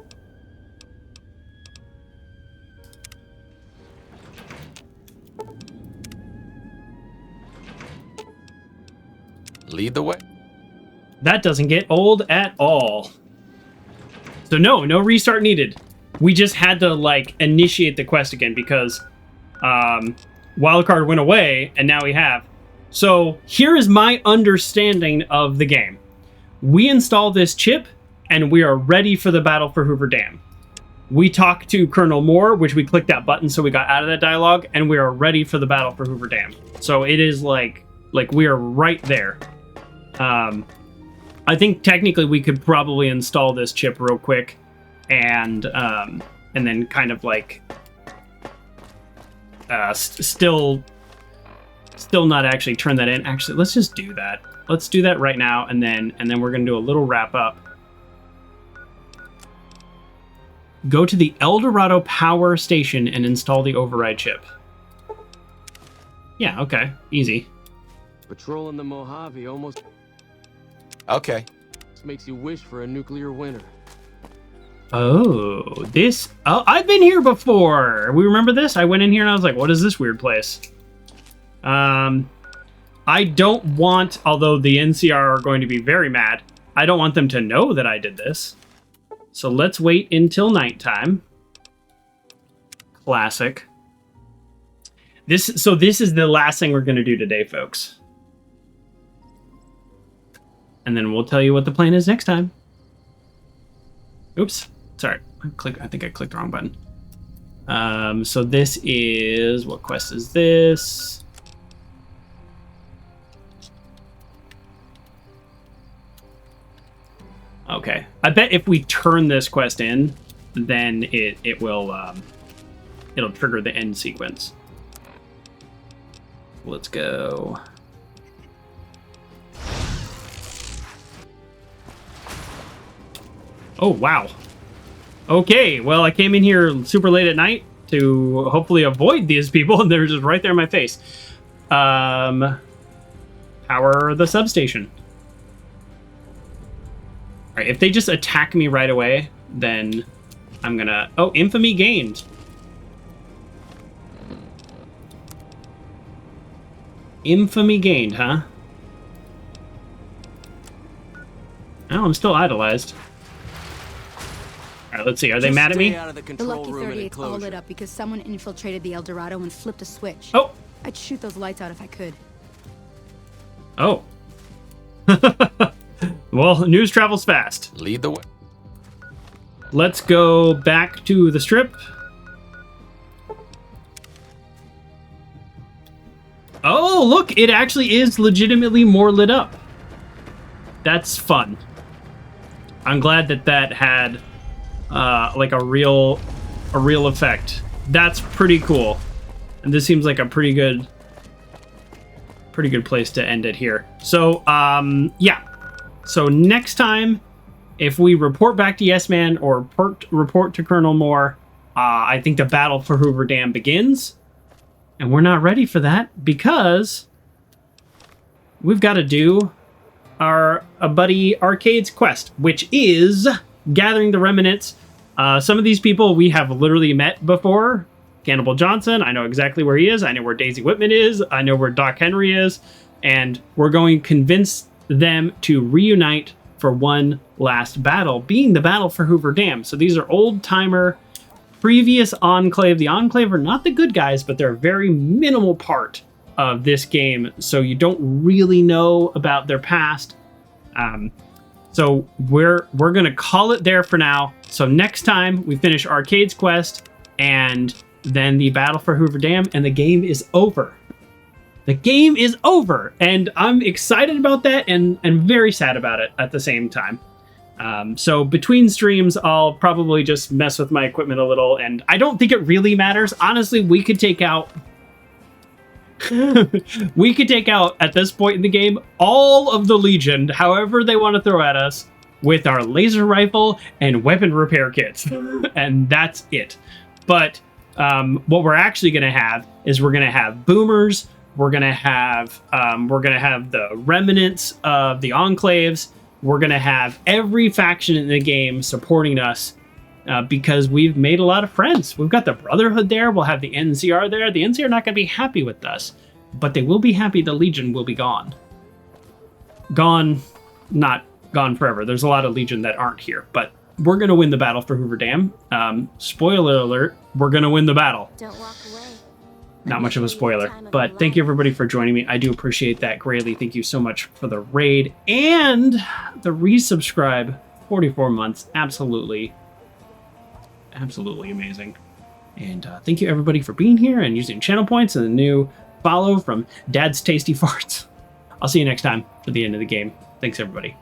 Lead the way. That doesn't get old at all. So no restart needed. We just had to, like, initiate the quest again because wildcard went away, and now we have. So here is my understanding of the game. We install this chip, and we are ready for the battle for Hoover Dam. We talked to Colonel Moore, which we clicked that button, so we got out of that dialogue, and we are ready for the battle for Hoover Dam. So it is like we are right there. I think technically we could probably install this chip real quick, and then kind of like still not actually turn that in. Actually, let's just do that. Let's do that right now, and then we're gonna do a little wrap up. Go to the El Dorado power station and install the override chip. Yeah, okay, easy. Patrolling the Mojave almost... Okay. This makes you wish for a nuclear winter. Oh, this... Oh, I've been here before! We remember this? I went in here and I was like, what is this weird place? I don't want, although the NCR are going to be very mad, I don't want them to know that I did this. So let's wait until nighttime. Classic. So this is the last thing we're going to do today, folks. And then we'll tell you what the plan is next time. Oops. Sorry. I think I clicked the wrong button. So this is... What quest is this? Okay. I bet if we turn this quest in, then it will... it'll trigger the end sequence. Let's go... Oh, wow. Okay, well, I came in here super late at night to hopefully avoid these people, and they're just right there in my face. Power the substation. Alright, if they just attack me right away, then I'm gonna... Oh, infamy gained. Infamy gained, huh? Oh, I'm still idolized. Alright, let's see. Are they mad at me? The Lucky 38's all lit up because someone infiltrated the El Dorado and flipped a switch. Oh! I'd shoot those lights out if I could. Oh. Well, news travels fast. Lead the way. Let's go back to the strip. Oh, look! It actually is legitimately more lit up. That's fun. I'm glad that had... like a real effect. That's pretty cool. And this seems like a pretty good place to end it here. So, yeah. So next time, if we report back to Yes Man or report to Colonel Moore, I think the battle for Hoover Dam begins. And we're not ready for that because we've got to do our buddy Arcade's quest, which is gathering the remnants. Some of these people we have literally met before. Cannibal Johnson, I know exactly where he is. I know where Daisy Whitman is. I know where Doc Henry is. And we're going to convince them to reunite for one last battle, being the battle for Hoover Dam. So these are old-timer, previous Enclave. The Enclave are not the good guys, but they're a very minimal part of this game, so you don't really know about their past. So we're gonna call it there for now. So next time we finish Arcade's quest and then the battle for Hoover Dam, and the game is over. The game is over, and I'm excited about that and very sad about it at the same time. So between streams, I'll probably just mess with my equipment a little, and I don't think it really matters. Honestly, we could take out at this point in the game all of the Legion, however they want to throw at us, with our laser rifle and weapon repair kits, and that's it. But what we're actually going to have is we're going to have boomers. We're going to have the remnants of the enclaves. We're going to have every faction in the game supporting us because we've made a lot of friends. We've got the Brotherhood there. We'll have the NCR there. The NCR are not going to be happy with us, but they will be happy the Legion will be gone. Gone, not gone forever. There's a lot of Legion that aren't here, but we're going to win the battle for Hoover Dam. Spoiler alert, we're going to win the battle. Don't walk away. Not much of a spoiler, but thank you everybody for joining me. I do appreciate that greatly. Thank you so much for the raid and the resubscribe. 44 months. Absolutely amazing. And thank you everybody for being here and using channel points and the new follow from Dad's Tasty Farts. I'll see you next time for the end of the game. Thanks everybody.